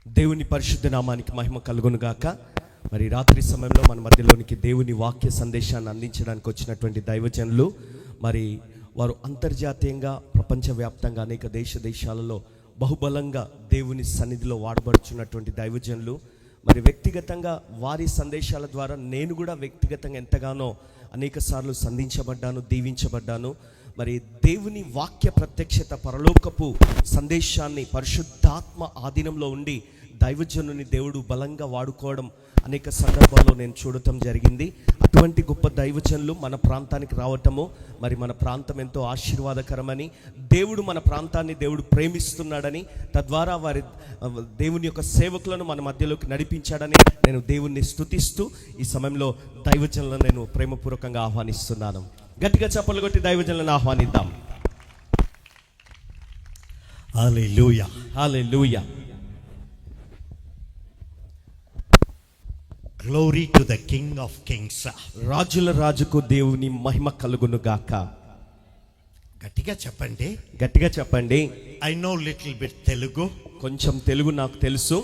దేవుని పరిశుద్ధ నామానికి మహిమ కలుగును గాక. మరి రాత్రి సమయంలో మన మధ్యలోనికి దేవుని వాక్య సందేశాన్ని అందించడానికి వచ్చినటువంటి దైవజనులు, మరి వారు అంతర్జాతీయంగా ప్రపంచవ్యాప్తంగా అనేక దేశాలలో బహుబలంగా దేవుని సన్నిధిలో వాడబడుచున్నటువంటి దైవజనులు. మరి వ్యక్తిగతంగా వారి సందేశాల ద్వారా నేను కూడా వ్యక్తిగతంగా ఎంతగానో అనేక సార్లు సంధించబడ్డాను, దీవించబడ్డాను. మరి దేవుని వాక్య ప్రత్యక్షత, పరలోకపు సందేశాన్ని పరిశుద్ధాత్మ ఆధీనంలో ఉండి దైవజనుని దేవుడు బలంగా వాడుకోవడం అనేక సందర్భాల్లో నేను చూడటం జరిగింది. అటువంటి గొప్ప దైవజనులు మన ప్రాంతానికి రావటము, మరి మన ప్రాంతం ఎంతో ఆశీర్వాదకరమని, దేవుడు మన ప్రాంతాన్ని దేవుడు ప్రేమిస్తున్నాడని, తద్వారా వారి దేవుని యొక్క సేవకులను మన మధ్యలోకి నడిపించాడని నేను దేవుణ్ణి స్తుతిస్తూ ఈ సమయంలో దైవజనులను నేను ప్రేమపూర్వకంగా ఆహ్వానిస్తున్నాను. గట్టిగా చప్పట్లు కొట్టి దైవజనులను ఆహ్వానిద్దాం. Hallelujah, hallelujah. Glory to the king of kings. రాజుల రాజుకు దేవుని మహిమ కలుగును గాక. గట్టిగా చెప్పండి, గట్టిగా చెప్పండి. I know little bit Telugu, కొంచెం తెలుగు నాకు తెలుసు.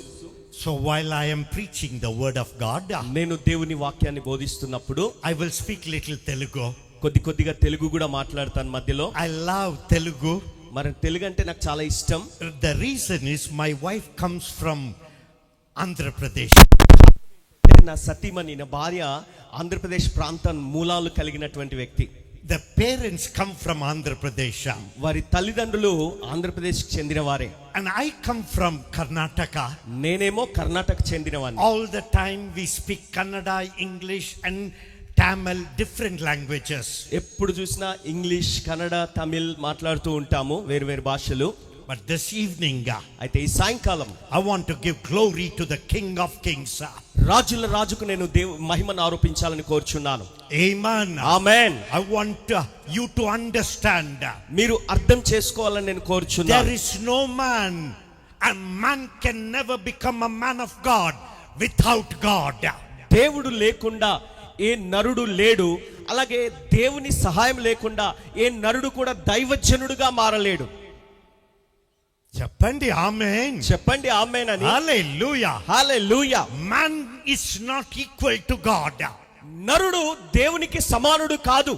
So while I am preaching the word of God, నేను దేవుని వాక్యాన్ని బోధిస్తున్నప్పుడు I will speak little Telugu. కొద్దిగా తెలుగు కూడా మాట్లాడతాను మధ్యలో. I love Telugu. మరి తెలుగు అంటే నాకు చాలా ఇష్టం. The reason is my wife comes from Andhra Pradesh. నా సతీమణి, నా భార్య ఆంధ్రప్రదేశ్ ప్రాంతం మూలాలు కలిగినటువంటి వ్యక్తి. The parents come from Andhra Pradesh. వారి తల్లిదండ్రులు ఆంధ్రప్రదేశ్కి చెందిన వారే. And I come from Karnataka. నేనేమో కర్ణాటక చెందినవాడిని. All the time we speak Kannada, English and Tamil, different languages. ఎప్పుడు చూసినా ఇంగ్లీష్, కన్నడ, తమిళ్ మాట్లాడుతూ ఉంటాము, వేరు వేరు భాషలు. But this evening, అయితే ఈ సాయంకాలం I want to give glory to the King of Kings. రాజుల రాజుకు నేను మహిమను ఆరోపించాలని కోరుచున్నాను. Amen. Amen. I want you to understand. మీరు అర్థం చేసుకోవాలని నేను కోరుచున్నాను. There is no man, a man can never become a man of God without God. దేవుడు లేకుండా ఏ నరుడు లేడు, అలాగే దేవుని సహాయం లేకుండా ఏ నరుడు కూడా దైవజనుడుగా మారలేడు. చెప్పండి ఆమేన్. చెప్పండి ఆమేన్ అని. హల్లెలూయా, హల్లెలూయా. Man is not equal to God. నరుడు దేవునికి సమానుడు కాదు.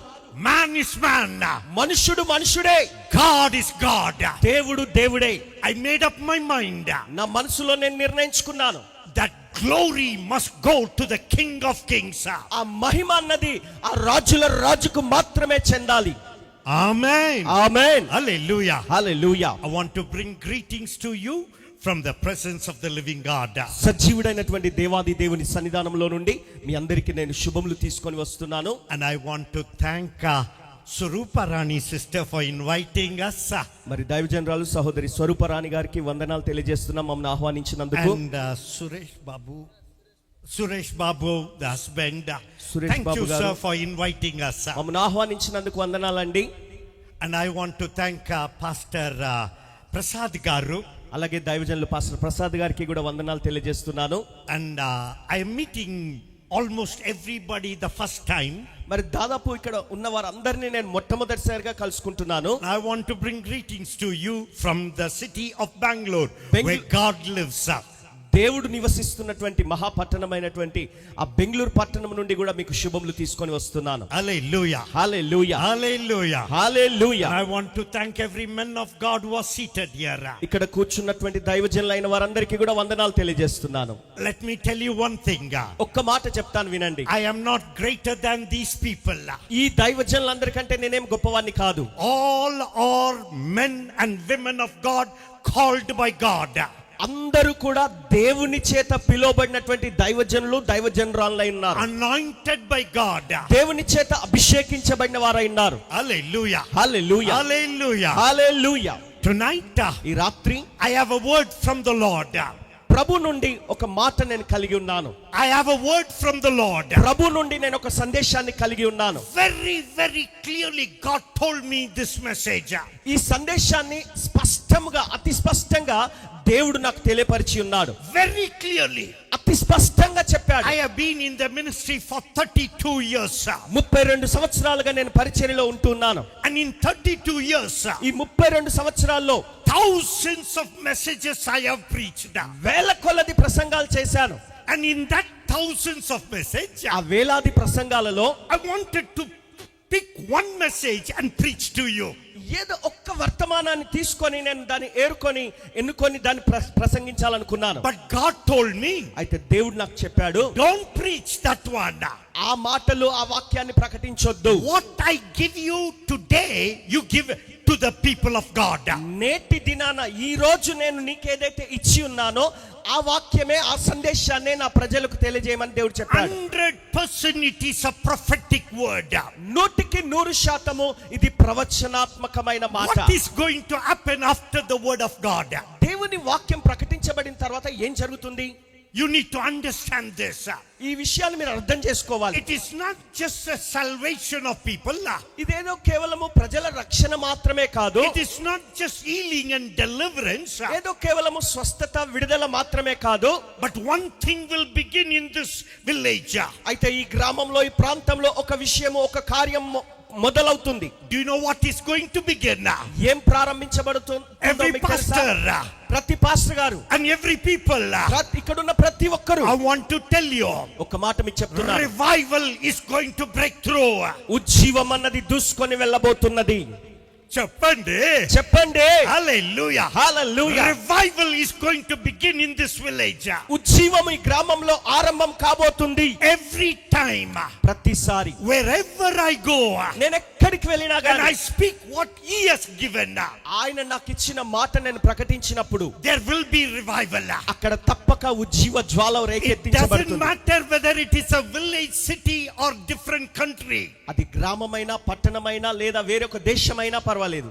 Man is man. మనుషుడు మనుషుడే. God is God. దేవుడు దేవుడే. I made up my mind. నా మనసులో నేను నిర్ణయించుకున్నాను, that glory must go to the King of Kings. ఆ మహిమ అన్నది ఆ రాజుల రాజుకు మాత్రమే చెందాలి. Amen. Amen. Hallelujah. Hallelujah. I want to bring greetings to you from the presence of the living God. సజీవుడైనటువంటి దేవాది దేవుని సన్నిధానంలో నుండి మీ అందరికీ నేను శుభములు తీసుకొని వస్తున్నాను. And I want to thank Swarupa Rani sister for inviting us. మరి దైవజనరాలు సహోదరి స్వరూపరాణి గారికి వందనాలు తెలియజేస్తున్నాం మమ్మల్ని ఆహ్వానించినందుకు. And Suresh Babu, the husband. Suresh Thank Babu you, garu, sir, for inviting us. మమ్మల్ని ఆహ్వానించినందుకు వందనాలండి. And I want to thank Pastor Prasad Garu. అలాగే దైవజనులు పాస్టర్ ప్రసాద్ గారికి కూడా వందనాలు తెలియజేస్తున్నాను. And I am meeting almost everybody the first time. మరి దాదాపు ఇక్కడ ఉన్న వారందరినీ నేను మొట్టమొదటిసారిగా కలుసుకుంటున్నాను. I want to bring greetings to you from the city of Bangalore, where God lives. దేవుడు నివసిస్తున్నటువంటి మహాపట్టణమైనటువంటి ఆ బెంగళూరు పట్టణం నుండి కూడా మీకు శుభములు తీసుకొని వస్తున్నాను. Hallelujah. Hallelujah. Hallelujah. Hallelujah. I want to thank every man of God who was seated here. ఇక్కడ కూర్చున్నటువంటి దైవజనులైన వారందరికీ కూడా వందనాలు తెలియజేస్తున్నాను. Let me tell you one thing. ఒక్క మాట చెప్తాను వినండి. I am not greater than these people. ఈ దైవజనులందరికంటే నేనేం గొప్పవాణ్ణి కాదు. All are men and women of God called by God. అందరూ కూడా దేవుని చేత పిలువబడినటువంటి దైవజనులు, దైవజనురాలై ఉన్నారు. Anointed by God. దేవుని చేత అభిషేకించబడిన వారై ఉన్నారు. Hallelujah. హల్లెలూయా. Hallelujah. హల్లెలూయా. Tonight, ఈ రాత్రి I have a word from the Lord. ప్రభు నుండి ఒక మాట నేను కలిగి ఉన్నాను. I have a word from the Lord. ప్రభు నుండి నేను ఒక సందేశాన్ని కలిగి ఉన్నాను. Very, very clearly God told me this message. ఈ సందేశాన్ని స్పష్టంగా, అతి స్పష్టంగా దేవుడు నాకు తెలియపరిచి ఉన్నాడు. Very clearly. అతి స్పష్టంగా చెప్పాడు. I have been in the ministry for 32 years. 32 సంవత్సరాలుగా నేను పరిచర్యలో ఉంటున్నాను. And in 32 years, ఈ 32 సంవత్సరాల్లో thousands of messages I have preached. వేల కొలది ప్రసంగాలు చేశాను. And in that thousands of messages, ఆ వేలాది ప్రసంగాలలో I wanted to pick one message and preach to you. ఏదో ఒక్క వర్తమానాన్ని తీసుకొని నేను దాన్ని ఎన్నుకొని దాన్ని ప్రసంగించాలనుకున్నాను. But God told me, అయితే దేవుడు నాకు చెప్పాడు, don't preach that one. ఆ మాటలు ఆ వాక్యాన్ని ప్రకటించొద్దు. What I give you today, you give to the people of God. నేటి దినాన ఈ రోజు నేను నీకేదైతే ఇచ్చి ఉన్నానో ఆ వాక్యమే, ఆ సందేశాన్ని నా ప్రజలకు తెలియజేయమని దేవుడు చెప్పాడు. 100% it is a prophetic word. 100% ఇది ప్రవచనాత్మకమైన మాట. What is going to happen after the word of God? దేవుని వాక్యం ప్రకటించబడిన తర్వాత ఏం జరుగుతుంది? You need to understand this. ఈ విషయాలు మీరు అర్థం చేసుకోవాలి. It is not just a salvation of people. ఇదేదో కేవలము ప్రజల రక్షణ మాత్రమే కాదు. It is not just healing and deliverance. ఏదో కేవలము స్వస్థత విడుదల మాత్రమే కాదు. But one thing will begin in this village. అయితే ఈ గ్రామంలో, ఈ ప్రాంతంలో ఒక విషయము, ఒక కార్యం మొదలవుతుంది. Do you know what is going to begin? ఏం ప్రారంభించబడుతుంది? Every pastor, ప్రతి పాస్టర్ గారు, and every people, ఇక్కడ ఉన్న ప్రతి ఒక్కరు, I want to tell you, ఒక మాట మీకు చెప్తున్నా, revival is going to break through. ఉజ్జీవం అన్నది దూసుకొని వెళ్ళబోతున్నది. చెప్పండి, చెప్పండి, హల్లెలూయా, హల్లెలూయా. Revival is going to begin in this village. ఉజ్జీవం ఈ గ్రామంలో ఆరంభం కాబోతుంది. Every time, ప్రతిసారి, wherever I go, నేను ఎక్కడికి వెళ్ళినా and గాని I speak what he has given, ఆయన నాకు ఇచ్చిన మాట నేను ప్రకటించినప్పుడు there will be revival. అక్కడ తప్పక ఉజ్జీవ జ్వాల It doesn't రేకెత్తించబడుతుంది. matter whether it is a village, city or different country. అది గ్రామమైనా, పట్టణమైనా, లేదా వేరొక దేశమైనా పర్వాలేదు.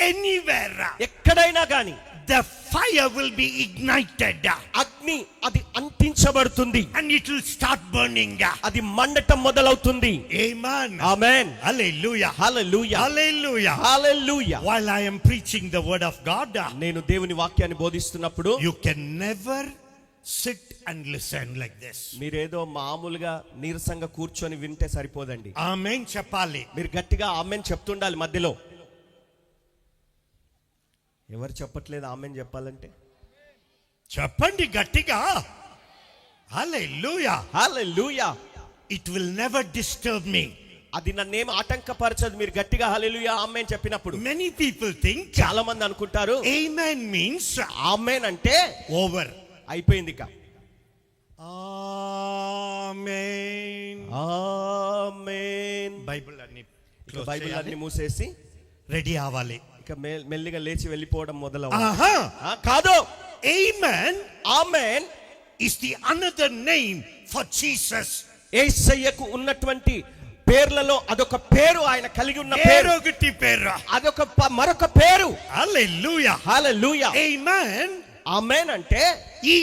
Anywhere, ఎక్కడైనా గాని the fire will be ignited అగ్ని అది అంటించబడుతుంది. and it will start burning. అది మండటం మొదలవుతుంది. Amen. Amen. Hallelujah. Hallelujah, Hallelujah. Hallelujah. While I am preaching the word of God, నేను దేవుని వాక్యాన్ని బోధిస్తున్నప్పుడు you can never sit and listen like this. మీరేదో మామూలుగా నీరసంగా కూర్చొని వింటే సరిపోదండి. Amen చెప్పాలి. మీరు గట్టిగా ఆమెన్ చెప్తుండాలి. మధ్యలో ఎవరు చెప్పట్లేదు ఆమెన్ చెప్పాలంటే? చెప్పండి గట్టిగా. Hallelujah. Hallelujah. It will never disturb me. అది నన్నేం ఆటంకపరచదు మీరు గట్టిగా హల్లెలూయా ఆమెన్ చెప్పినప్పుడు. Many people think చాలా మంది అనుకుంటారు amen means ఆమెన్ అంటే over. అయిపోయింది ఇక. Amen. ఆమేన్. బైబిల్ అన్ని ఇక బైబిల్ అన్ని మూసేసి రెడీ అవ్వాలి. ఇక మెల్లిగా లేచి వెళ్ళిపోవడం మొదలవు. కాదు. Amen. Amen is the another name for Jesus. యేసయ్యకు ఉన్నటువంటి పేర్లలో అదొక పేరు, ఆయన కలిగి ఉన్న పేరు. ఒకటి పేరు, అదొక మరొక పేరు. హల్లెలూయా, హల్లెలూయా. ఆమేన్. ఆమేన్ అంటే he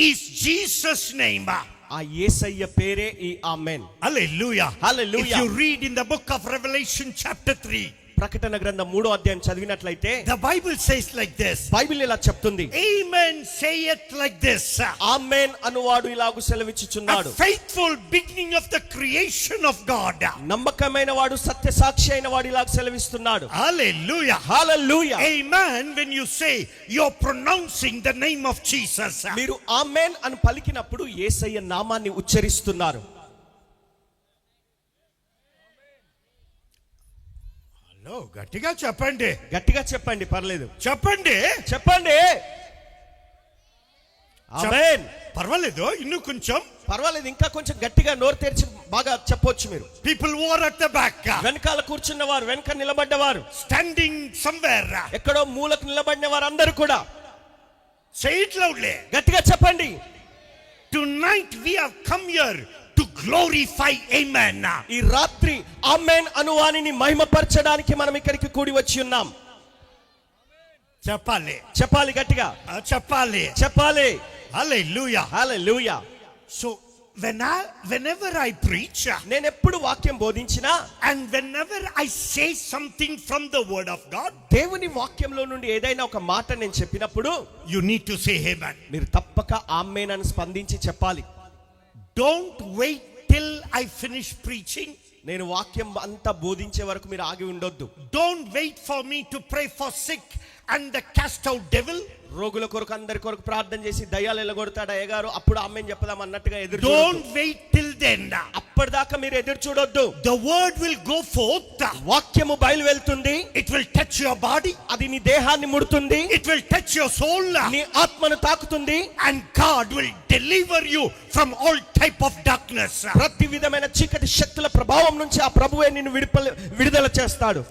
is Jesus name. ఆ యేసయ్య పేరే ఈ ఆమేన్. Hallelujah. Hallelujah. If you read in the book of Revelation chapter 3, ప్రకటన గ్రంథం 3వ అధ్యాయం చదివినట్లయితే the Bible says like this. Bible ఇలా చెప్తుంది. Amen saith like this. ఆమేన్ అనువాడు ఇలాగు సెలవిచ్చుచున్నాడు. A faithful beginning of the creation of God. నమ్మకమైన వాడు, సత్య సాక్షి అయిన వాడు ఇలాగ సెలవిస్తున్నాడు. Hallelujah. Hallelujah. Amen. When you say you're pronouncing the name of Jesus. మీరు ఆమేన్ అని పలికినప్పుడు యేసయ్య నామాన్ని ఉచ్చరిస్తున్నారు. గట్టిగా చెప్పండి. గట్టిగా చెప్పండి, పర్లేదు. చెప్పండి, చెప్పండి. ఆమేన్. పర్వాలేదు, ఇನ್ನು కొంచెం పర్వాలేదు, ఇంకా కొంచెం గట్టిగా నోరు తెరిచి బాగా చెప్పొచ్చు మీరు. People were at the back, వెనకాల కూర్చున్నవారు, వెనక నిలబడ్డవారు, స్టాండింగ్ సమ్వేర్, ఎక్కడో మూలకు నిలబడిన వారు అందరూ కూడా సే ఇట్ లౌడ్లీ, గట్టిగా చెప్పండి. Tonight we have come here to glorify amen. ఈ రాత్రి ఆమేన్ అనువానిని మహిమపరచడానికి మనం ఇక్కడికి కూడి వచ్చి ఉన్నాం. చెప్పాలి, చెప్పాలి, గట్టిగా చెప్పాలి, చెప్పాలి. Hallelujah, hallelujah. So whenever I preach, నేను ఎప్పుడు వాక్యం బోధించినా, and whenever I say something from the word of God, దేవుని వాక్యంలో నుండి ఏదైనా ఒక మాట నేను చెప్పినప్పుడు you need to say amen. మీరు తప్పక ఆమేన్ అని స్పందించి చెప్పాలి. Don't wait till I finish preaching. నేను వాక్యం అంతా బోధించే వరకు మీరు ఆగి ఉండొద్దు. Don't wait for me to pray for sick and the cast out devil? రోగుల కొరకు అందరి కొరకు ప్రార్థన చేసి దయ్యాలు ఎలగొడతాడు అయ్యగారు, అప్పుడు ఆమెన్ చెప్పుదాం అన్నట్టుగా ఎదురు Don't wait till then. అప్పటిదాకా మీరు ఎదురు చూడొద్దు. The word will go forth. వాక్యము బయలు వెళ్తుంది. It will touch your body. అది నీ దేహాన్ని ముడుతుంది. It will touch your soul. నీ ఆత్మను తాకుతుంది. And God will deliver you from all type of darkness. ప్రతి విధమైన చీకటి శక్తుల ప్రభావం నుంచి ఆ ప్రభువే నిన్ను విడుదల చేస్తాడు.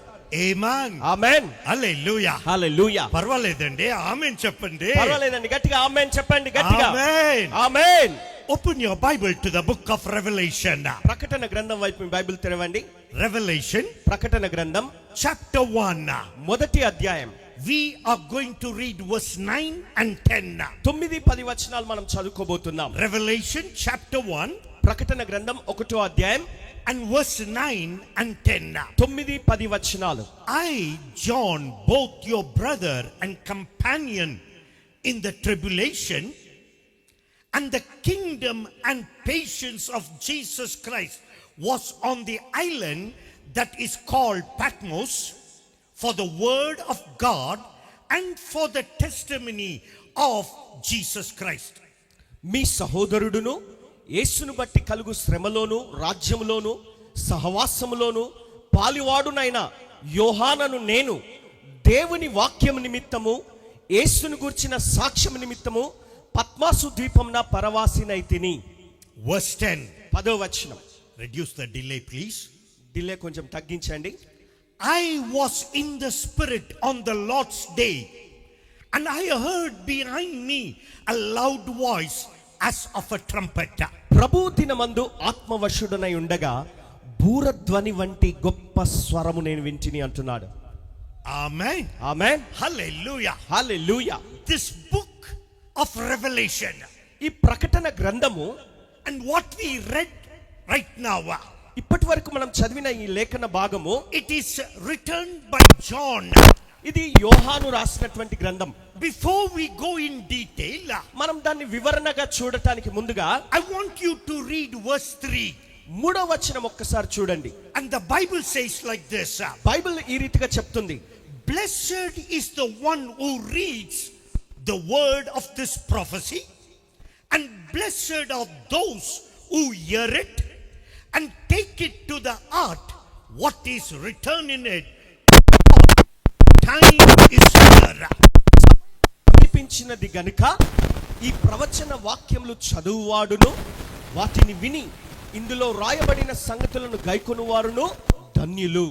Amen. ఆమేన్. Hallelujah. హల్లెలూయా. పర్వాలేదండి, ఆమేన్ చెప్పండి. పర్వాలేదండి, గట్టిగా ఆమేన్ చెప్పండి గట్టిగా. Amen. Amen. Open your Bible to the book of Revelation. ప్రకటన గ్రంథం వైపు మీ బైబిల్ తెరవండి. Revelation ప్రకటన గ్రంథం chapter 1. మొదటి అధ్యాయం. We are going to read verse 9 and 10. 9-10 వచనాలు మనం చదువుకోబోతున్నాం. Revelation chapter 1 ప్రకటన గ్రంథం 1వ అధ్యాయం and verse 9 and 10. 9-10 వచనాలు. I, John, both your brother and companion in the tribulation and the kingdom and patience of Jesus Christ, was on the island that is called Patmos for the word of God and for the testimony of Jesus Christ. మీ సహోదరుడును యేసును బట్టి కలుగు శ్రమలోను రాజ్యములోను సహవాసములోను పాలివాడునైన యోహానను నేను దేవుని వాక్యము నిమిత్తము యేసును గూర్చిన సాక్ష్యము నిమిత్తము పద్మాసు ద్వీపమున పరవాసినైతిని. Verse 10. 10వ వచనం. Reduce the delay, please. Delay కొంచెం తగ్గించండి. I was in the spirit on the Lord's day, and I heard behind me a loud voice as of a trumpet. ప్రభు దినమందు ఆత్మవశుడనై ఉండగా బూరధ్వని వంటి గొప్ప స్వరము నేను వింటిని అంటున్నాడు. Amen. Amen. Hallelujah. Hallelujah. This book of Revelation ఈ ప్రకటన గ్రంథము and what we read right now, ఇప్పటి వరకు మనం చదివిన ఈ లేఖన భాగము, it is written by John. ఇది యోహాను రాసినటువంటి గ్రంథం. Before we go in detail, మనం దాన్ని వివరణగా చూడటానికి ముందుగా I want you to read verse 3. 3వ వచనం ఒక్కసారి చూడండి. And the Bible says like this. Bible ఈ రీతిగా చెప్తుంది. Blessed is the one who reads the word of this prophecy, and blessed are those who hear it and take it to the heart what is written in it. Time is here. సమీపించినది గనుక ఈ ప్రవచన వాక్యములు చదువువాడును వాటిని విని ఇందులో రాయబడిన సంగతులను గైకొనువారును ధన్యులు.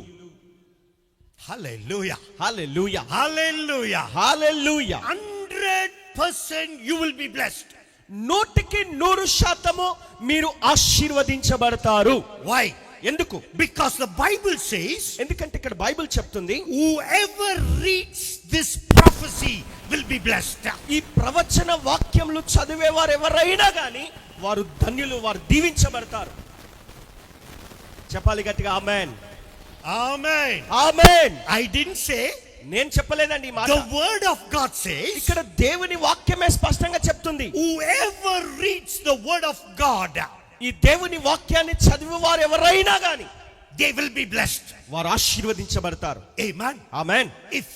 Hallelujah. Hallelujah. Hallelujah. Hallelujah. 100% you will be blessed. 100% మీరు ఆశీర్వదించబడతారు. Why? ఎందుకు? Because the Bible says, ఎందుకంటే ఇక్కడ బైబిల్ చెప్తుంది, whoever reads this prophecy will be blessed. ఈ ప్రవచన వాక్యములు చదివేవారు ఎవరైనా గాని వారు ధన్యులు, వారు దీవించబడతారు. చెప్పాలి గట్టిగా ఆమేన్. Amen. Amen. I didn't say, నేను చెప్పలేదండి ఈ మాట. the word of God says, ఇక్కడ దేవుని వాక్యమే స్పష్టంగా చెప్తుంది, whoever reads the word of God, ఈ దేవుని వాక్యాన్ని చదివేవారు ఎవరైనా గాని they will be blessed. వారు ఆశీర్వదించబడతారు. Amen. Amen. If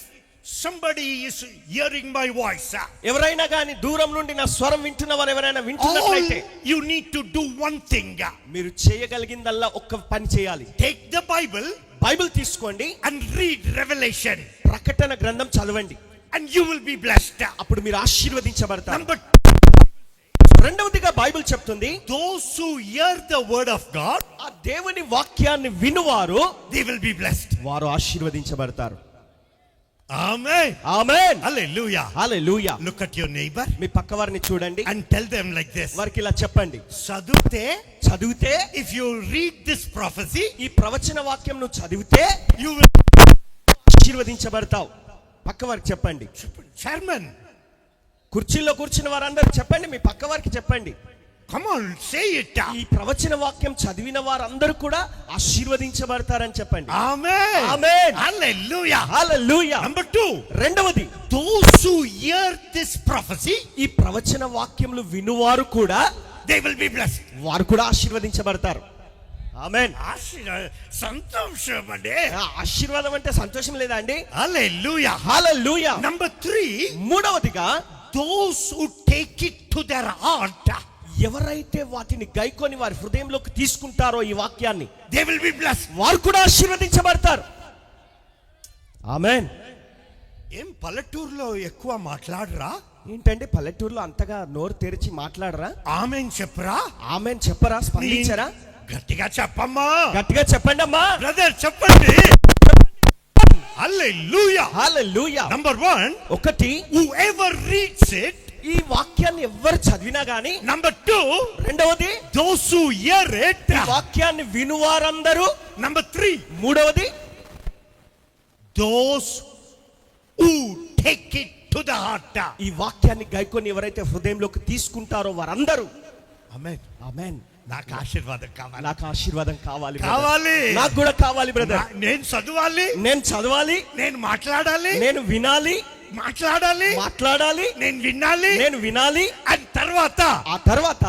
somebody is hearing my voice, ఎవరైనా గాని దూరం నుండి నా స్వరం వింటున్న వారు ఎవరైనా all వింటున్నట్లయితే you need to do one thing. మీరు చేయగలిగిందల్లా ఒక్క పని చేయాలి. Take the Bible బైబిల్ తీసుకోండి and read Revelation, ప్రకటన గ్రంథం చదవండి, and you will be blessed. అప్పుడు మీరు ఆశీర్వదించబడతారు. Number రెండవదిగా బైబిల్ చెప్తుంది, those who hear the word of God, ఆ దేవుని వాక్యాన్ని వినువారు they will be blessed. వారు ఆశీర్వదించబడతారు. Amen. Amen. Hallelujah. Hallelujah. Look at your neighbor మీ పక్కవారిని చూడండి, and tell them like this. వారికి ఇలా చెప్పండి, చదివితే if you read this prophecy, ఈ ప్రవచన వాక్యం నువ్వు చదివితే you will. ఆశీర్వదించబడతావు. పక్కవారికి చెప్పండి, Chairman, కుర్చీలో కూర్చున్న వారందరూ చెప్పండి, మీ పక్కవారికి చెప్పండి, come on, say it. ఈ ప్రవచన వాక్యం చదివిన వారందరూ కూడా ఆశీర్వదించబడతారని చెప్పండి. Amen. ఆమేన్. Hallelujah. హల్లెలూయా. Number 2, రెండవది, those who hear this prophecy, ఈ ప్రవచన వాక్యములు వినువారు కూడా they will be blessed. వారు కూడా ఆశీర్వదించబడతారు. ఆమేన్. సంతోషం అండి. ఆశీర్వాదం అంటే సంతోషం లేదా అండి? హల్లెలూయా. హల్లెలూయా. నంబర్ 3, మూడవదిగా those who take it to their heart, ఎవరైతే వాటిని గైకొని వారి హృదయంలోకి తీసుకుంటారో ఈ వాక్యాన్ని, they will be blessed. వారు కూడా ఆశీర్వదించబడతారు. ఆమేన్. ఏం పల్లెటూరులో ఎక్కువ మాట్లాడరా? ఏంటండి పల్లెటూరులో అంతగా నోరు తెరిచి మాట్లాడరా? ఆమేన్ చెప్పరా? ఆమేన్ చెప్పరా? స్పందించరా? గట్టిగా చెప్పమ్మా. గట్టిగా చెప్పండి అమ్మా. బ్రదర్ చెప్పండి. హల్లెలూయా. హల్లెలూయా. నంబర్ 1, ఒకటి, whoever reads it. ఈ వాక్యాన్ని ఎవ్వరు చదివినా గానీ. నంబర్ 2, రెండవది, those who hear it. ఈ వాక్యాన్ని వినువారందరూ. నంబర్ 3, మూడవది, those who take it to the heart. ఈ వాక్యాన్ని గైకొని ఎవరైతే హృదయంలోకి తీసుకుంటారో వారందరూ. ఆమేన్. ఆమేన్. నాకు ఆశీర్వాదం కావాలి. నాకు ఆశీర్వాదం కావాలి brother. కావాలి. నాకు కూడా కావాలి బ్రదర్. నేను చదవాలి, నేను చదవాలి, నేను మాట్లాడాలి, నేను వినాలి, మాట్లాడాలి, నేను వినాలి, నేను వినాలి. అండ్ తర్వాత ఆ తర్వాత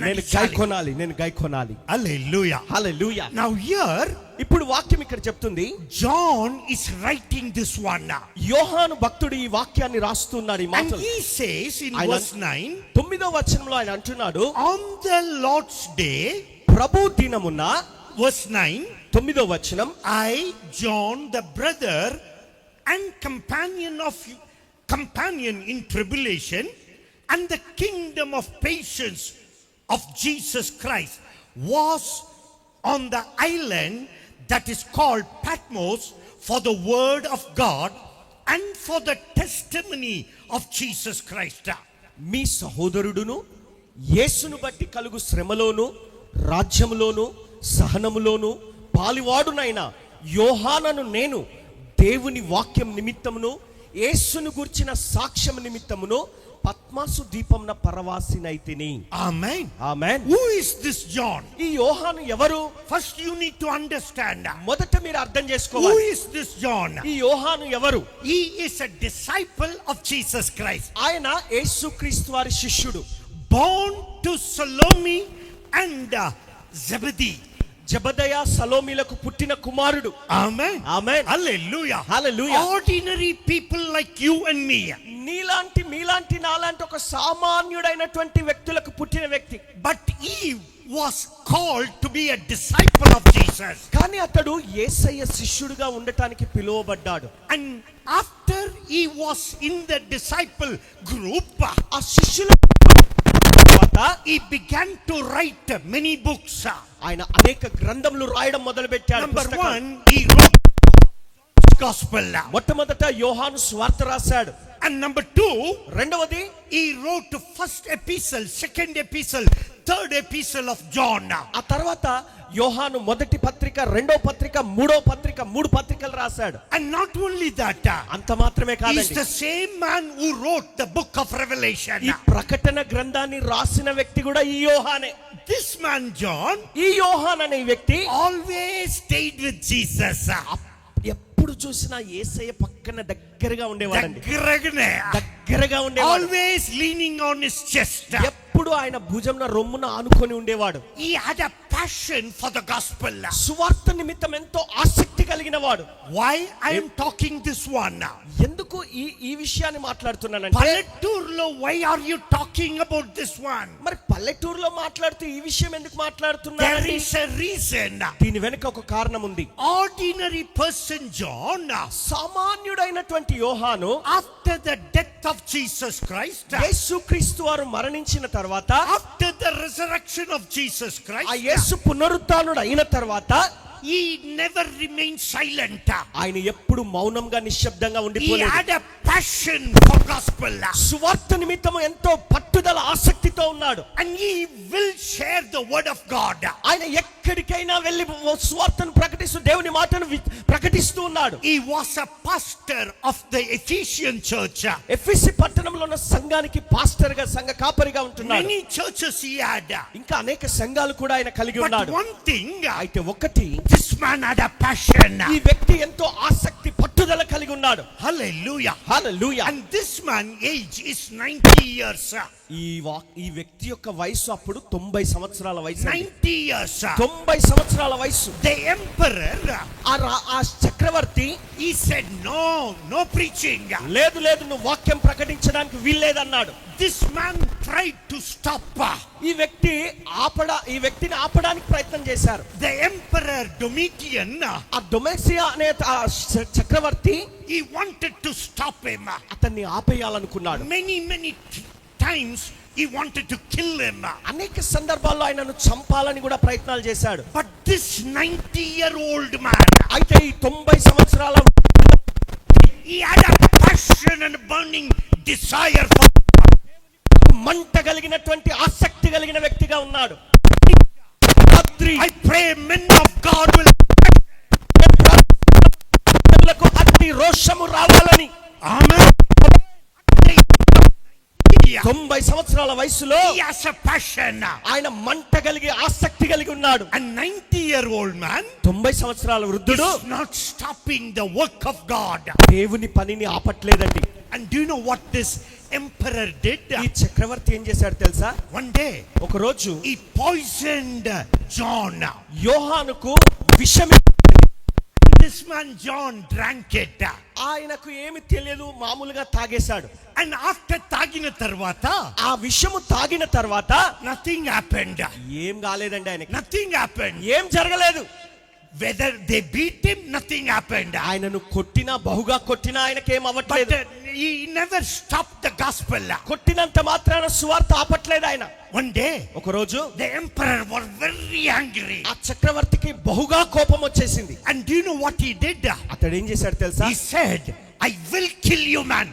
నేను గైకొనాలి. హల్లెలూయా. హల్లెలూయా. నౌ హియర్, ఇప్పుడు వాక్యం ఇక్కడ చెప్తుంది, John is writing this one. యోహాను భక్తుడు ఈ వాక్యాన్ని రాస్తున్నాడు. ఈ And మాటలు he says in verse 9, 9వ వచనంలో ఆయన అంటున్నాడు, on the Lord's day, ప్రభు దినమున, verse 9, 9వ వచనం, I, John, the brother and companion in tribulation and the kingdom of patience of Jesus Christ, was on the island that is called Patmos for the word of God and for the testimony of Jesus Christ. మీ సహోదరుడును యేసును బట్టి కలుగు శ్రమలోను రాజ్యములోను సహనములోను పాలివాడునైన యోహానను నేను దేవుని వాక్యం నిమిత్తమును యేసును గుర్చిన సాక్ష్యం నిమిత్తమును పద్మాసు ద్వీపమున పరవాసినైతిని. Amen. Amen. Who is this John? ఈ యోహాను ఎవరు? First you need to understand. మొదట మీరు అర్థం Who చేసుకోవాలి. is this John? ఈ యోహాను ఎవరు? He is a disciple of Jesus Christ, ఆయన యేసుక్రీస్తు వారి శిష్యుడు. born to Salome and Zebedee. జబదయ సలోమిలకు పుట్టిన కుమారుడు. Amen. Amen. Hallelujah. Hallelujah. Ordinary people like you and me. నీలాంటి మీలాంటి నాలాంటి ఒక సామాన్యుడైనటువంటి వ్యక్తులకు పుట్టిన వ్యక్తి. But he was called to be a disciple of Jesus. కానీ అతడు యేసయ్య శిష్యుడిగా ఉండటానికి పిలువబడ్డాడు. And after he was in the disciple group, ఆ శిష్యుల తర్వాత he began to write many books. ఆయన అనేక గ్రంథములు రాయడం మొదలు పెట్టాడు. Number 1, he wrote gospel. మొట్టమొదట యోహాను స్వార్థ రాశాడు. And number 2, రెండవది he wrote first epistle, second epistle, third epistle of John. ఆ తర్వాత యోహాను మొదటి పత్రిక, రెండో పత్రిక, మూడో పత్రిక, 3 పత్రికలు రాశాడు. And not only that, అంత మాత్రమే he is కాదండి, the same man who wrote the book of Revelation. ఈ ప్రకటన గ్రంథాన్ని రాసిన వ్యక్తి కూడా ఈ యోహానే. This man John ఈ యోహాన్ అనే వ్యక్తి always stayed with Jesus. ఎప్పుడు చూసినా యేసయ్య పక్కన దగ్గరగా ఉండేవాడండి. దగ్గరగా ఉండేవాడు. Always leaning on his chest. ఎప్పుడు ఆయన భుజంన రొమ్మున ఆనుకొని ఉండేవాడు. He had a passion for the gospel. సువార్త నిమిత్తం ఎంతో ఆసక్తి కలిగిన వాడు. Why I am talking this one? ఎందుకు ఈ విషయాన్ని మాట్లాడుతున్నానంటే, పల్లెటూరులో why are you talking about this one? మరి పల్లెటూరులో మాట్లాడుతూ ఈ విషయం ఎందుకు There మాట్లాడుతున్నారు? is a reason. దీని వెనుక ఒక కారణం ఉంది. Ordinary person John, సామాన్యుడైనటువంటి యోహాను after the death of Jesus Christ, యేసుక్రీస్తు వారు మరణించిన తర్వాత, after the resurrection of Jesus ఆ Christ, యేసు పునరుత్థానుడు అయిన తర్వాత he never remained silent. ఆయన ఎప్పుడు మౌనంగా నిశ్శబ్దంగా He ఉండిపోలేదు. had a passion for gospel. సువార్త నిమిత్తం ఎంతో పట్టుదల ఆసక్తితో ఉన్నాడు. And he will share the word of God. ఆయన ఎక్కడికైనా వెళ్ళి సువార్తను ప్రకటిస్తూ దేవుని మాటను ప్రకటిస్తూ ఉన్నాడు. He was a pastor of the Ephesian church. ఎఫెసీ పట్టణంలో ఉన్న సంఘానికి పాస్టర్ గా, సంఘ కాపరిగా ఉంటున్నాడు. Many churches he had. ఇంకా అనేక సంఘాలు కూడా ఆయన కలిగి But ఉన్నాడు. one thing, అయితే ఒకటి, this man had a passion. ఈ వ్యక్తి ఎంతో ఆసక్తి పట్టుదల కలిగి ఉన్నాడు. Hallelujah. Hallelujah. And this man age is 90 years. ఈ వ్యక్తి యొక్క వయసు అప్పుడు 90 సంవత్సరాల వయసు. 90 years. 90 సంవత్సరాల వయసు. The emperor, ఆ చక్రవర్తి, he said no preaching. లేదు నువ్వు వాక్యం ప్రకటించడానికి వీల్లేదన్నాడు. This man tried to stop. ఈ వ్యక్తిని ఆపడానికి ప్రయత్నం చేశారు. The emperor Domitian, ఆ డొమెసియా అనే ఆ చక్రవర్తి, he wanted to stop him. అతన్ని ఆపేయాలనుకున్నాడు. Many times he wanted to kill him. అనేక సందర్భాల్లో ఆయనను చంపాలని కూడా ప్రయత్నాలు చేశాడు. But this 90-year-old man, అయితే ఈ 90 సంవత్సరాల he had a passion and burning desire for మంట కలిగినటువంటి ఆసక్తి కలిగిన వ్యక్తిగా ఉన్నాడు. I pray men of God will అగ్ని రోషము రావాలని. Amen. 90 సంవత్సరాల వయసులో He has a passion. ఆయన మంట కలిగి ఆసక్తి కలిగి ఉన్నాడు. A 90-year-old man 90 సంవత్సరాల వృద్ధుడు is not stopping the work of God. దేవుని పనిని ఆపట్లేదండి. And do you know what this emperor did? ఈ చక్రవర్తి ఏం చేశాడు తెలుసా? One day ఒక రోజు he poisoned John. యోహానుకు విషం. This man John drank it. ఆయనకు ఏమి తెలియదు, మామూలుగా తాగేశాడు. And after తాగిన తర్వాత, ఆ విషము తాగిన తర్వాత nothing happened. ఏం కాలేదండి ఆయనకి. Nothing happened. ఏం జరగలేదు. Whether they beat him, nothing happened. ఆయనను కొట్టినా, బహుగా కొట్టినా ఆయనకేం But అవ్వట్లేదు. he never stopped the gospel. కొట్టినంత మాత్రాన సువార్త ఆపట్లేదు ఆయన. One day, ఒక రోజు the emperor was very angry. ఆ చక్రవర్తికి బహుగా కోపం వచ్చేసింది. And do you know what he did? అతడు ఏం చేశాడు తెలుసా? He said, I will kill you, man.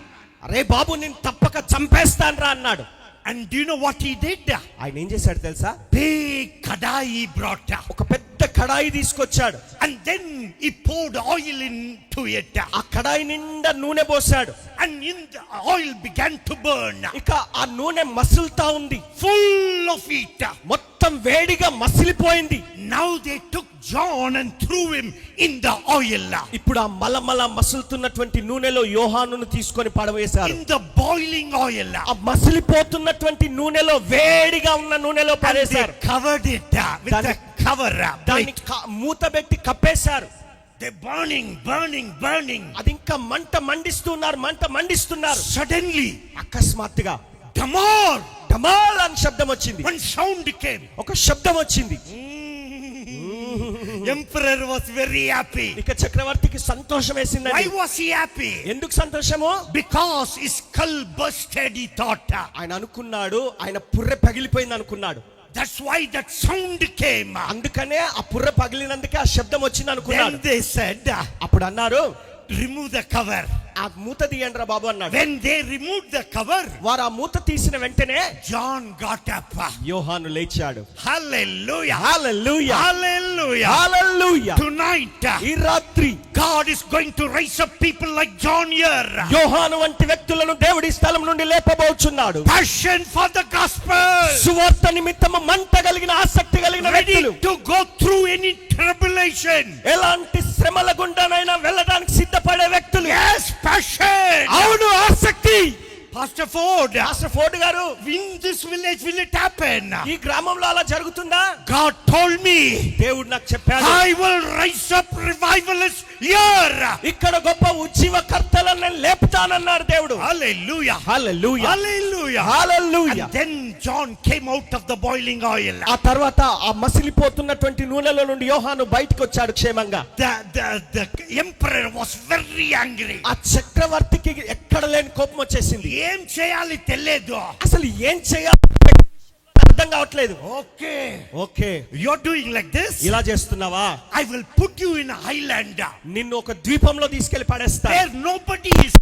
అరే బాబు, నేను తప్పక చంపేస్తానురా అన్నాడు. And do you know what he did? ఆయన ఏం చేశాడు తెలుసా? Big kadai he brought. ఒక పెద్ద కడాయి తీసుకొచ్చాడు. And then he poured oil into it. ఆ కడాయి నిండా నూనె పోసాడు. And in the oil began to burn. ఇక ఆ నూనె మసులుతా ఉంది. Full of heat. మొత్తం వేడిగా మసిలిపోయింది. Now they took John and threw him in the oil. ఇప్పుడు ఆ మలమల మసులుతున్నటువంటి నూనెలో యోహానును తీసుకొని పడవేశారు. In the boiling oil. ఆ మసిలిపోతున్నటువంటి నూనెలో, వేడిగా ఉన్న నూనెలో And they పడేశారు. covered it with a cover. దాన్ని మూత పెట్టి కప్పేశారు. They burning. అది ఇంకా మంట మండిస్తున్నారు. Suddenly, అకస్మాత్తుగా Damar, ఢమాల్ అని శబ్దం వచ్చింది. one sound came. ఒక శబ్దం వచ్చింది. Emperor was very happy. ఇక చక్రవర్తికి సంతోషం Why వేసిందండి. was he happy? ఎందుకు సంతోషము? Because his skull busted, he thought. ఆయన అనుకున్నాడు, ఆయన పుర్రె పగిలిపోయింది అనుకున్నాడు. That's why that sound came. అందుకనే ఆ పుర్రె పగిలినందుకే ఆ శబ్దం వచ్చింది అనుకున్నాడు. Then they said, అప్పుడు అన్నారు, remove the cover. ఆ మూత తీయండి రా బాబు అన్నాడు. When they removed the cover, వారు ఆ మూత తీసిన వెంటనే John got up. యోహాను లేచాడు. Hallelujah. హల్లెలూయా. Hallelujah. హల్లెలూయా. Tonight, ఈ రాత్రి God is going to raise up people like John here. యోహాను వంటి వ్యక్తులను దేవుడి స్థలం నుండి లేపబోచున్నాడు. Passion for the gospel. సువార్త నిమిత్తము మంట కలిగిన, ఆసక్తి కలిగిన Ready వ్యక్తులు. to go through any tribulation. ఎలాంటి శ్రమల గుండానైనా వెళ్ళడానికి సిద్ధపడే వ్యక్తులు. Yes, passion. అవును, ఆసక్తి. Pastor Ford, గారు, in this village will it happen? ఈ గ్రామంలో అలా జరుగుతుందా? God told me, దేవుడు నాకు చెప్పాడు, I will raise up revivalists here. ఇక్కడ గొప్ప ఉజ్జీవకర్తలను నేను లేపుతానన్నాడు దేవుడు. Hallelujah. Hallelujah. Hallelujah. Hallelujah. And then John came out of the boiling oil. ఆ తర్వాత ఆ మసిలిపోతున్నటువంటి నూనెలో నుండి యోహాను బయటకు వచ్చాడు క్షేమంగా. The emperor was very angry. ఆ చక్రవర్తికి ఎక్కడ లేని కోపం వచ్చేసింది. ఏం చేయాలి తెలియదు. అసలు ఏం చేయాలి అర్థం కావట్లేదు. Okay, you're doing like this. ఇలా చేస్తున్నావా? I will put you in an island. నిన్ను ఒక ద్వీపంలో తీసుకెళ్లి పడేస్తా. There nobody is.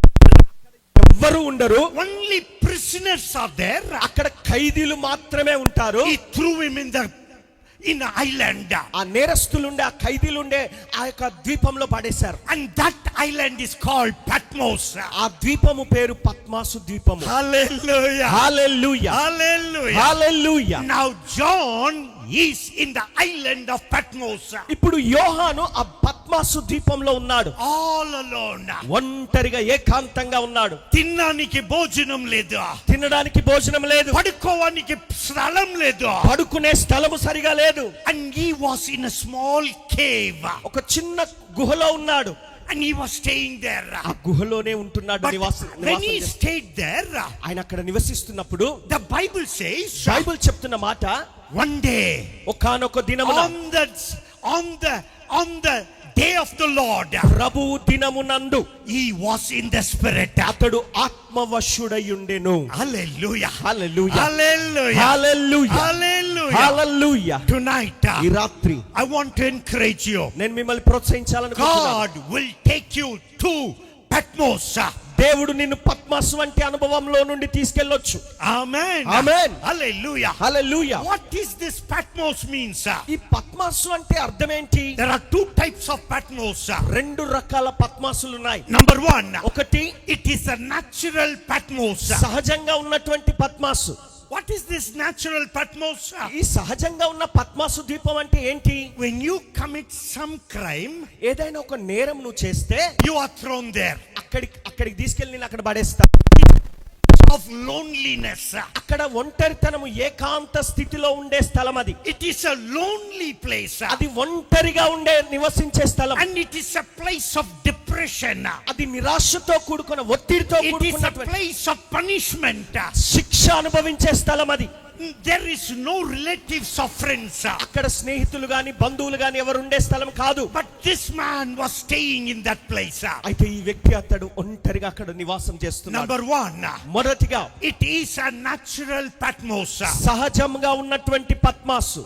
ఎవ్వరు ఉండరు. Only prisoners are there. అక్కడ ఖైదీలు మాత్రమే ఉంటారు. He threw him in an island. ఆ నేరస్తులుండే, ఆ ఖైదీలుండే ఆ యొక్క ద్వీపంలో పడేశారు. And that island is called Patmos. ఆ ద్వీపము పేరు పద్మాసు ద్వీపము. Hallelujah. Hallelujah. Hallelujah. Hallelujah. Now John is in the island of Patmos. ఇప్పుడు యోహాను ఆ పద్మాసు ద్వీపంలో ఉన్నాడు. All alone. ఒంటరిగా ఏకాంతంగా ఉన్నాడు. తినడానికి భోజనం లేదు, తినడానికి భోజనం లేదు, పడుకోవడానికి స్థలం లేదు, పడుకునే స్థలము సరిగా లేదు. and he was in a small cave, ఒక చిన్న గుహలో ఉన్నాడు. and he was staying there. ఆ గుహలోనే ఉంటున్నాడు. But when he stayed there, ఆయన అక్కడ నివసిస్తున్నప్పుడు the Bible says, బైబిల్ చెప్తున్న మాట, one day, ఒకానొక దినమున, on the day of the Lord, ప్రభువు దినమునందు he was in the spirit. అతడు ఆత్మవశుడయుండెను. Hallelujah, హల్లెలూయా, hallelujah, హల్లెలూయా, hallelujah. హల్లెలూయా. Tonight, ఈ రాత్రి I want to encourage you. నేను మిమ్మల్ని ప్రోత్సహించాలనుకుంటున్నాను. God will take you to Patmos. దేవుడు నిన్ను పద్మాసు వంటి అనుభవంలో నుండి తీసుకెళ్ళొచ్చు. Amen. Amen. Hallelujah. Hallelujah. What is this Patmos means? ఈ పద్మాసు అంటే అర్థం ఏంటి? There are two types of Patmos. రెండు రకాల పద్మాసులు ఉన్నాయి. Number one, ఒకటి it is a natural Patmos. సహజంగా ఉన్నటువంటి పద్మాసు. What is this natural Patmos? ఈ సహజంగా ఉన్న పద్మాసు ద్వీపం అంటే ఏంటి? When you commit some crime, ఏదైనా ఒక నేరం నువ్వు చేస్తే you are thrown there. అక్కడికి తీసుకెళ్ళి నేను అక్కడ పడేస్తా. Of loneliness. అక్కడ ఒంటరితనము ఏకాంత స్థితిలో ఉండే స్థలం అది. It is a lonely place. అది ఒంటరిగా ఉండే నివసించే స్థలం. And it is a place of depression. అది నిరాశతో కూడుకున్న ఒత్తిడితో It is a కూడుకున్నటువంటి place of punishment. శిక్ష అనుభవించే స్థలం అది. There is no relatives or friends. అక్కడ స్నేహితులు గాని బంధువులు గాని ఎవరు ఉండే స్థలం కాదు. But this man was staying in that place. అయితే ఈ వ్యక్తి అతడు ఒంటరిగా అక్కడ నివాసం చేస్తున్నాడు. Number one, మొదటిగా it is a natural Patmos. సహజంగా ఉన్నటువంటి పద్మాసు.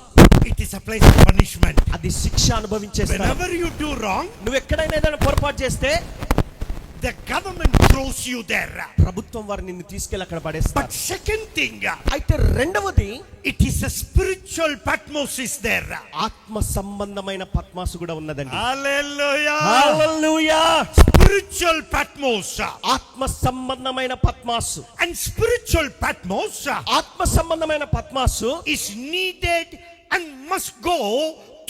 It is a place of punishment. అది శిక్ష అనుభవించే స్థలం. Whenever you do wrong, నువ్వు ఎక్కడైనా ఏదైనా పొరపాటు చేస్తే the government throws you there. ప్రభుత్వం వారు నిన్ను తీసుకెళ్ళి అక్కడ పడేస్తారు. But second thing, అయితే రెండవది, it is a spiritual Patmos is there. ఆత్మ సంబంధమైన పద్మాసు కూడా ఉన్నదండి. Hallelujah. హల్లెలూయా. Spiritual Patmos. ఆత్మ సంబంధమైన పద్మాసు. And spiritual Patmos ఆత్మ సంబంధమైన పద్మాసు is needed and must go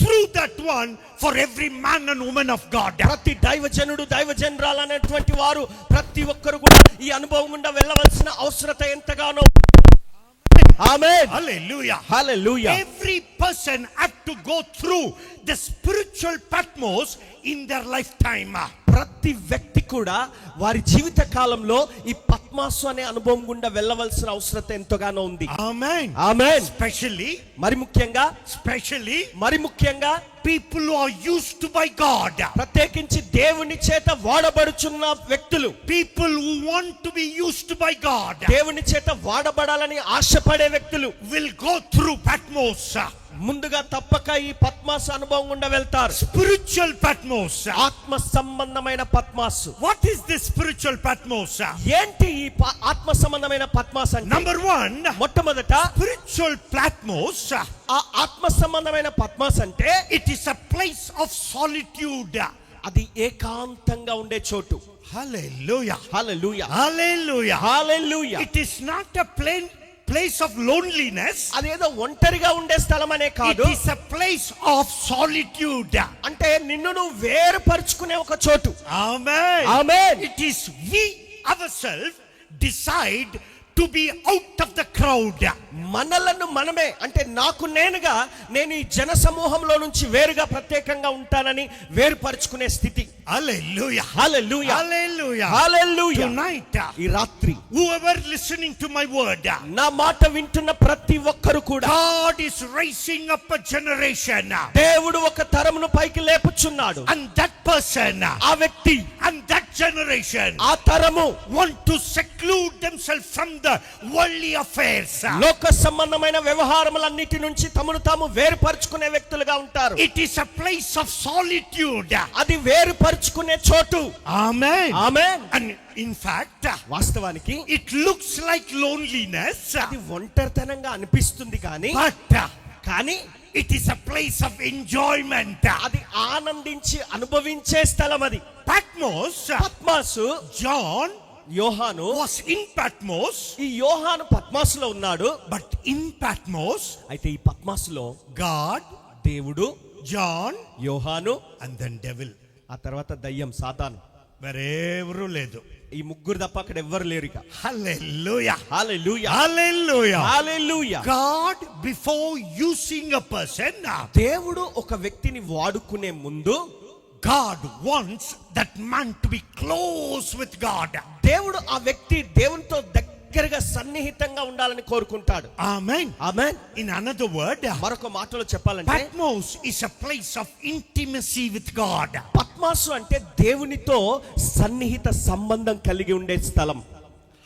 through that one for every man and woman of God. ప్రతి దైవజనుడు దైవజనరాలు అనేటువంటి వారు ప్రతి ఒక్కరు కూడా ఈ అనుభవం గుండా వెళ్ళవలసిన అవసరత ఎంతగానో. ఆమేన్. Hallelujah. Hallelujah. Every person have to go through the spiritual Patmos in their lifetime. ప్రతి వ్యక్తి కూడా వారి జీవిత కాలంలో ఈ పద్మాసు అనే అనుభవం గుండా వెళ్ళవలసిన అవసరత ఎంతగానో ఉంది. Amen. ఆమేన్. Especially మరి ముఖ్యంగా people who are used by God. ప్రత్యేకించి దేవుని చేత వాడబడుచున్న వ్యక్తులు. People who want to be used by God. దేవుని చేత వాడబడాలని ఆశపడే వ్యక్తులు will go through Patmos. ముందుగా తప్పక ఈ పద్మాసు అనుభవం గుండా వెళ్తారు. Spiritual Patmos. ఆత్మ సంబంధమైన పద్మాసు. What is this spiritual Patmos? ఏంటి ఈ ఆత్మ సంబంధమైన పద్మాసు అంటే? Number one, మొట్టమొదట spiritual Patmos, ఆ ఆత్మ సంబంధమైన పద్మాసు అంటే it is a place of solitude. అది ఏకాంతంగా ఉండే చోటు. Hallelujah. Hallelujah. Hallelujah. Hallelujah. It is not a plain place of loneliness. అదేదో ఒంటరిగా ఉండే స్థలం అనే కాదు. It is a place of solitude. అంటే నిన్ను నువ్వు వేరుపరుచుకునే ఒక చోటు. Amen. Amen. It is we ourselves decide to be out of the crowd. మనలను మనమే అంటే నేను ఈ జన సమూహంలో నుంచి వేరుగా ప్రత్యేకంగా ఉంటానని వేరుపరుచుకునే స్థితి. Hallelujah. హల్లెలూయా. Hallelujah. హల్లెలూయా. Tonight, ఈ రాత్రి whoever listening to my word, నా మాట వింటున్న ప్రతి ఒక్కరు కూడా God is raising up a generation. దేవుడు ఒక తరమును పైకి లేపుచున్నాడు. And that person, ఆ వ్యక్తి, and that generation ఆ తరము want to seclude themselves from the worldly affairs. లోక సంబంధమైన వ్యవహారములన్నిటి నుంచి తమను తాము వేరుపరుచుకునే వ్యక్తులుగా ఉంటారు. It is a place of solitude. అది వేరుపరుచుకునే చోటు. Amen. Amen. And in fact, వాస్తవానికి it looks like loneliness, అది ఒంటరితనంగా అనిపిస్తుంది కానీ it is a place of enjoyment. అది ఆనందించి అనుభవించే స్థలం అది. Patmos, పద్మాసు John యోహాను was in Patmos, ఈ యోహాను పద్మాసులో ఉన్నాడు. but in Patmos, అయితే ఈ పద్మాసులో God, దేవుడు, John, యోహాను, and then devil. ఆ తర్వాత దయ్యం సాతాను. వేరెవరూ లేదు. ఈ ముగ్గురు తప్ప అక్కడ ఎవ్వరు లేరు ఇక. Hallelujah. Hallelujah, Hallelujah. Hallelujah. God, before using a person, దేవుడు ఒక వ్యక్తిని వాడుకునే ముందు God wants that man to be close with God. దేవుడు ఆ వ్యక్తి దేవునితో దగ్గరగా సన్నిహితంగా ఉండాలని కోరుకుంటాడు. Amen. Amen. In another word, మరొక మాటలో చెప్పాలంటే Patmos is a place of intimacy with God. పద్మాసు అంటే దేవునితో సన్నిహిత సంబంధం కలిగి ఉండే స్థలం.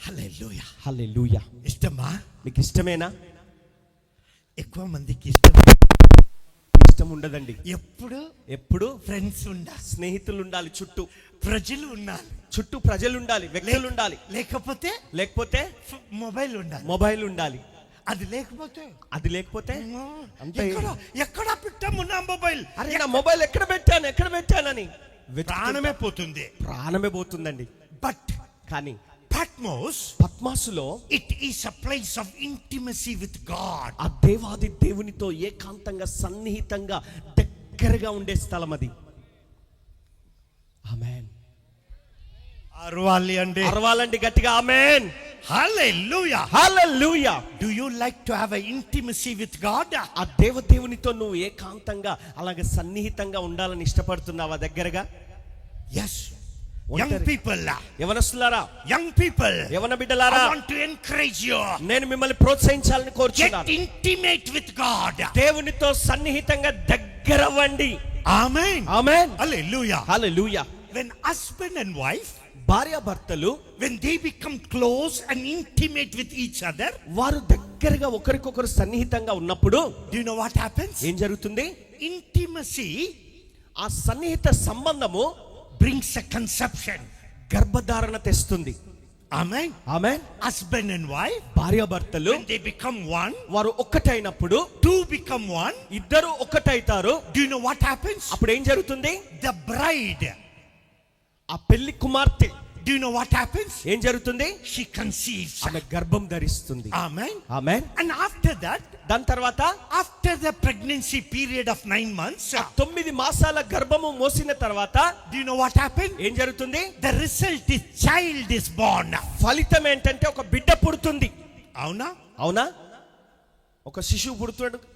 Hallelujah. హల్లెలూయా. ఇష్టమా? మీకు ఇష్టమేనా? ఎక్కువ మందికి ఇష్టం. ఇష్టం ఉండదండి. ఎప్పుడు ఫ్రెండ్స్ ఉండాలి, స్నేహితులు ఉండాలి, చుట్టూ ప్రజలు ఉండాలి, చుట్టూ ప్రజలు ఉండాలి, వ్యక్తులు ఉండాలి. లేకపోతే మొబైల్ ఉండాలి, మొబైల్ ఉండాలి. అది లేకపోతే అంతే. ఎక్కడ పెట్టాము నా మొబైల్? అరే నా మొబైల్ ఎక్కడ పెట్టానని ప్రాణమే పోతుంది. ప్రాణమే పోతుందండి. బట్ కానీ పద్మాసులో it is a place of intimacy with God. ఆ దేవాది దేవునితో ఏకాంతంగా సన్నిహితంగా దగ్గరగా ఉండే స్థలం అది. ఆమేన్. అరవాలండి గట్టిగా ఆమేన్. Hallelujah. Hallelujah. Do you like to have an intimacy with God? ఆ దేవునితో నువ్వు ఏకాంతంగా అలాగే సన్నిహితంగా ఉండాలని ఇష్టపడుతున్నావా దగ్గరగా? Yes. Young people, యవనస్తులారా, young people, యవన బిడ్డలారా, I want to encourage you. నేను మిమ్మల్ని ప్రోత్సహించాలని కోరుచున్నాను. Get intimate with God. దేవునితో సన్నిహితంగా దగ్గరవ్వండి. Amen. Amen. Hallelujah. Hallelujah. When husband and wife, భార్యాభర్తలు, when they become close and intimate with each other, వారు దగ్గరగా ఒకరికొకరు సన్నిహితంగా ఉన్నప్పుడు do you know what happens? ఏం జరుగుతుంది? Intimacy, ఆ సన్నిహిత సంబంధము brings a conception. గర్భధారణ తెస్తుంది. Amen. Amen. Husband and wife, భార్యాభర్తలు, when they become one, వారు ఒక్కటైనప్పుడు, two become one, ఇద్దరు ఒక్కటైతారు. do you know what happens? అప్పుడు ఏం జరుగుతుంది? The bride, ఆ పెళ్లి కుమార్తె, do you know what happens? ఏం జరుగుతుంది? She conceives. ఆమె గర్భం ధరిస్తుంది. Amen. Amen. And after that, దాని తర్వాత after the pregnancy period of 9 months, 9 మాసాల గర్భము మోసిన తర్వాత do you know what happened? ఏం జరుగుతుంది? The result is child is born. ఫలితం ఏంటంటే ఒక బిడ్డ పుడుతుంది. అవునా? ఒక శిశువు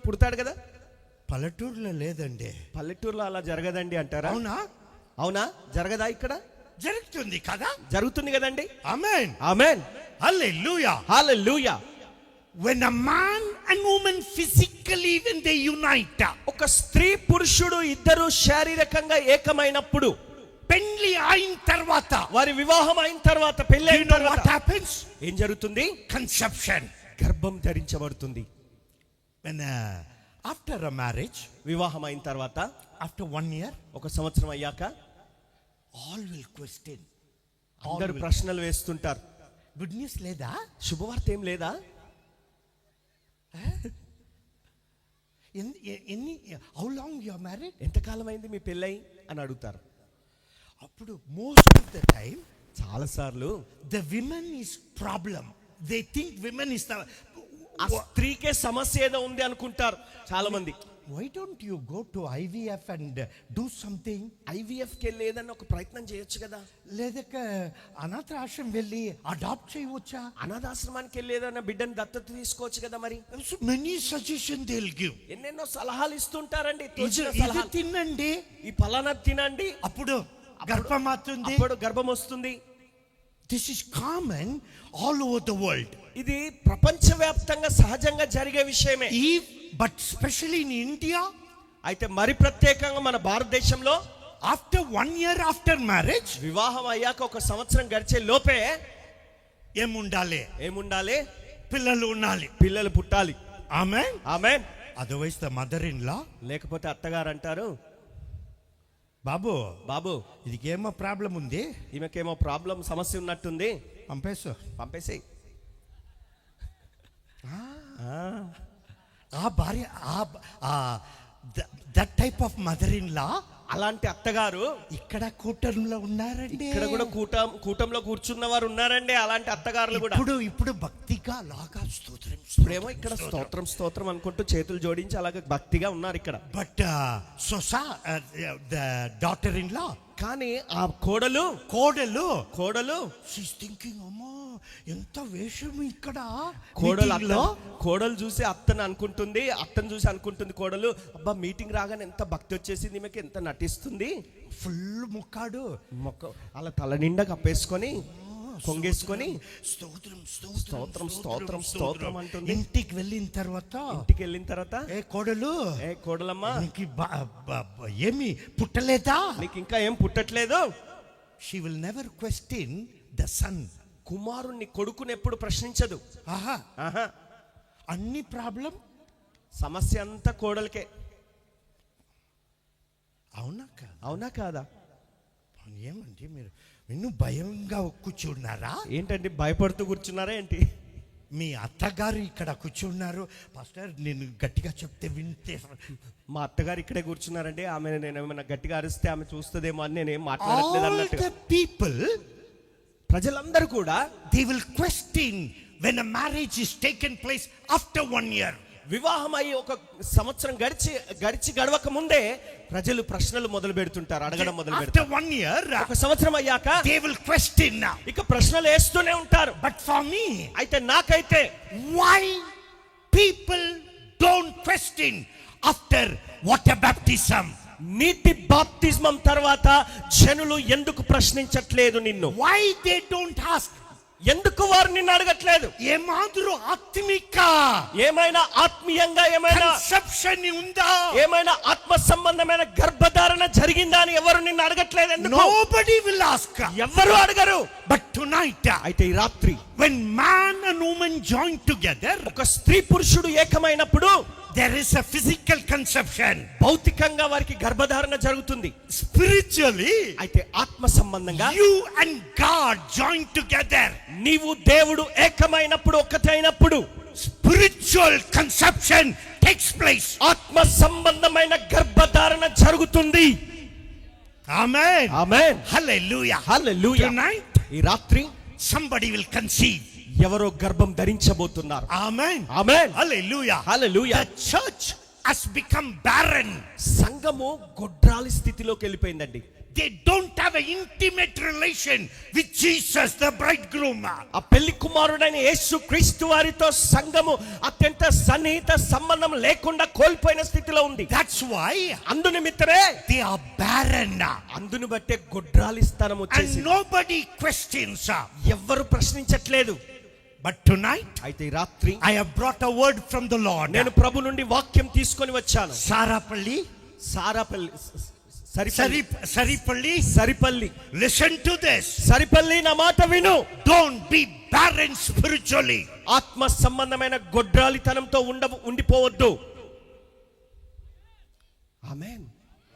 పుడతాడు కదా. పల్లెటూరులో లేదండి. పల్లెటూరులో అలా జరగదండి అంటారా? అవునా? జరగదా? ఇక్కడ జరుగుతుంది కదా. జరుగుతుంది కదండి. ఆమేన్. ఆమేన్. హల్లెలూయా. హల్లెలూయా. When a man and woman physically when they unite, ఒక స్త్రీ పురుషుడు ఇద్దరు శారీరకంగా ఏకమైనప్పుడు, పెళ్లి అయిన తర్వాత, వారి వివాహం అయిన తర్వాత, పెళ్లి అయిన తర్వాత what happens? ఏం జరుగుతుంది? Conception. గర్భం ధరించబడుతుంది. When after a marriage, వివాహం అయిన తర్వాత, after 1 year, ఒక సంవత్సరం అయ్యాక, all will question. అందరూ ప్రశ్నలు వేస్తుంటారు. గుడ్ న్యూస్ లేదా? శుభవార్త ఏం లేదా? How long you are married? ఎంతకాలం అయింది మీ పెళ్ళై అని అడుగుతారు. అప్పుడు మోస్ట్ ఆఫ్ ద టైం, చాలా సార్లు the women is problem. They think women is the, ఆ స్త్రీకే సమస్య ఏదో ఉంది అనుకుంటారు చాలా మంది. Why don't you go to IVF and do something? IVF కి వెళ్ళి ఏదన్నా ఒక ప్రయత్నం చేయొచ్చు కదా. లేదక అనాథాశ్రమం వెళ్ళి అడాప్ట్ చేయవచ్చా? అనాథాశ్రమానికి వెళ్ళి ఏదైనా బిడ్డని దత్తత తీసుకోవచ్చు కదా. మరి many suggestion they will give. ఎన్నెన్నో సలహాలు ఇస్తుంటారండి. ఇది తినండి, ఈ ఫలానా తినండి, అప్పుడు గర్భమవుతుంది, అప్పుడు గర్భం వస్తుంది. This is common all over the world. ఇది ప్రపంచవ్యాప్తంగా సహజంగా జరిగే విషయమే. బట్ స్పెషల్లీ ఇన్ ఇండియా, అయితే మరి ప్రత్యేకంగా మన భారతదేశంలో ఆఫ్టర్ 1 year ఆఫ్టర్ మ్యారేజ్, వివాహం అయ్యాక ఒక సంవత్సరం గడిచే లోపే ఏముండాలి? పిల్లలు ఉండాలి, పిల్లలు పుట్టాలి. Amen. Amen. Otherwise the mother in law, లేకపోతే అత్తగారు అంటారు, బాబు ఇదికేమో ప్రాబ్లం ఉంది, ఈమెకేమో ప్రాబ్లం, సమస్య ఉన్నట్టుంది, పంపేసి. ఆ భార్య, that type of mother in లా అలాంటి అత్తగారు ఇక్కడ కూటంలో ఉన్నారండి. ఇక్కడ కూడా కూటంలో కూర్చున్న వారు ఉన్నారండి. అలాంటి అత్తగారులు కూడా ఇప్పుడు భక్తిగా లాగా స్తోత్రం ఇప్పుడేమో ఇక్కడ స్తోత్రం స్తోత్రం అనుకుంటూ చేతులు జోడించి అలాగే భక్తిగా ఉన్నారు ఇక్కడ. But the daughter in law, కానీ ఆ కోడలు షీస్ థింకింగ్, అమ్మా ఎంత వేషం ఇక్కడ. కోడలు చూసి అత్తను చూసి అనుకుంటుంది కోడలు, అబ్బా మీటింగ్ రాగానే ఎంత భక్తి వచ్చేసింది, ఈమెకి ఎంత నటిస్తుంది, ఫుల్ మొక్క అలా తల నిండా కప్పేసుకొని కొంగేసుకొని స్తోత్రం స్తోత్రం స్తోత్రం స్తోత్రం అంటుంది. ఇంటికి వెళ్ళిన తర్వాత ఏ కోడలమ్మా ఏమి పుట్టలేదా, నీకు ఇంకా ఏం పుట్టట్లేదు. She will never question the son, కుమారుణ్ణి కొడుకుని ఎప్పుడు ప్రశ్నించదు. అన్ని ప్రాబ్లం సమస్య అంతా కోడలకే. అవునా కాదా? ఏమండి మీరు నిన్ను భయంగా కూర్చున్నారా ఏంటండి? భయపడుతూ కూర్చున్నారా ఏంటి? మీ అత్తగారు ఇక్కడ కూర్చున్నారు పాస్టర్, నేను గట్టిగా చెప్తే వింటే. మా అత్తగారు ఇక్కడే కూర్చున్నారండి. ఆమె నేను ఏమైనా గట్టిగా అరిస్తే ఆమె చూస్తుందేమో అని నేనేం మాట్లాడట్లేదు అన్నట్టు. పీపుల్, ప్రజలందరూ కూడా they will question when a marriage is taken place after 1 year. వివాహం అయ్యి 1 సంవత్సరం గడవక ముందే ప్రజలు ప్రశ్నలు మొదలు పెడుతుంటారు, అడగడం మొదలు పెడతారు. After 1 year, 1 సంవత్సరం అయ్యాక they will question now. ఇక ప్రశ్నలు వేస్తూనే ఉంటారు. But for me, అయితే నాకైతే why people don't question after water baptism? నీటి బాప్తిజమం తర్వాత జనులు ఎందుకు ప్రశ్నించట్లేదు నిన్ను? Why they don't ask? ఎందుకు వారు నిన్ను అడగట్లేదు? ఏమాత్రం ఆత్మిక, ఏమైనా ఆత్మీయంగా ఏమైనా కన్సెప్షన్ ఉందా, ఏమైనా ఆత్మ సంబంధమైన గర్భధారణ జరిగిందా అని ఎవరు నిన్ను అడగట్లేదు. ఎందుకు? Nobody will ask. ఎవరు అడగరు. But tonight, అయితే ఈ రాత్రి when man and woman join together, ఒక స్త్రీ పురుషుడు ఏకమైనప్పుడు there is a physical conception. భౌతికంగా వారికి గర్భధారణ జరుగుతుంది. Spiritually, అయితే ఆత్మ సంబంధంగా you and God join together. నీవు దేవుడు ఏకమైనప్పుడు, ఒక్కటైనప్పుడు spiritual conception takes place. ఆత్మ సంబంధమైన గర్భధారణ జరుగుతుంది. Amen. Amen. Hallelujah. Hallelujah. Tonight, ఈ రాత్రి somebody will conceive. ఎవరో గర్భం ధరించబోతున్నారు. Amen. Amen. Hallelujah. Hallelujah. The church has become barren. సంఘము గొడ్రాలి స్థితిలోకి వెళ్ళిపోయిందండి. They don't have an intimate relation with Jesus the bridegroom. ఆ పెళ్లి కుమారుడైన యేసు క్రీస్తు వారితో సంఘము అత్యంత సన్నిహిత సంబంధం లేకుండా కోల్పోయిన స్థితిలో ఉంది. That's why అందునిమిత్తమే they are barren. అందుని బట్టే గొడ్రాలి స్థానం వచ్చేసింది. And nobody questions. ఎవ్వరు ప్రశ్నించట్లేదు. But tonight, అయితే ఈ రాత్రి I have brought a word from the Lord. నేను ప్రభు నుండి వాక్యం తీసుకొని వచ్చాను. Saripalli, listen to this. Saripalli, నా మాట విను. Don't be barren spiritually. ఆత్మ సంబంధమైన గొడ్రాలితనంతో ఉండిపోవద్దు. ఆమేన్.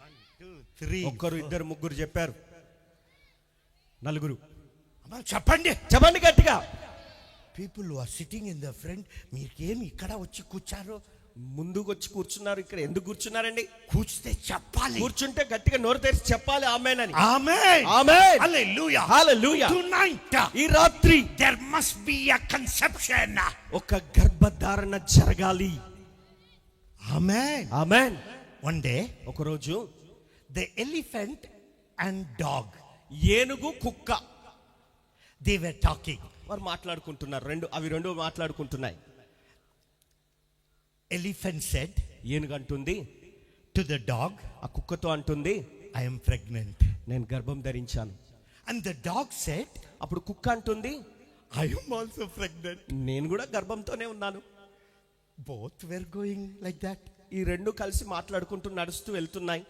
1 2 3 ఒక్కరు, ఇద్దరు, ముగ్గురు చెప్పారు, నలుగురు చెప్పండి గట్టిగా. People who are sitting in the front, మీకేమి ఇక్కడ వచ్చి కూర్చారు? ముందుకు వచ్చి కూర్చున్నారు. ఇక్కడ ఎందుకు కూర్చున్నారండి? కూర్చుంటే చెప్పాలి, కూర్చుంటే గట్టిగా నోరు తెరిచి చెప్పాలి ఆమేన్ అని. ఆమేన్. ఆమేన్. హల్లెలూయా. హల్లెలూయా. Tonight, ఈ రాత్రి there must be a conception. ఒక గర్భధారణ జరగాలి. ఆమేన్. ఆమేన్. One day, ఒక రోజు the elephant and dog, ఏనుగు కుక్క, they were talking. వారు మాట్లాడుకుంటున్నారు. అవి రెండు మాట్లాడుకుంటున్నాయి. Elephant said, ఏనుగు అంటుంది to the dog, ఆ కుక్కతో అంటుంది, I am pregnant. నేను గర్భం ధరించాను. And the dog said, అప్పుడు కుక్క అంటుంది, I am also pregnant. నేను కూడా గర్భంతోనే ఉన్నాను. Both were going like that. ఈ రెండు కలిసి మాట్లాడుకుంటూ నడుస్తూ వెళ్తున్నాయి.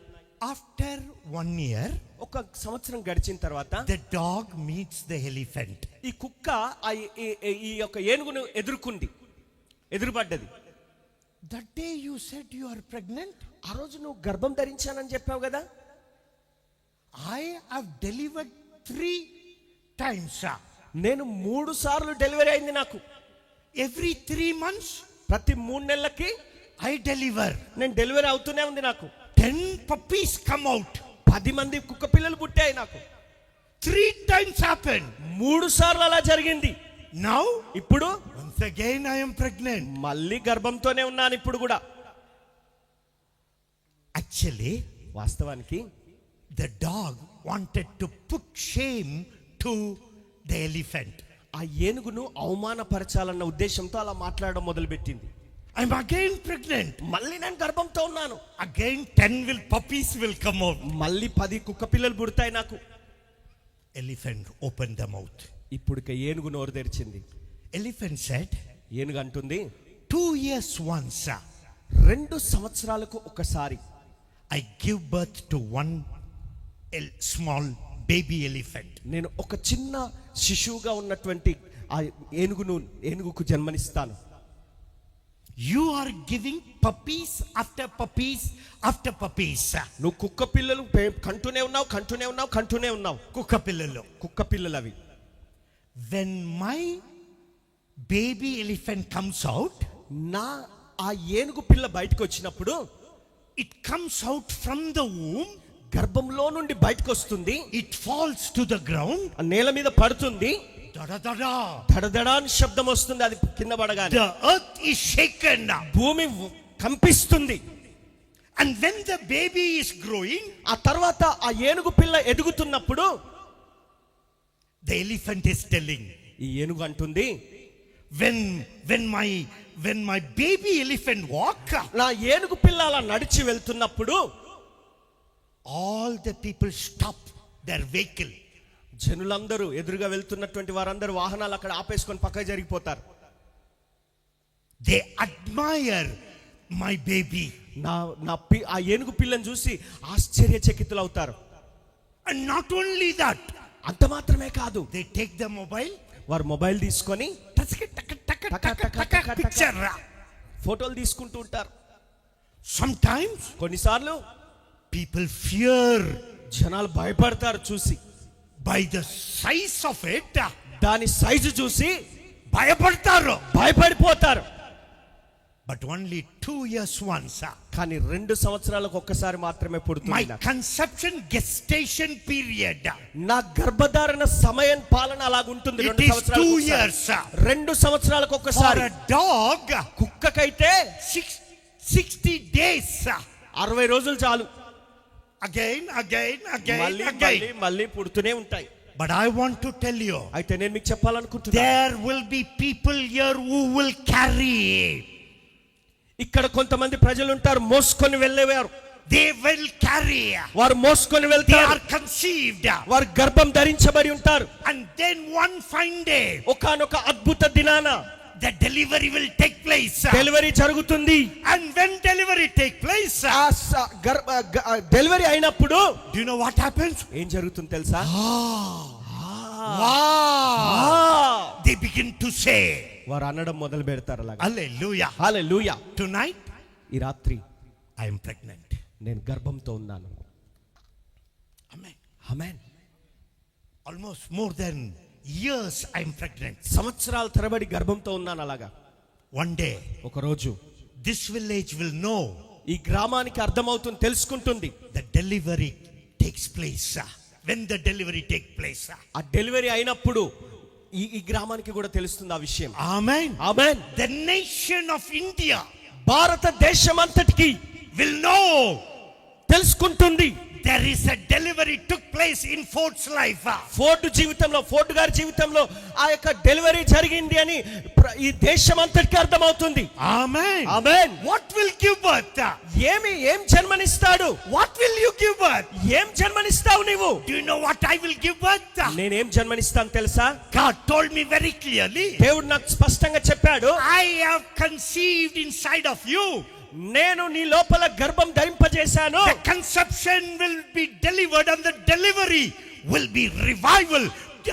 After 1 year, ఒక సంవత్సరం గడిచిన తర్వాత the dog meets the elephant. ఈ కుక్క ఈ యొక్క ఏనుగును ఎదురుపడ్డది. That day you said you are pregnant. ఆ రోజు నువ్వు గర్భం ధరించానని చెప్పావు కదా. I have delivered 3 times. నేను 3 సార్లు డెలివరీ అయింది నాకు. Every 3 months, ప్రతి 3 నెలలకి I deliver. నేను డెలివరీ అవుతూనే ఉంది నాకు. 10 puppies come out. 10 మంది కుక్క పిల్లలు పుట్టాయి నాకు. 3 times happened. 3 సార్లు అలా జరిగింది. Now, ఇప్పుడు once again I am pregnant. మళ్ళీ గర్భంతోనే ఉన్నాను ఇప్పుడు కూడా. Actually, వాస్తవానికి the dog wanted to put shame to the elephant. ఆ ఏనుగును అవమానపరచాలన్న ఉద్దేశంతో అలా మాట్లాడడం మొదలుపెట్టింది. I'm again pregnant. మళ్ళీ నేను గర్భంతో ఉన్నాను. Again 10 puppies will come out. మళ్ళీ 10 కుక్క పిల్లలు పుడతాయి నాకు. Elephant opened the mouth. ఇప్పుడు ఏనుగు నోరు తెరిచింది. Elephant said, ఏనుగు అంటుంది, 2 years once 2 సంవత్సరాలకు ఒకసారి I give birth to one small baby elephant. నేను ఒక చిన్న శిశువుగా ఉన్నటువంటి ఆ ఏనుగుకు జన్మనిస్తాను. You are giving puppies after puppies after puppies. నువ్వు కుక్క పిల్లలు కంటూనే ఉన్నావు. కుక్క పిల్లలు అవి. When my baby elephant comes out, నా ఆ ఏనుగు పిల్ల బయటకు వచ్చినప్పుడు it comes out from the womb, గర్భంలో నుండి బయటకు వస్తుంది. it falls to the ground, ఆ నేల మీద పడుతుంది. da-da-da-da. దడదడా అని శబ్దం వస్తుంది. అది కింద పడగానే The earth is shaken. భూమి కంపిస్తుంది. And when the baby is growing, ఆ తర్వాత ఆ ఏనుగు పిల్ల ఎదుగుతున్నప్పుడు the elephant is telling, ఈ ఏనుగు అంటుంది, when my baby elephant walk, నా ఏనుగు పిల్ల అలా నడిచి వెళ్తున్నప్పుడు all the people stop their vehicle. జనులందరూ ఎదురుగా వెళ్తున్నటువంటి వారందరూ వాహనాలు అక్కడ ఆపేసుకొని పక్కకి జరిగిపోతారు. They admire my baby. ఆ ఏనుగు పిల్లని చూసి ఆశ్చర్యచకితులు అవుతారు. And not only that, అంత మాత్రమే కాదు, they take the mobile, వారు మొబైల్ తీసుకొని picture. ఫోటోలు తీసుకుంటూ ఉంటారు. Sometimes కొన్నిసార్లు people fear జనాలు భయపడతారు చూసి. by the size of it. దాని సైజు చూసి భయపడిపోతారు. But only 2 years once. కానీ 2 సంవత్సరాలకు ఒక్కసారి మాత్రమే పుడుతుంది. My conception gestation period, నా గర్భధారణ సమయం పాలన అలాగుంటుంది. 2 సంవత్సరాలకు 2 years. 2 సంవత్సరాలకు For ఒక్కసారి. a dog, కుక్కకైతే 60 days. 60 రోజులు చాలు. Again. మళ్ళీ పుడుతూనే ఉంటాయి. But I want to tell you, అయితే నేను మీకు చెప్పాలనుకుంటున్నా, there will be people here who will carry. ఇక్కడ కొంతమంది ప్రజలు ఉంటారు మోసుకొని వెళ్ళేవారు. They will carry. వారు మోసుకొని They వెళ్తారు. are conceived. వారు గర్భం ధరించబడి ఉంటారు. And then one fine day, ఒకానొక అద్భుత దినాన the delivery will take place. Delivery జరుగుతుంది. And when delivery take place, delivery అయినప్పుడు do you know what happens? ఏం జరుగుతుంది తెలుసా? Wow. They begin to say, వారు అనడం మొదలు పెడతారు అలాగా. Hallelujah. హల్లెలూయా. Tonight, ఈ రాత్రి I am pregnant. నేను గర్భంతో ఉన్నాను. Amen. Amen. Almost more than years I am pregnant. సంవత్సరాల తరబడి గర్భంతో ఉన్నాను అలాగా. One day, ఒక రోజు this village will know, ఈ గ్రామానికి అర్థమవుతుంది, తెలుసుకుంటుంది, the delivery takes place. When the delivery take place, ఆ డెలివరీ అయినప్పుడు ఈ గ్రామానికి కూడా తెలుస్తుంది ఆ విషయం. Amen. Amen. The nation of India, భారతదేశం అంతటికి will know, తెలుసుకుంటుంది, there is a delivery took place in Ford's life. Ford గారి జీవితంలో ఆ యొక్క డెలివరీ జరిగింది అని ఈ దేశం అంతటికి అర్థమవుతుంది. Amen. Amen. What will give birth? ఏం జన్మనిస్తాడు? What will you give birth? ఏం జన్మనిస్తావు నీవు? Do you know what I will give birth? నేనేం జన్మనిస్తాను తెలుసా? God told me very clearly. దేవుడు నాకు స్పష్టంగా చెప్పాడు, I have conceived inside of you. నేను నీ లోపల గర్భం ధరింపజేశాను. The conception will be delivered and the delivery will be revival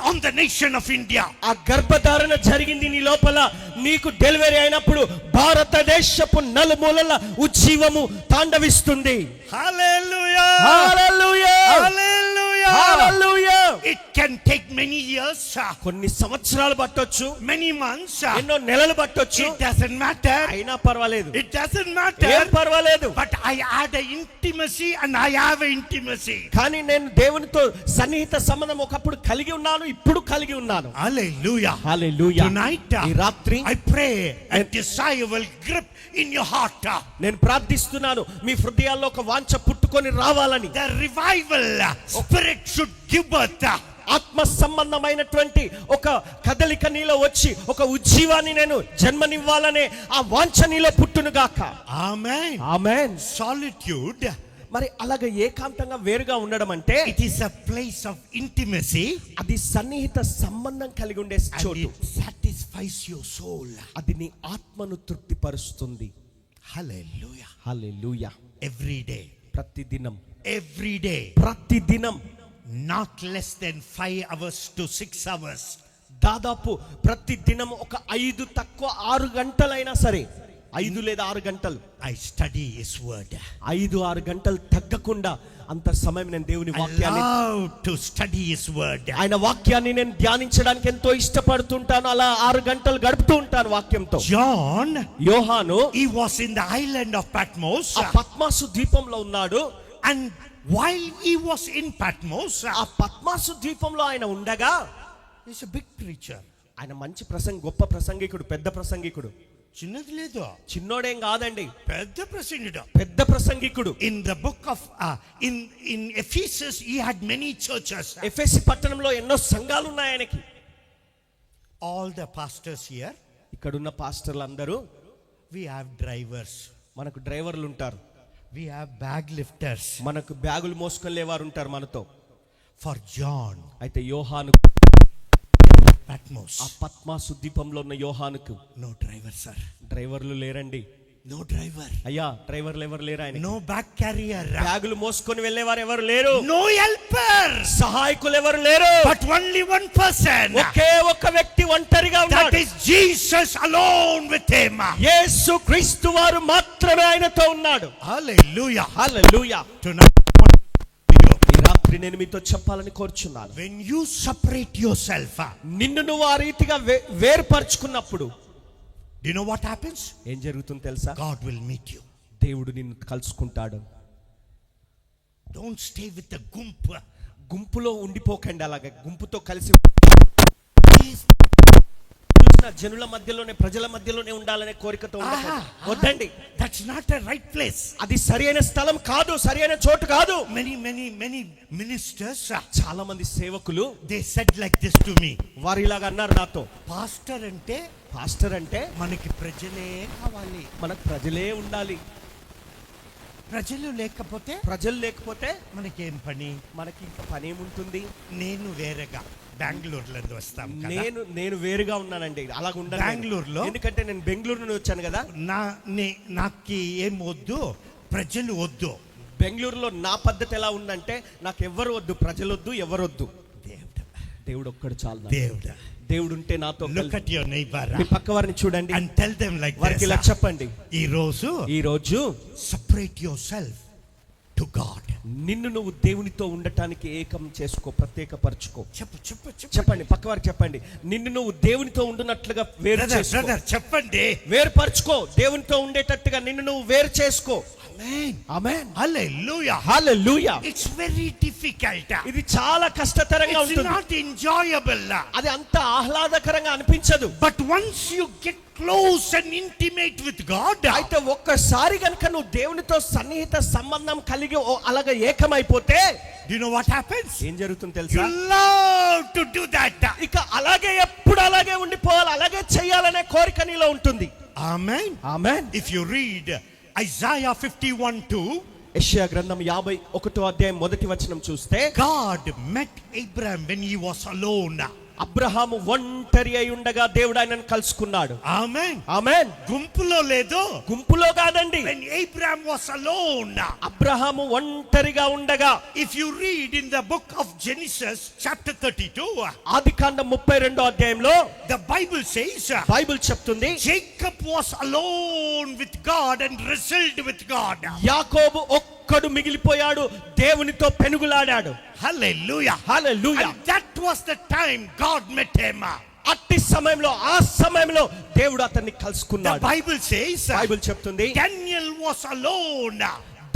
on the nation of India. ఆ గర్భధారణ జరిగింది నీ లోపల. నీకు డెలివరీ అయినప్పుడు భారతదేశపు నలుమూలల ఉజ్జీవము తాండవిస్తుంది. Hallelujah. Hallelujah. Hallelujah. Hallelujah. It can take many years, కొన్ని సంవత్సరాలు పట్టొచ్చు, many months. ఎన్నో నెలలు పట్టొచ్చు. It doesn't matter. అయినా పర్వాలేదు, It doesn't matter. ఏం పర్వాలేదు. But I had an intimacy and I have an intimacy. కానీ నేను దేవునితో సన్నిహిత సంబంధం ఒకప్పుడు కలిగి ఉన్నాను, ఇప్పుడు కలిగి ఉన్నాను. Hallelujah. హల్లెలూయా. Tonight, ఈ రాత్రి I pray a desire will grip in your heart. నేను ప్రార్థిస్తున్నాను, మీ హృదయాల్లో ఒక వాంఛ పుట్టుకొని రావాలని. The revival spirit should give birth. ఆత్మ సంబంధమైనటువంటి ఒక కదలిక నీలో వచ్చి ఒక ఉజ్జీవాన్ని నేను జన్మనివ్వాలనే ఆ వాంఛ నీలో పుట్టునుగాక. Amen. ఆమేన్. Solitude, మరి అలాగే ఏకాంతంగా వేరుగా ఉండడం అంటే it is a place of intimacy అది సన్నిహిత సంబంధం కలిగి ఉండే and చోటు. it satisfies your soul. అది నీ ఆత్మను తృప్తిపరుస్తుంది. Hallelujah. హల్లెలూయా. Every day. ప్రతిదినం, Every day. ప్రతిదినం Not less than 5 hours to 6 hours. దాదాపు ప్రతిదినం ఒక 5 తక్కువ 6 గంటలైనా సరే, 5 లేదా 6 గంటలు I study His word. 5-6 గంటలు తగ్గకుండా అంత సమయం నేను దేవుని I వాక్యాన్ని, love to study His word. ఆయన వాక్యాన్ని నేను ధ్యానించడానికి ఎంతో ఇష్టపడుతుంటాను. అలా 6 గంటలు గడుపుతూ ఉంటాను వాక్యంతో. John, యోహాను he was in the island of Patmos. ఆ పద్మాసు ద్వీపంలో ఉన్నాడు. And while he was in Patmos, ఆ పద్మాసు ద్వీపంలో ఆయన ఉండగా, he's a big preacher. ఆయన మంచి గొప్ప ప్రసంగికుడు, పెద్ద ప్రసంగికుడు. చిన్నది లేదు, చిన్నోడేం కాదండి, పెద్ద ప్రసంగికుడు. పెద్ద ప్రసంగికుడు. In the book of in Ephesus, he had many churches. ఎఫెసీ పట్టణంలో ఎన్నో సంఘాలు ఉన్నాయి ఆయనకి. All the pastors here, ఇక్కడున్న పాస్టర్లు అందరూ, we have drivers, మనకు డ్రైవర్లు ఉంటారు, we have bag lifters. మనకు బ్యాగులు మోసుకొని లేవారు ఉంటారు మనతో. For John, అయితే యోహాను, Patmos, ఆ పద్మాసు ద్వీపంలో ఉన్న యోహానుకు no driver, sir. డ్రైవర్లు లేరండి. No driver. అయ్యా, డ్రైవర్లు ఎవరు లేరు ఆయన. No bag carrier. బ్యాగులు మోసుకొని వెళ్ళేవారు ఎవరు లేరు. No helper. సహాయకులు ఎవరు లేరు. But only one person. ఒకే ఒక వ్యక్తి ఒంటరిగా That ఉన్నాడు. is Jesus alone with him. యేసు క్రీస్తు వారు మాత్రమే ఆయనతో ఉన్నాడు. Hallelujah. హల్లెలూయా. Tonight, ఈ రాత్రి నేను మీతో చెప్పాలని కోరుచున్నాను. when you separate yourself, నిన్ను నువ్వు ఆ రీతిగా వేరుపరుచుకున్నప్పుడు do you know what happens? ఏం జరుగుతుందో తెలుసా? God will meet you. దేవుడు నిన్ను కలుసుకుంటాడు. Don't stay with the gump. గుంపులో ఉండిపోకండి. అలాగే గుంపుతో కలిసి Please. చూసిన జనుల మధ్యలోనే, ప్రజల మధ్యలోనే ఉండాలనే కోరికతో ఉండకండి. వద్దండి. That's not the right place. అది సరియైన స్థలం కాదు, సరియైన చోటు కాదు. Many ministers, చాలా మంది సేవకులు they said like this to me. వారు ఇలాగ అన్నారు నాతో, Pastor ante పాస్టర్ అంటే మనకి ప్రజలే కావాలి. మనకు ప్రజలే ఉండాలి. ప్రజలు లేకపోతే ప్రజలు లేకపోతే మనకేం పని? మనకి ఇంకా పని ఏముంటుంది? నేను వేరేగా బెంగళూరులో వస్తాం కదా. నేను వేరుగా ఉన్నానండి. అలాగ ఉండాలి బెంగళూరులో. ఎందుకంటే నేను బెంగళూరు నుండి వచ్చాను కదా. నాకు ఏం వద్దు, ప్రజలు వద్దు. బెంగళూరులో నా పద్ధతి ఎలా ఉందంటే, నాకు ఎవరు వద్దు, ప్రజలు వద్దు, ఎవరు వద్దు, దేవుడు ఒక్కడు చాలు. దేవుడు ఉంటే నాతో. Look at your neighbor మీ పక్క వారిని చూడండి and tell them like వారికి ఇలా this. చెప్పండి, ఈ రోజు separate yourself to God. నిన్ను నువ్వు దేవునితో ఉండటానికి ఏకం చేసుకో, ప్రత్యేకపరచుకో. చెప్పండి పక్క వారికి చెప్పండి, నిన్ను నువ్వు దేవునితో ఉండునట్లుగా వేరు చేసుకో. చెప్పండి, వేరుపరచుకో. దేవునితో ఉండేటట్టుగా నిన్ను నువ్వు వేరు చేసుకో. Amen. Amen. Hallelujah. Hallelujah. It's very difficult. ఇది చాలా కష్టతరంగా It's ఉంటుంది. not enjoyable. అది అంత ఆహ్లాదకరంగా అనిపించదు. But once you get close and intimate with God, అయితే ఒక్కసారి గనుక నువ్వు దేవునితో సన్నిహిత సంబంధం కలిగి అలాగే ఏకమైపోతే, do you know what happens? ఏం జరుగుతుందో You తెలుసా? love to do that. ఇక అలాగే ఎప్పుడు అలాగే ఉండిపోవాలి, అలాగే చేయాలనే కోరిక నీలో ఉంటుంది. Amen. Amen. If you read Isaiah 51:2, యెషయా గ్రంథం 51వ అధ్యాయం మొదటి వచనం చూస్తే, God met Abraham when he was alone. Abraham ఒంటరి అయి ఉండగా దేవుడు ఆయనను కలుసుకున్నాడు. Amen. ఆమేన్. గుంపులో లేదు, గుంపులో కాదండి. when Abraham was alone. Abraham ఒంటరిగా ఉండగా. If you read in the book of Genesis chapter 32, ఆదికాండం 32వ అధ్యాయంలో the Bible says, బైబిల్ చెప్తుంది, Jacob was alone with God and wrestled with God. యాకోబు ఒక్కడు మిగిలిపోయాడు, దేవునితో పెనుగులాడాడు. Hallelujah. Hallelujah. And that was the time God met him. అట్టి సమయంలో, ఆ సమయంలో దేవుడు అతన్ని The కలుసుకున్నాడు. Bible says బైబిల్ చెప్తుంది, Daniel was alone.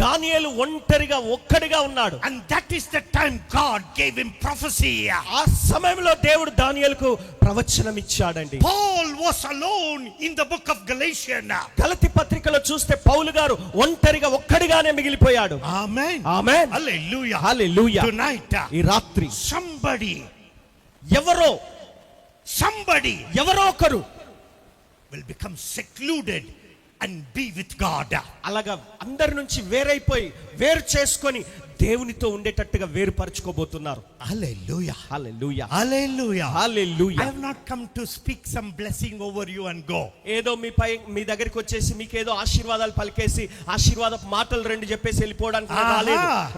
దానియేలు ఒంటరిగా ఒక్కడిగా ఉన్నాడు. And that is the time God gave him prophecy. ఆ సమయంలో దేవుడు దానియేలుకు ప్రవచనం ఇచ్చాడండి. Paul was alone in the book of Galatians. గలతీ పత్రికలో చూస్తే పౌలు గారు ఒంటరిగా ఒక్కడిగానే మిగిలిపోయాడు. Amen. ఆమేన్. Hallelujah. హల్లెలూయా. Tonight, ఈ రాత్రి somebody ఎవరో ఒకరు will become secluded and be with God. అలాగా అందరి నుంచి వేరు చేసుకొని దేవునితో ఉండేటట్టుగా వేరుపరచుకోబోతున్నారు. Hallelujah. Hallelujah. Hallelujah. Hallelujah. I have not come to speak some blessing over you and go. ఏదో మీ దగ్గరికి వచ్చేసి మీకు ఏదో ఆశీర్వాదాలు పలికేసి ఆశీర్వాద మాటలు రెండు చెప్పేసి వెళ్ళిపోవడానికి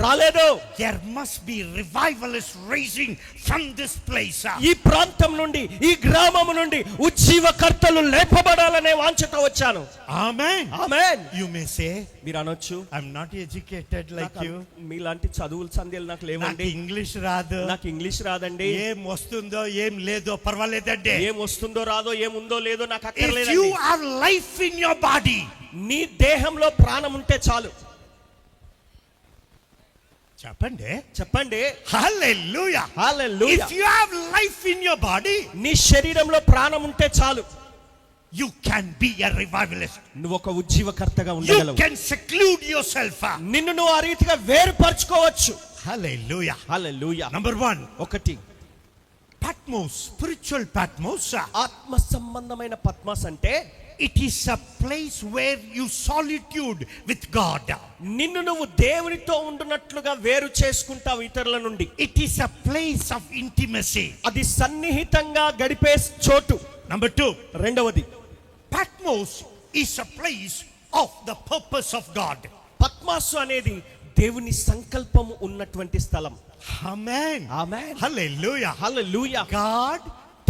రాలేదు. There must be revivalists raising from this place. ఈ ప్రాంతం నుండి, ఈ గ్రామం నుండి ఉజ్జీవకర్తలు లేపబడాలనే వాంఛతో వచ్చాను. Amen. Amen. You may say, మీరు అనొచ్చు, I'm not educated like you. మీలాంటి చదువుల సందేలు నాకు లేవండి, ఇంగ్లీష్ రాదు, నాకు ఇంగ్లీష్ రాదండి, ఏం వస్తుందో ఏం లేదో పర్వాలేదండి, ఏం వస్తుందో రాదో ఏముందో లేదో నాకు if అక్కర్లేదండి. you have life in your body, నీ దేహంలో ప్రాణం ఉంటే చాలు. చెప్పండి. Hallelujah. Hallelujah. If you have life in your body, నీ శరీరంలో ప్రాణం ఉంటే చాలు, you can be a revivalist. నువ్వు ఒక ఉజ్జీవకర్తగా You ఉండగలవు. can seclude yourself. నిన్ను నువ్వు ఆ రీతిగా వేరుపరచుకోవచ్చు. Hallelujah. హల్లెలూయా. Number 1, ఒకటి, Patmos, spiritual Patmos. ఆత్మ సంబంధమైన పద్మాస్ అంటే It is a place where you solitude with God. నిన్ను నువ్వు దేవునితో ఉండునట్లుగా వేరు చేసుకుంటావు ఇతరుల నుండి. It is a place of intimacy. అది సన్నిహితంగా గడిపే చోటు. Number 2, రెండవది, Patmos is a place of the purpose of God. పద్మాసు అనేది దేవుని సంకల్పము ఉన్నటువంటి స్థలం. Amen. Amen. Hallelujah. Hallelujah. God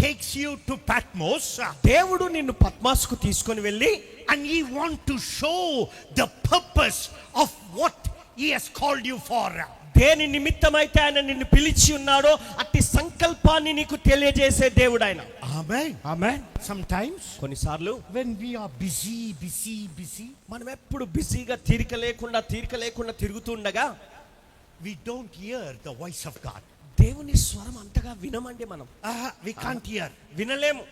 takes you to Patmos దేవుడు నిన్ను పద్మాసుకు తీసుకొని వెళ్ళి and he want to show the purpose of what he has called you for. దేని నిమిత్తమైతే ఆయన నిన్ను పిలిచి ఉన్నాడో అట్టి సంకల్పాన్ని నీకు తెలియజేసే దేవుడు ఆయన. Amen. ఆమేన్. Sometimes కొన్నిసార్లు when we are busy, మనం ఎప్పుడు బిజీగా తీరిక లేకుండా తిరుగుతుండగా we don't hear the voice of God. దేవుని స్వరం అంతగా వినమండి మనం. We can't hear. వినలేము.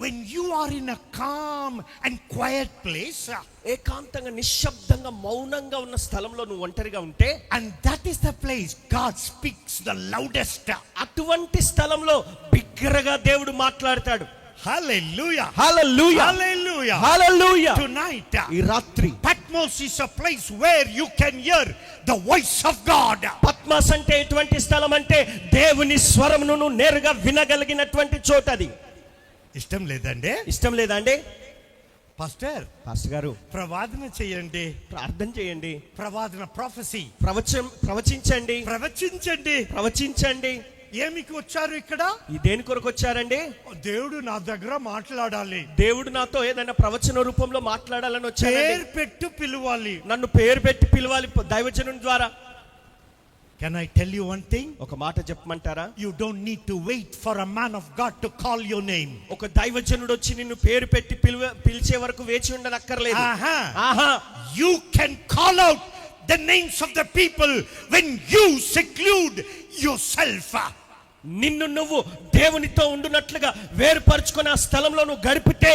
When you are in a calm and quiet place, ఏకాంతంగా నిశ్శబ్దంగా మౌనంగా ఉన్న స్థలంలో నువ్వు ఒంటరిగా ఉంటే, and that is the place God speaks the loudest. అటువంటి స్థలంలో బిగ్గరగా దేవుడు మాట్లాడతాడు. Hallelujah. హల్లెలూయా. Hallelujah. హల్లెలూయా. Tonight, ఈ రాత్రి Patmos is a place where you can hear the voice of God. Padma's అంటే ఎటువంటి స్థలం అంటే దేవుని స్వరమును నువ్వు నేరుగా వినగలిగినటువంటి చోటది. ఇష్టం లేదా అండి పాస్టర్ గారు, ప్రవాదన చేయండి, ప్రార్థన చేయండి, ప్రవాదన ప్రొఫెసీ ప్రవచించండి. ఏమికి వచ్చారు ఇక్కడ? ఈ దేని కొరకు వచ్చారండి? దేవుడు నా దగ్గర మాట్లాడాలి, దేవుడు నాతో ఏదైనా ప్రవచన రూపంలో మాట్లాడాలని వచ్చారు. పేరు పెట్టు పిలవాలి, నన్ను పేరు పెట్టి పిలవాలి దైవజనుని ద్వారా. Can I tell you one thing? ఒక మాట చెప్పమంటారా? You don't need to wait for a man of God to call your name. ఒక దైవజనుడు వచ్చి నిన్ను పేరు పెట్టి పిలిచే వరకు వేచి ఉండనక్కర్లేదు. You can call out the names of the people when you seclude yourself. నిన్ను నువ్వు దేవునితో ఉండునట్లుగా వేరుపరుచుకుని ఆ స్థలంలో నువ్వు గడిపితే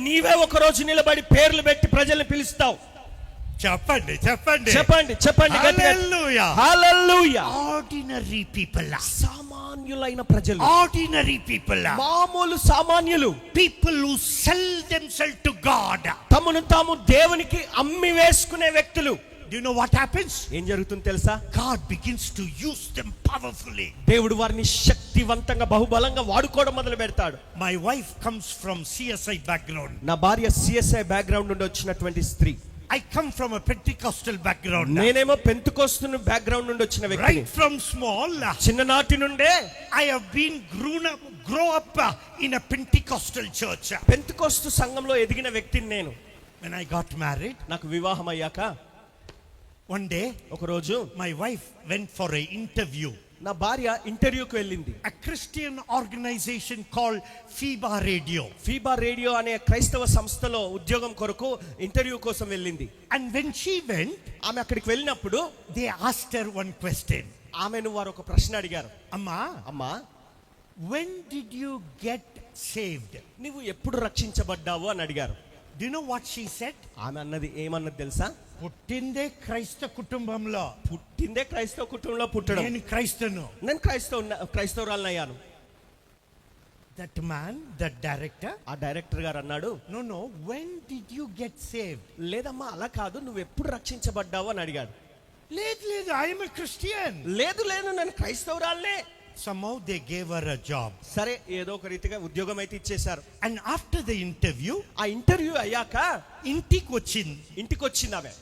నీవే ఒక రోజు నిలబడి పేర్లు పెట్టి ప్రజల్ని పిలుస్తావు. చెప్పండి. హల్లెలూయా. హల్లెలూయా. ఆర్డినరీ పీపుల్, సామాన్యులైన ప్రజలు, ఆర్డినరీ పీపుల్, మామూలు సామాన్యులు, people who cell themselves to God, తమను తాము దేవునికి అమ్మి వేసుకునే వ్యక్తులు. Do you know what happens? ఏం జరుగుతుంది తెలుసా? God begins to use them powerfully. దేవుడు వారిని శక్తివంతంగా బహుబలంగా వాడుకోవడం మొదలు పెడతాడు. My wife comes from CSI background. నా భార్య CSI బ్యాక్గ్రౌండ్ నుండి వచ్చినటువంటి స్త్రీ. I come from a Pentecostal background. నేనేమో పెంతెకోస్తు బ్యాక్గ్రౌండ్ నుండి వచ్చిన వ్యక్తిని. Right from small, చిన్ననాటి నుండే I have been grow up in a Pentecostal church. Pentecost సంఘంలో ఎదిగిన వ్యక్తిని నేను. When I got married, నాకు వివాహం అయ్యాక One day, ఒక రోజు my wife went for an interview. నా భార్య ఇంటర్వ్యూకి వెళ్ళింది. A Christian organization called FIBA Radio. FIBA radio అనే క్రైస్తవ సంస్థలో ఉద్యోగం కొరకు ఇంటర్వ్యూ కోసం వెళ్ళింది. And when she went, ఆమె అక్కడికి వెళ్ళినప్పుడు they asked her one question. ఆమెను వారు ఒక ప్రశ్న అడిగారు. Amma, అమ్మా, when did you get saved? నువ్వు ఎప్పుడు రక్షించబడ్డావు అని అడిగారు. Do you know what she said? ఆమె అన్నది ఏమన్నది తెలుసా? పుట్టిందే క్రైస్తవ కుటుంబంలో, పుట్టిందే క్రైస్తవ కుటుంబంలో పుట్టడం. నేను క్రైస్తవును. నేను క్రైస్తవురాలను అయ్యాను. That man, that director, ఆ డైరెక్టర్ గారు అన్నాడు, no, when did you get saved? లేదమ్మా అలా కాదు, నువ్వు ఎప్పుడు రక్షించబడ్డావు అని అడిగాడు. లేదు, I am a Christian. లేదు నేను క్రైస్తవురాలనే. Somehow they gave her a job. సరే ఏదో ఒక రీతిగా ఉద్యోగం అయితే ఇచ్చేశారు. And after the interview, ఆ ఇంటర్వ్యూ అయ్యాక ఇంటికి వచ్చింది ఆమె.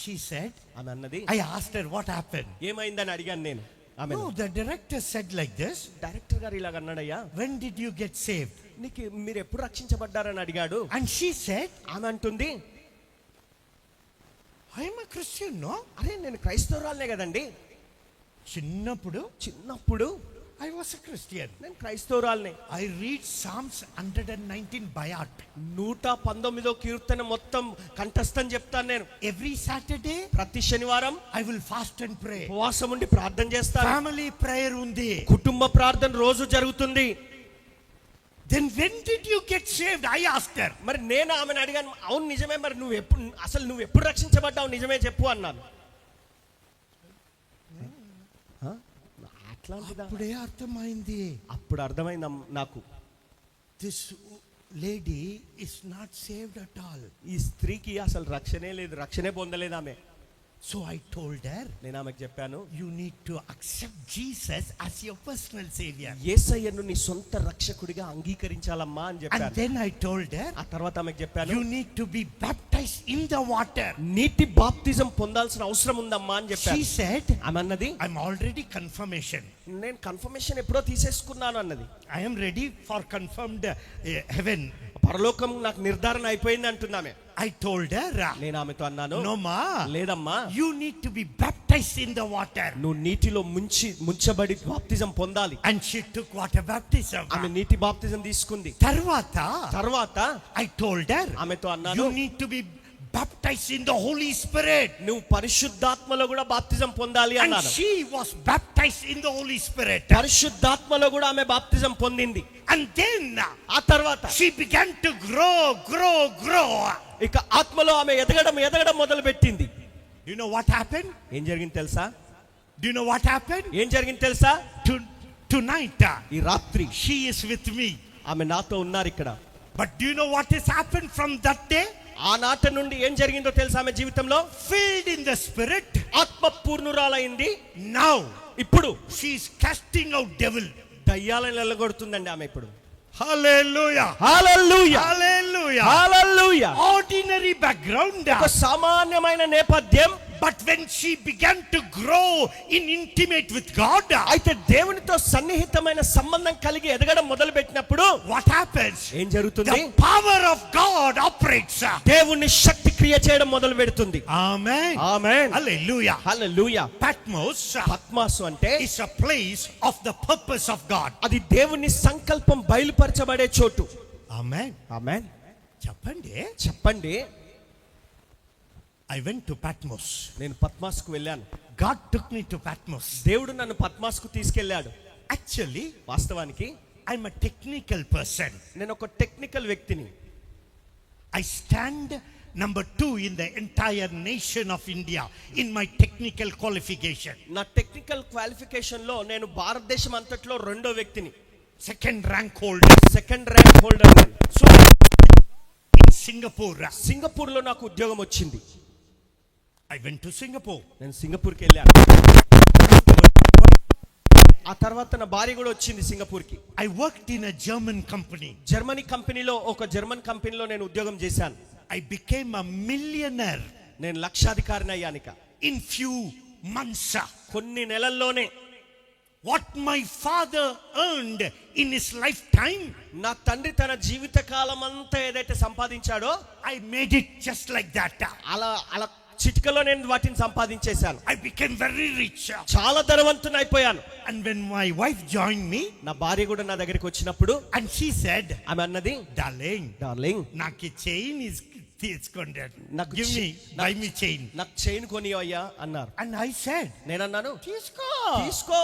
She said, ఆమె అన్నది, I asked her what happened. ఏమైందని అడిగాను నేను. ఆమె No, the director said like this. Director గారు ఇలాగ అన్నాడయ్యా, When did you get saved? మీరు ఎప్పుడు రక్షించబడ్డారని అడిగాడు. And she said, ఆమె అంటుంది, I am a Christian, no? అరే నేను క్రైస్తవురాలనే కదండి. చిన్నప్పుడు I was a Christian. నేను క్రైస్తవురాలనే. I read Psalms 119 by heart. 119వ కీర్తన మొత్తం కంఠస్థం చెప్తాను నేను. Every Saturday, ప్రతి శనివారం I will fast and pray. ఉపవాసం ఉండి ప్రార్థన చేస్తాను. Family prayer undi. కుటుంబ ప్రార్థన రోజు జరుగుతుంది. Then when did you get saved? I asked her. మరి నేను ఆమెను అడిగాను, అవును నిజమే, మరి నువ్వు ఎప్పుడు రక్షించబడ్డావు నిజమే చెప్పు అన్నాను. అప్పుడే అర్థమైంది. అప్పుడు అర్థమైంది నాకు, This lady is not saved at all. ఈ స్త్రీకి అసలు రక్షణే లేదు, రక్షణే పొందలేదు ఆమె. So I told her, నేను ఆమెకు చెప్పాను, you need to accept Jesus as your personal savior. యేసయ్యను నీ సొంత రక్షకుడిగా అంగీకరించాలమ్మా అని And చెప్పాను. then I told her, ఆ తర్వాత ఆమెకు చెప్పాను, you need to be baptized in the water. నీటి బాప్తిజం పొందాల్సిన అవసరం ఉందమ్మా అని చెప్పాను. She said, ఆమె అన్నది, I'm already confirmation. నేను కన్ఫర్మేషన్ ఎప్పుడో తీసేసుకున్నాను అన్నది. I am ready for confirmed heaven. పరలోకం నాకు నిర్ధారణ అయిపోయింది అంటున్నామే. I told her, నేను ఆమెతో అన్నాను, no ma, లేదమ్మా, you need to be baptized in the water. నువ్వు నీటిలో ముంచబడి బాప్తిజం పొందాలి. And she took water baptism. ఆమె నీటి బాప్తిజం తీసుకుంది. తర్వాత I told her, ఆమెతో అన్నాను, you need to be baptized in the Holy Spirit. నువ్వు పరిశుద్ధాత్మలో కూడా బాప్తిజం పొందాలి And అన్నాను. she was baptized in the Holy Spirit. పరిశుద్ధాత్మలో కూడా ఆమె బాప్తిజం పొందింది. And then ఆ తర్వాత she began to grow. ఇక ఆత్మలో ఆమె ఎదగడం మొదలు పెట్టింది. You know what happened? ఏం జరిగింది తెలుసా? Do you know what happened? ఏం జరిగింది తెలుసా? Tonight, ఈ రాత్రి she is with me. ఆమె నాతో ఉన్నారు ఇక్కడ. But do you know what has happened from that day? ఆనాట నుండి ఏం జరిగిందో తెలుసా? ఆమె జీవితంలో Filled in the Spirit, ఆత్మ పూర్ణురాలైంది. now ఇప్పుడు she is casting out devil. దయ్యాలను వెళ్ళగొడుతుందండి ఆమె ఇప్పుడు. Hallelujah. హల్లెలూయా, Hallelujah. హల్లెలూయా. Ordinary background, ఒక సామాన్యమైన నేపథ్యం. but when she began to grow in intimate with God, అయితే దేవునితో సన్నిహితమైన సంబంధం కలిగి ఎదగడం మొదలు పెట్టినప్పుడు what happens? ఏం జరుగుతుంది? The power of God operates. దేవుని శక్తి క్రియ చేయడం మొదలు పెడుతుంది. Amen. ఆమేన్. Hallelujah. హల్లెలూయా. పద్మోస్ అంటే is a place of the purpose of God. అది దేవుని సంకల్పం బయలుపరచబడే చోటు. Amen. ఆమేన్. చెప్పండి. I went to Patmos. నేను పద్మాస్కు వెళ్ళాను. God took me to Patmos. దేవుడు నన్ను పద్మాస్కు తీసుకెళ్ళాడు. Actually, వాస్తవానికి I'm a technical person. నేను ఒక టెక్నికల్ వ్యక్తిని. I stand number 2 in the entire nation of India in my technical qualification. నా టెక్నికల్ క్వాలిఫికేషన్ లో నేను భారతదేశం అంతట్లో రెండో వ్యక్తిని. Second rank holder. So in Singapore లో నాకు ఉద్యోగం వచ్చింది. I went to Singapore. నేను సింగపూర్కి వెళ్ళాను. ఆ తర్వాత నా భార్య కూడా వచ్చింది సింగపూర్కి. I worked in a German company. ఒక జర్మన్ కంపెనీలో నేను ఉద్యోగం చేశాను. I became a millionaire. నేను లక్షాధికారిని అయ్యానిక. In few months. కొన్ని నెలల్లోనే. What my father earned in his lifetime, నా తండ్రి తన జీవిత కాలం అంతా ఏదైతే సంపాదించాడో, I made it just like that. అలా చిటికలో నేను వాటిని సంపాదించేశాను. I became very rich. చాలా ధనవంతుని అయిపోయాను. And when my wife joined me, నా భార్య కూడా నా దగ్గరికి వచ్చినప్పుడు and she said, ఆమె అన్నది, darling, నాకు చైన్ తీసుకోండి, give me, buy me chain. నాకు చైన్ కొని అయ్యా అన్నారు. And I said, నేనన్నాను, తీసుకో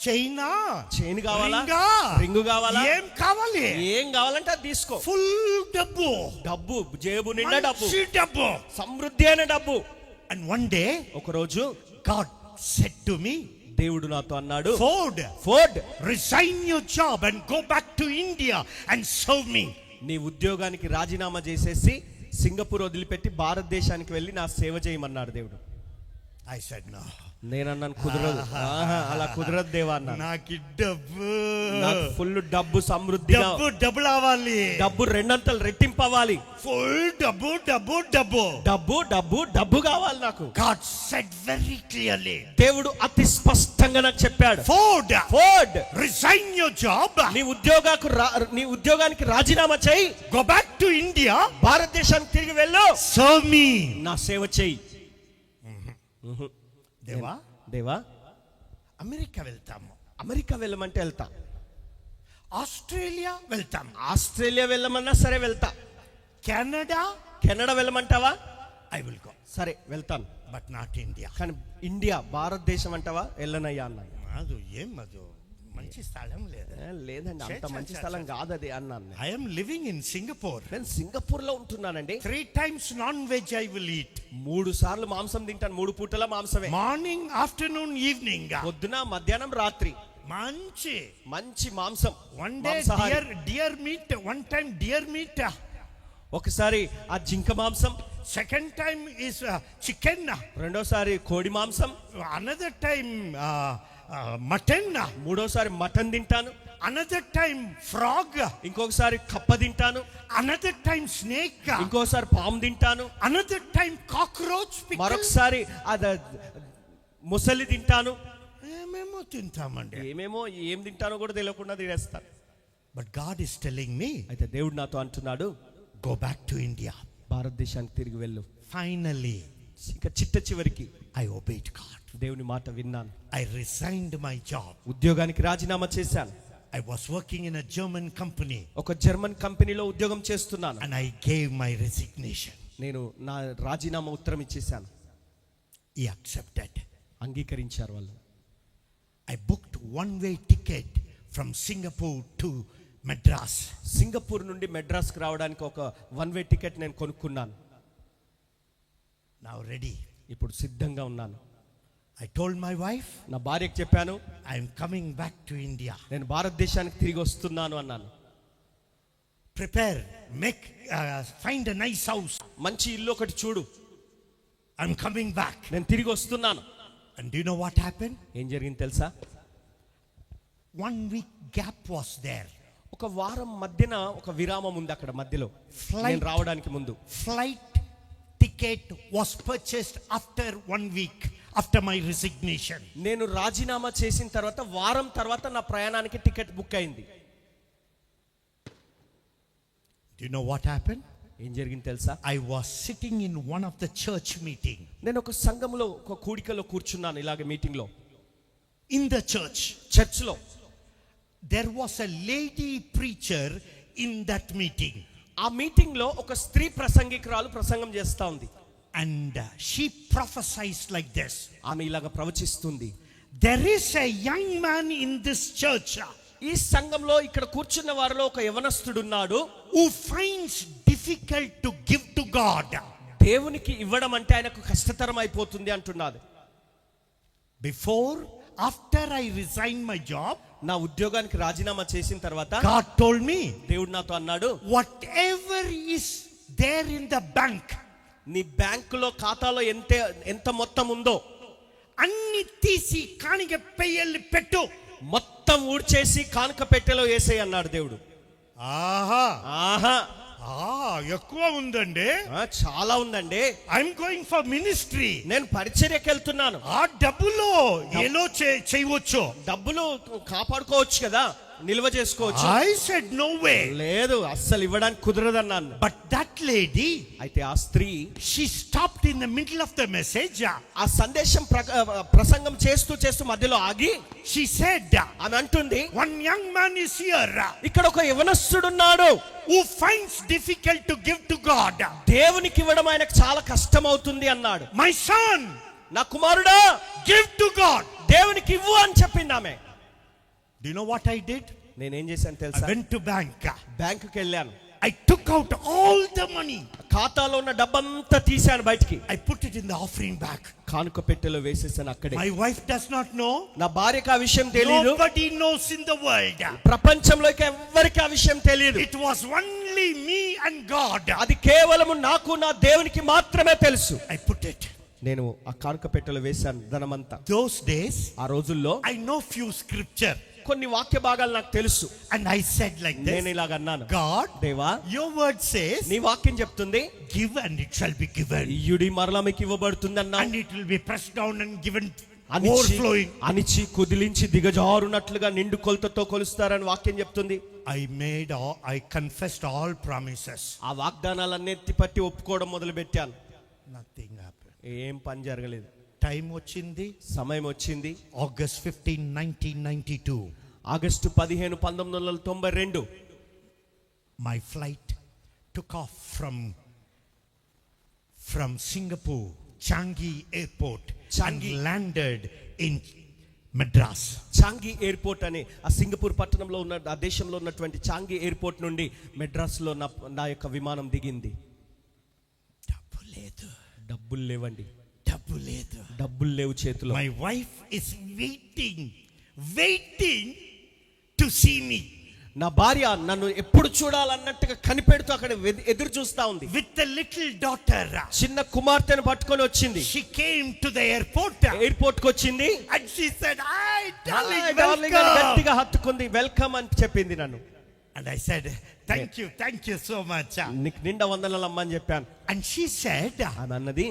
చైనా, చైన్ కావాలా, రింగు కావాలా, ఏం కావాలి, ఏం కావాలంటే అది తీసుకో. ఫుల్ డబ్బు, జేబు నిండా డబ్బు, సమృద్ధి అయిన డబ్బు. And one day, ఒక రోజు God said to me, దేవుడు నాతో అన్నాడు, Ford, resign your job and go back to India and serve me. నీ ఉద్యోగానికి రాజీనామా చేసేసి సింగపూర్ వదిలిపెట్టి భారతదేశానికి వెళ్ళి నా సేవ చేయమన్నాడు దేవుడు. I said no. నేనన్నాను, కుదరదు, అలా కుదరదు దేవా అన్నాను. నాకు ఫుల్ డబ్బు, సమృద్ధిగా డబ్బు రావాలి, డబ్బు రెండంతలు రెట్టింపు అవ్వాలి, ఫుల్ డబ్బు కావాలి నాకు. God said very clearly, దేవుడు అతి స్పష్టంగా నాకు చెప్పాడు, Ford, resign your job, నీ ఉద్యోగానికి రాజీనామా చేయి, go back to India, భారతదేశానికి తిరిగి వెళ్ళు, serve me, నా సేవ చేయి. దేవా అమెరికా వెళ్తాము, అమెరికా వెళ్ళమంటే వెళ్తా, ఆస్ట్రేలియా వెళ్ళమన్నా సరే వెళ్తా, కెనడా వెళ్ళమంటావా, ఐ విల్ గో, సరే వెళ్తాను, బట్ నాట్ ఇండియా. కానీ ఇండియా, భారతదేశం అంటావా, వెళ్ళనయ్యా అన్నాను. అది మంచి స్థలం లేదండి, అంత మంచి స్థలం కాదు అది అన్నాను. I am living in Singapore, నేను సింగపూర్ లో ఉంటున్నానండి. 3 times non veg I will eat, 3 సార్లు మాంసం తింటాను, 3 పూటల మాంసమే, మార్నింగ్, ఆఫ్టర్నూన్, ఈవినింగ్, పొద్దున, మధ్యాహ్నం, రాత్రి, మంచి మాంసం. One day dear meet, one time dear meet, ఒకసారి ఆ జింక మాంసం, సెకండ్ టైం ఇస్ చికెన్, రెండోసారి కోడి మాంసం, అనదర్ టైం మటన్, మూడోసారి మటన్ తింటాను, అనదర్ టైం ఫ్రాగ్, ఇంకొకసారి కప్ప తింటాను, అనదర్ టైం స్నేక్, ఇంకోసారి పాము తింటాను, అనదర్ టైం కాక్రోచ్, మరొకసారి ముసలి తింటాను. ఏమేమో తింటామండి, ఏం తింటానో కూడా తెలియకుండా తినేస్తాను. But God is telling me, అయితే దేవుడు నాతో అంటున్నాడు, గో బ్యాక్ టు ఇండియా, భారతదేశానికి తిరిగి వెళ్ళు. ఫైనల్లీ, ఇంకా చివరికి ఐ ఒబేడ్ గాడ్, దేవుని మాట విన్నాను. ఐ రిజైన్డ్ మై జాబ్, ఉద్యోగానికి రాజీనామా చేశాను. I was working in a German company, ఒక జర్మన్ కంపెనీలో ఉద్యోగం చేస్తున్నాను. and I gave my resignation. నేను నా రాజీనామా ఉత్తరం ఇచ్చేసాను. He accepted. అంగీకరించారు వాళ్ళు. I booked one-way ticket from Singapore to Madras. Singapore నుండి మెడ్రాస్కి రావడానికి ఒక 1-way టికెట్ నేను కొనుక్కున్నాను. Now ready. ఇప్పుడు సిద్ధంగా ఉన్నాను. I told my wife, నా భార్యకు చెప్పాను, I am coming back to India. నేను భారతదేశానికి తిరిగి వస్తున్నాను అన్నాను. Prepare, find a nice house. మంచి ఇల్లు ఒకటి చూడు. I'm coming back. నేను తిరిగి వస్తున్నాను. And do you know what happened? ఏం జరిగింది తెలుసా? 1 week gap was there. ఒక వారం మధ్యన ఒక విరామం ఉంది అక్కడ మధ్యలో. నేను రావడానికి ముందు Flight ticket was purchased after 1 week. After my resignation, నేను రాజీనామా చేసిన తర్వాత వారం తర్వాత నా ప్రయాణానికి టికెట్ బుక్ అయింది. Do you know what happened? ఏం జరిగింది తెలుసా? I was sitting in one of the church meeting. నేను ఒక సంఘంలో ఒక కూడికలో కూర్చున్నాను, ఇలాగే మీటింగ్ లో. In the church లో there was a lady preacher in that meeting. ఆ మీటింగ్ లో ఒక స్త్రీ ప్రసంగికురాలు ప్రసంగం చేస్తా ఉంది. And she prophesies like this. ఆమె ఇలాగ ప్రవచిస్తుంది, there is a young man in this church, ఈ సంఘంలో ఇక్కడ కూర్చున్న వారిలో ఒక యవనస్తుడు ఉన్నాడు, who finds difficult to give to God. దేవునికి ఇవ్వడం అంటే ఆయనకు కష్టతరం అయిపోతుంది అంటున్నాడు. After I resigned my job, నా ఉద్యోగానికి రాజీనామా చేసిన తర్వాత God told me, దేవుడు నాతో అన్నాడు, whatever is there in the bank, నీ బ్యాంకులో ఖాతాలో ఎంత మొత్తం ఉందో అన్ని తీసి కానుక పెట్టెలు పెట్టు, మొత్తం ఊడ్చేసి కానుక పెట్టెలో వేసేయ్ అన్నాడు దేవుడు. ఎక్కువ ఉందండి, చాలా ఉందండి. ఐఎమ్ గోయింగ్ ఫర్ మినిస్ట్రీ, నేను పరిచర్యకి వెళ్తున్నాను. ఆ డబ్బులో ఏలో చేయవచ్చు, డబ్బులు కాపాడుకోవచ్చు కదా. నిల్వ చేసుకోవచ్చు. I said, no way. లేదు, అస్సలు ఇవ్వడానికి కుదరదన్నాను. But that lady, అయితే ఆ స్త్రీ she stopped in the middle of the message. ఆ సందేశం ప్రసంగం చేస్తూ చేస్తూ మధ్యలో ఆగి She said, ఆమె అంటుంది, one young man is here ఇక్కడ ఒక యవనస్తుడున్నాడు who finds difficult to give to God. దేవునికి ఇవ్వడం ఆయనకు చాలా కష్టం అవుతుంది అన్నాడు. My son, నా కుమారుడా, give to God. దేవునికి ఇవ్వు అని చెప్పింది ఆమె. Do you know what I did? నేనేం చేశాను I తెలుసా? went to bank. బ్యాంకుకి వెళ్ళాను. I took out all the money. ఖాతాలో ఉన్న డబ్బంతా తీశాను బయటికి. I put it in the offering bag. కానుక పెట్టెలో వేసేసాను అక్కడే. My wife does not know. నా భార్యకి ఆ విషయం తెలియదు. Nobody knows in the world. ప్రపంచంలో ఎవ్వరికి ఆ విషయం తెలియదు. It was only me and God. అది కేవలం నాకు నా దేవునికి మాత్రమే తెలుసు. I put it. నేను ఆ కానుక పెట్టెలో వేశాను ధనమంతా. Those days, ఆ రోజుల్లో I know few scripture. కొన్ని వాక్య భాగాలు నాకు తెలుసు. And I said like this. నేను ఇలాగ అన్నాను, God, దేవా, your word says, నీ వాక్యం చెప్తుంది, give and it shall be given. ఇయ్యుడి మరలా మీకు ఇవ్వబడుతుంది అన్నా. And it will be pressed down and given overflowing. అనిచి కుదిలించి దిగజారునట్లుగా నిండు కొలతతో కొలుస్తారని వాక్యం చెప్తుంది. I confessed all promises. ఆ వాగ్దానాలన్నీ ఎత్తిపట్టి ఒప్పుకోవడం మొదలు పెట్టాను. Nothing happened. ఏం పని జరగలేదు. Time వచ్చింది. సమయం వచ్చింది. August 15, 1992. August 15, 1992 My flight took off from Singapore, Changi Airport, Changi. and landed in Madras. Changi airport అనే ఆ సింగపూర్ పట్టణంలో ఉన్న ఆ దేశంలో ఉన్నటువంటి చాంగి ఎయిర్పోర్ట్ నుండి మెడ్రాస్లో నా యొక్క విమానం దిగింది. డబ్బులు లేవండి. డబ్బులు లేవు చేతిలో. My wife is waiting to see me. నా భార్య నన్ను ఎప్పుడు చూడాలన్నట్టుగా కనిపెడుతూ అక్కడ ఎదురు చూస్తా ఉంది. With the little daughter, చిన్న కుమార్తెను పట్టుకొని వచ్చింది. she came to the airport. Airport కి వచ్చింది. And she said, "Hi, darling, darling," అని welcome. గట్టిగా హత్తుకుంది. వెల్కమ్ అని చెప్పింది నన్ను. And I said, thank you so much. నీకు నిండా వందనాలు అమ్మా అని చెప్పాను. And she said, ఆమె అన్నది,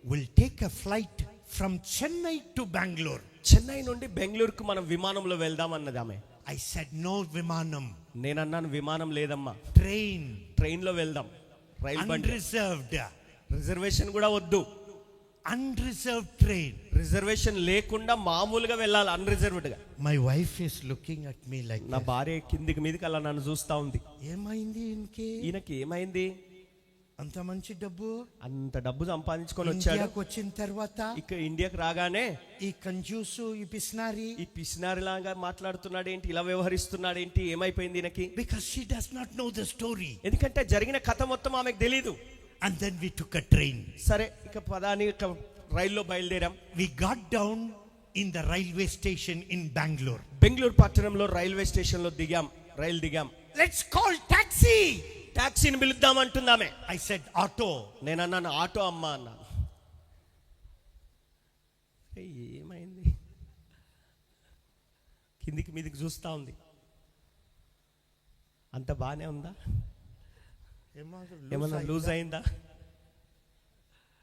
we'll take a flight from Chennai to Bangalore. Chennai నుండి బెంగళూరుకు మనం విమానంలో వెళ్దాం అన్నది ఆమె. I said, no vimanam. నేను అన్నాను, విమానం లేదమ్మా, ట్రైన్ లో వెళ్దాం. రైలు బండి, Unreserved. రిజర్వేషన్ కూడా వద్దు. Unreserved train. రిజర్వేషన్ లేకుండా మామూలుగా వెళ్ళాలి, అన్రిజర్వ్డ్ గా. My wife is looking at me like నా this. భార్య కిందికి మీదకి అలా నన్ను చూస్తా ఉంది. ఏమైంది ఈయనకి? ఈయనకి ఏమైంది? అంత మంచి డబ్బు, అంత డబ్బు సంపాదించుకొని వచ్చాడు. ఇండియాకి వచ్చిన తర్వాత ఇక ఇండియాకి రాగానే ఈ కంజూసు, ఈ పిస్నారి, ఈ పిసినారిలాగా మాట్లాడుతున్నాడు ఏంటి, ఇలా వ్యవహరిస్తున్నాడు ఏంటి, ఏమైపోయింది ఈయనకి? because she does not know the story. ఎందుకంటే జరిగిన కథ మొత్తం ఆమెకు తెలీదు. And then we took a train. సరే, ఇక పదాని రైల్లో బయలుదేరాం. We got down in the railway station in Bangalore. Bengaluru పట్టణంలో రైల్వే స్టేషన్ లో రైలు దిగాం. Let's call taxi. టాక్సీని పిలుద్దాం అంటుందామె. I said auto. నేను అన్నాను, ఆటో అమ్మా అన్నాను. ఏమైంది? కిందికి మీదికి చూస్తా ఉంది. అంత బానే ఉందా? ఏమన్నా లూజ్ అయిందా?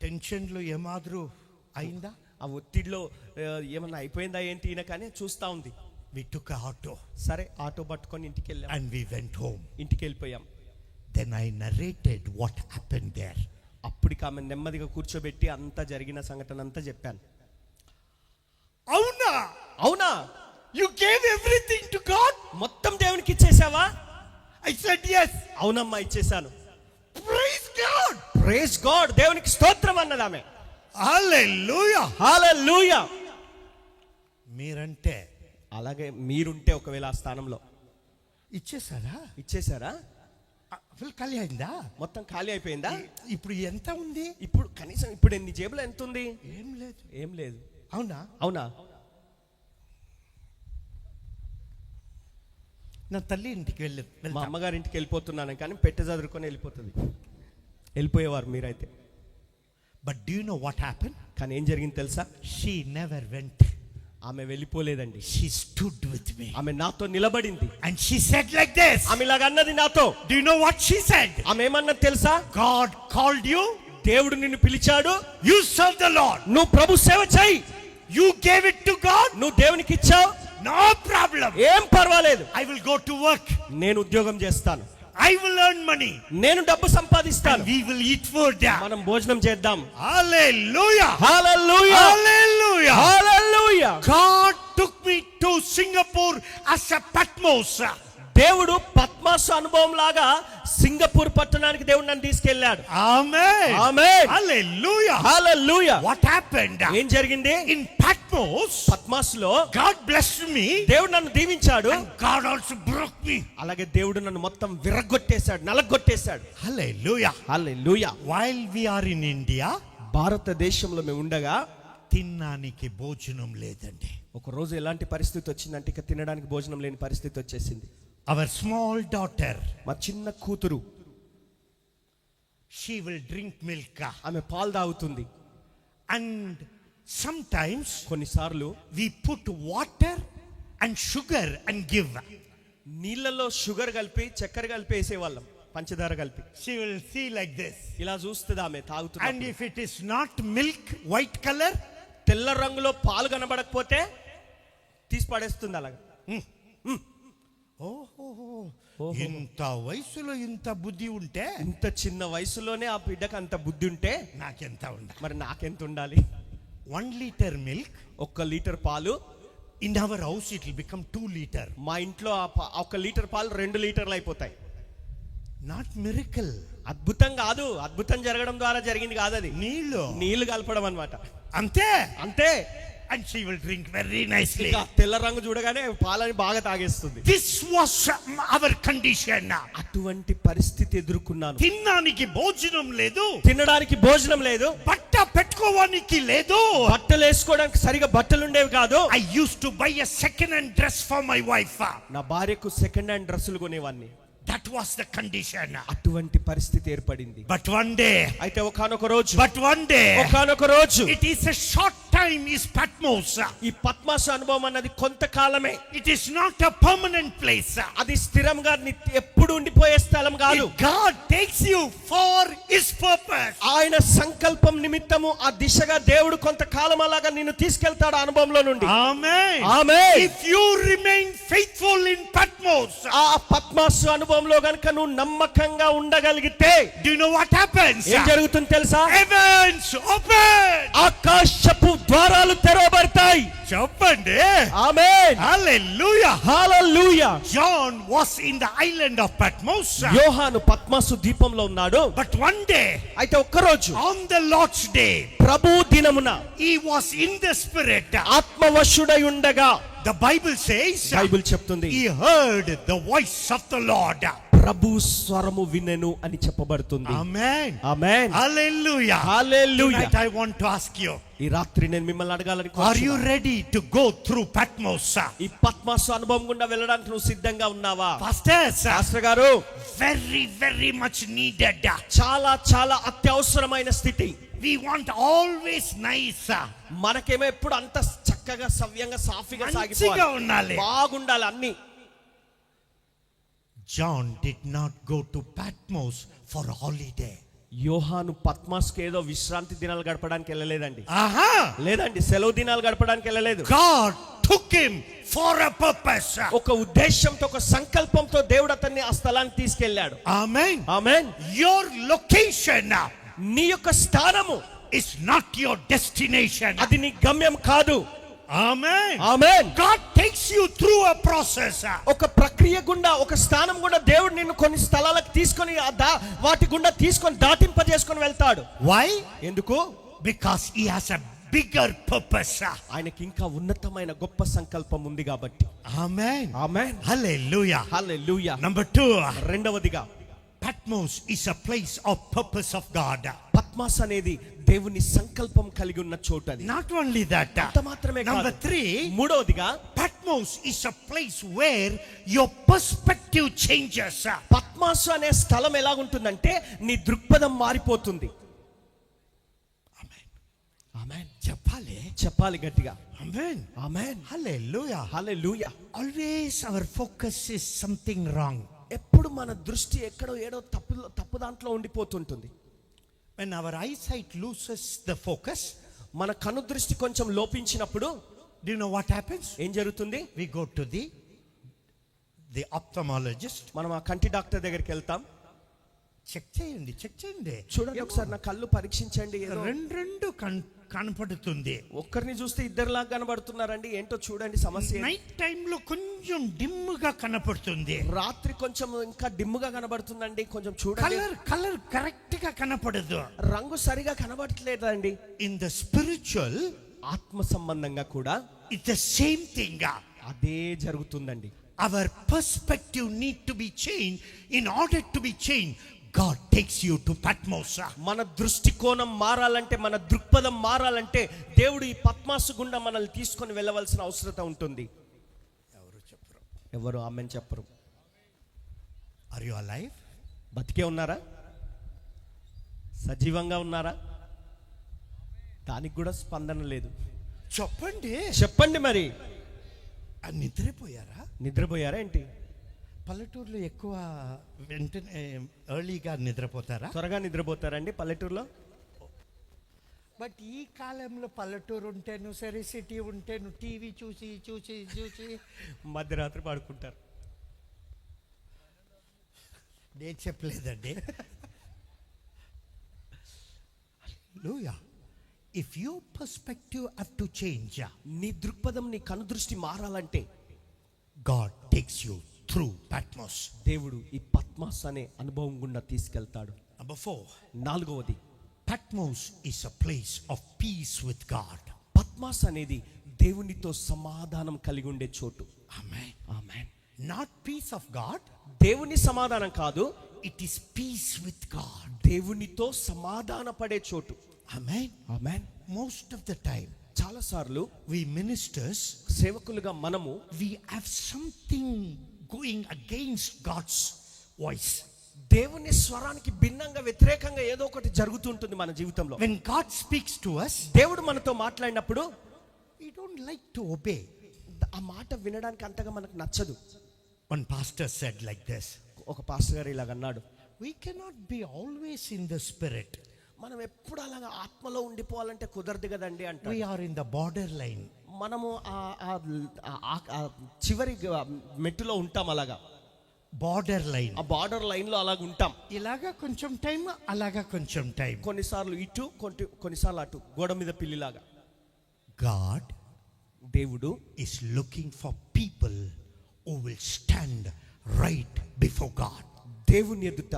టెన్షన్లో ఏమాద్రు అయిందా? ఆ ఒత్తిడిలో ఏమన్నా అయిపోయిందా ఏంటి ఈయన కానీ చూస్తా ఉంది. We took a auto. సరే, ఆటో పట్టుకొని ఇంటికి వెళ్ళాం. And we went home. ఇంటికి వెళ్ళిపోయాం. Then I narrated what happened there. అప్పటికి ఆమె నెమ్మదిగా కూర్చోబెట్టి అంతా జరిగిన సంఘటన అంతా చెప్పాను. అవునా? అవునా? You gave everything to God? మొత్తం దేవునికి ఇచ్చేసావా? I said yes. అవునమ్మా, ఇచ్చేసాను. Praise God. ప్రైజ్ గాడ్, దేవునికి స్తోత్రం అన్నది ఆమె. Hallelujah. హల్లెలూయా. మీరంటే అలాగే మీరుంటే ఒకవేళ ఆ స్థానంలో ఇచ్చేసారా? ఫుల్ ఖాళీ అయిందా? మొత్తం ఖాళీ అయిపోయిందా? ఇప్పుడు ఎంత ఉంది? ఇప్పుడు కనీసం ఇప్పుడు నీ జేబులో ఎంత ఉంది? ఏం లేదు. అవునా? నా తల్లి ఇంటికి మా అమ్మగారి ఇంటికి వెళ్ళిపోతున్నాను కానీ పెట్టె చదువుకొని వెళ్ళిపోయేవారు మీరైతే. But do you know what happen? కానీ ఏం జరిగింది తెలుసా? She never went. ఆమె వెళ్ళిపోలేదండి. She stood with me. ఆమె నాతో నిలబడింది. And she said like this. ఆమె ఇలాగ అన్నది నాతో. Do you know what she said? ఆమె ఏమన్నది తెలుసా? God called you. దేవుడు నిన్ను పిలిచాడు. You serve the Lord. నువ్వు ప్రభు సేవ చేయి. You gave it to God. నువ్వు దేవునికి ఇచ్చావు. No problem. ఏం పర్వాలేదు, I will go to work. నేను ఉద్యోగం చేస్తాను, I will earn money. నేను డబ్బు సంపాదిస్తాను, And we will eat food. మనం భోజనం చేద్దాం. Hallelujah. Hallelujah, Hallelujah. Hallelujah. God took me to Singapore as a Patmos. దేవుడు పద్మాసు అనుభవం లాగా సింగపూర్ పట్టణానికి దేవుడు నన్ను తీసుకెళ్ళాడు. Amen. Amen. Hallelujah. Hallelujah. What happened? ఏం జరిగింది? In Patmos, పద్మాసులో God blessed me. దేవుడు నన్ను దీవించాడు. And God also broke me. అలాగే దేవుడు నన్ను మొత్తం విరగొట్టేశాడు, నలగొట్టేశాడు. Hallelujah. Hallelujah. While we are in India, భారతదేశంలో మేము ఉండగా తినడానికి భోజనం లేదండి. ఒక రోజు ఎలాంటి పరిస్థితి వచ్చిందంటే ఇక తినడానికి భోజనం లేని పరిస్థితి వచ్చేసింది. Our small daughter, మా చిన్న కూతురు, she will drink milk. ఆమె పాలు తాగుతుంది. And sometimes కొన్నిసార్లు we put water and sugar and give. నీళ్ళలో షుగర్ కలిపి చక్కెర కలిపి వేసేవాళ్ళం, పంచదార కలిపి. She will see like this. ఇలా చూస్తుంది ఆమె And తాగుతుంది. if it is not milk, white color, తెల్ల రంగులో పాలు కనబడకపోతే తీసి పడేస్తుంది అలాగా. ఇంత వయసులో ఇంత బుద్ధి ఉంటే ఇంత చిన్న వయసులోనే ఆ బిడ్డకు అంత బుద్ధి ఉంటే నాకెంత ఉండాలి? మరి నాకెంత ఉండాలి? 1 liter milk, 1 లీటర్ పాలు. in our house it will become 2 liter. మా ఇంట్లో 1 లీటర్ పాలు 2 లీటర్లు అయిపోతాయి. Not miracle. అద్భుతం కాదు, అద్భుతం జరగడం ద్వారా జరిగింది కాదు, అది నీళ్లు కలపడం అన్నమాట. అంతే అంతే. And she will drink very nicely. ఇక తెల్ల రంగు చూడగానే పాలని బాగా తాగేస్తుంది. This was our condition. అటువంటి పరిస్థితి ఎదుర్కొన్నాను. తినడానికి భోజనం లేదు, తినడానికి భోజనం లేదు, బట్ట పెట్టుకోవడానికి లేదు, బట్టలు వేసుకోవడానికి సరిగా బట్టలు ఉండేవి కాదు. I used to buy a second hand dress for my wife. నా భార్యకు సెకండ్ హ్యాండ్ డ్రెస్సులు కొనేవాన్ని. That was the condition. అటువంటి పరిస్థితి ఏర్పడింది. But one day, అయితే ఒకానొక రోజు, ఒకానొక రోజు, it is a short time is Patmos. ఈ పద్మాసు అనుభవం అన్నది కొంతకాలమే. It is not a permanent place. అది స్థిరంగా ఎప్పుడు ఉండిపోయే స్థలం కాదు. God takes you for his purpose. ఆయన సంకల్పం నిమిత్తము ఆ దిశగా దేవుడు కొంతకాలం అలాగా నిన్ను తీసుకెళ్తాడు అనుభవంలో నుండి. Amen. Amen. If you remain faithful in Patmos, ఆ పద్మాసు అనుభవంలో గనుక నువ్వు నమ్మకంగా ఉండగలిగితే, do you know what happens? ఏం జరుగుతుంది తెలుసా? Heavens open. ఆకాశపు ద్వారాలు తెరవబడతాయి. చెప్పండి. ఆమేన్. Hallelujah. Hallelujah. John was in the island of Patmos. యోహాను పద్మాసు ద్వీపంలో ఉన్నాడు. But one day, అయితే ఒక్క రోజు, on the Lord's day, ప్రభు దినమున he was in the spirit. ఆత్మవశుడై ఉండగా, The Bible says, బైబిల్ చెప్తుంది, he heard the voice of the Lord. ప్రభు స్వరము వినెను అని చెప్పబడుతుంది. Amen. Amen. Hallelujah. Hallelujah. Tonight I want to ask you, ఈ రాత్రి నేను మిమ్మల్ని అడగాలని are you ready to go through Patmos? ఈ పద్మాసు అనుభవం గుండా వెళ్ళడానికి నువ్వు సిద్ధంగా ఉన్నావా? Pastors, శాస్త్రి గారు, very, very much needed. చాలా చాలా అత్యవసరమైన స్థితి. We want always nice. మనకేమో ఎప్పుడు అంత చక్కగా సవ్యంగా సాఫీగా మంచిగా సాగిపోవాలి, ఉండాలి. బాగుండాలి అన్ని. John did not go to Patmos for a holiday. యోహాను పద్మాసుకు ఏదో విశ్రాంతి దినాలు గడపడానికి వెళ్ళలేదండి. Aha! లేదండి, సెలవు దినాలు గడపడానికి వెళ్ళలేదు. God took him for a purpose. ఒక ఉద్దేశంతో, ఒక సంకల్పంతో దేవుడు అతన్ని ఆ స్థలానికి తీసుకెళ్ళాడు. Amen. ఆమేన్. Your location నీ యొక్క స్థానము is not your destination. అది నీ గమ్యం కాదు. Amen. Amen. God takes you through a process. ఒక ప్రక్రియ గుండా, ఒక స్థానం గుండా దేవుడు నిన్ను కొన్ని స్థలాలకు తీసుకొని వాటి గుండా తీసుకొని దాటింపజేసుకొని వెళ్తాడు. Why? ఎందుకు? Because he has a bigger purpose. ఆయనకి ఇంకా ఉన్నతమైన గొప్ప సంకల్పం ఉంది కాబట్టి. Amen. ఆమేన్. Hallelujah. హల్లెలూయా. Number 2. రెండవదిగా, Patmos is a place of purpose of God. Padma's అనేది దేవుని సంకల్పం కలిగి ఉన్న చోటు అది. Not only that. అంత మాత్రమే కాదు. Number 3. మూడవదిగా, Patmos is a place where your perspective changes. పద్మాసు అనే స్థలం ఎలాగుంటుందంటే నీ దృక్పథం మారిపోతుంది. ఆమేన్. చెప్పాలి గట్టిగా. Amen. Amen. Hallelujah. Hallelujah. Always our focus is something wrong. ఎప్పుడు మన దృష్టి ఎక్కడో ఏడో తప్పు దాంట్లో ఉండిపోతుంటుంది. When our eyesight loses the focus, మన కను దృష్టి కొంచెం లోపించినప్పుడు, Do you know what happens? ఏం జరుగుతుంది? We go to the ophthalmologist. మనం ఆ కంటి డాక్టర్ దగ్గరికి వెళ్తాం. చెక్ చేయండి. చూడండి ఒకసారి నా కళ్ళు పరీక్షించండి. ఏదో రెండు కనపడుతుంది. ఒక్కరిని చూస్తే ఇద్దరులాగా కనబడుతున్నారండి. ఏంటో చూడండి సమస్య. నైట్ టైం లో కొంచెం డిమ్ గా కనపడుతుంది. రాత్రి కొంచెం ఇంకా డిమ్ గా కనబడుతుందండి. కొంచెం చూడండి. కలర్ కరెక్ట్ గా కనపడదు. రంగు సరిగా కనబడట్లేదండి. ఇన్ ద స్పిరిచువల్, ఆత్మ సంబంధంగా కూడా ఇట్స్ ద సేమ్ థింగ్. అదే జరుగుతుందండి. Our perspective need to be change. In order to be change, God takes you to Patmos. మన దృష్టికోణం మారాలంటే, మన దృక్పథం మారాలంటే దేవుడు ఈ పద్మాసు గుండా మనల్ని తీసుకొని వెళ్ళవలసిన అవసరం ఉంటుంది. ఎవరు ఆమెన్ చెప్పరు. Are you alive? బతికే ఉన్నారా? సజీవంగా ఉన్నారా? దానికి కూడా స్పందన లేదు. చెప్పండి మరి. నిద్రపోయారా ఏంటి? పల్లెటూరులో ఎక్కువ వెంటనే ఎర్లీగా నిద్రపోతారా? త్వరగా నిద్రపోతారండి పల్లెటూరులో. బట్ ఈ కాలంలో పల్లెటూరు ఉంటేను సరే, సిటీ ఉంటేను టీవీ చూసి చూసి చూసి మధ్యరాత్రి పడుకుంటారు. నేను చెప్పలేదండి. Hallelujah. If your perspective have to change, నీ దృక్పథం, నీ కనుదృష్టి మారాలంటే God takes you through Patmos. దేవుడు ఈ పద్మాస్ అనే అనుభవం గుండా తీసుకెళ్తాడు. Number 4. నాలుగవది, Patmos is a place of peace with God. Padma's అనేది దేవునితో సమాధానం కలిగి ఉండే చోటు. Amen. Amen. Not peace of God. దేవుని సమాధానం కాదు, it is peace with God. దేవునితో సమాధాన పడే చోటు. Amen. Amen. Most of the time, చాలా సార్లు we ministers, సేవకులుగా మనము we have something going against God's voice. దేవుని స్వరానికి భిన్నంగా, వ్యతిరేకంగా ఏదో ఒకటి జరుగుతుంటుంది మన జీవితంలో. When God speaks to us, దేవుడు మనతో మాట్లాడినప్పుడు we don't like to obey. ఆ మాట వినడానికి అంతగా మనకు నచ్చదు. One pastor said like this. ఒక పాస్టర్ గారు ఇలాగ అన్నాడు, we cannot be always in the spirit. మనం ఎప్పుడు అలాగా ఆత్మలో ఉండిపోవాలంటే కుదరదు కదండి అంటాడు. We are in the border line. మనము చివరి మెట్టులో ఉంటాం. అలాగా బార్డర్ లైన్, ఆ బార్డర్ లైన్ లో అలాగ ఉంటాం. ఇలాగా కొంచెం టైం, అలాగా కొంచెం టైం, కొన్నిసార్లు ఇటు, కొన్నిసార్లు అటు, గోడ మీద పిల్లిలాగా. గాడ్, దేవుడు is looking for people who will stand right before God. దేవుని ఎదుట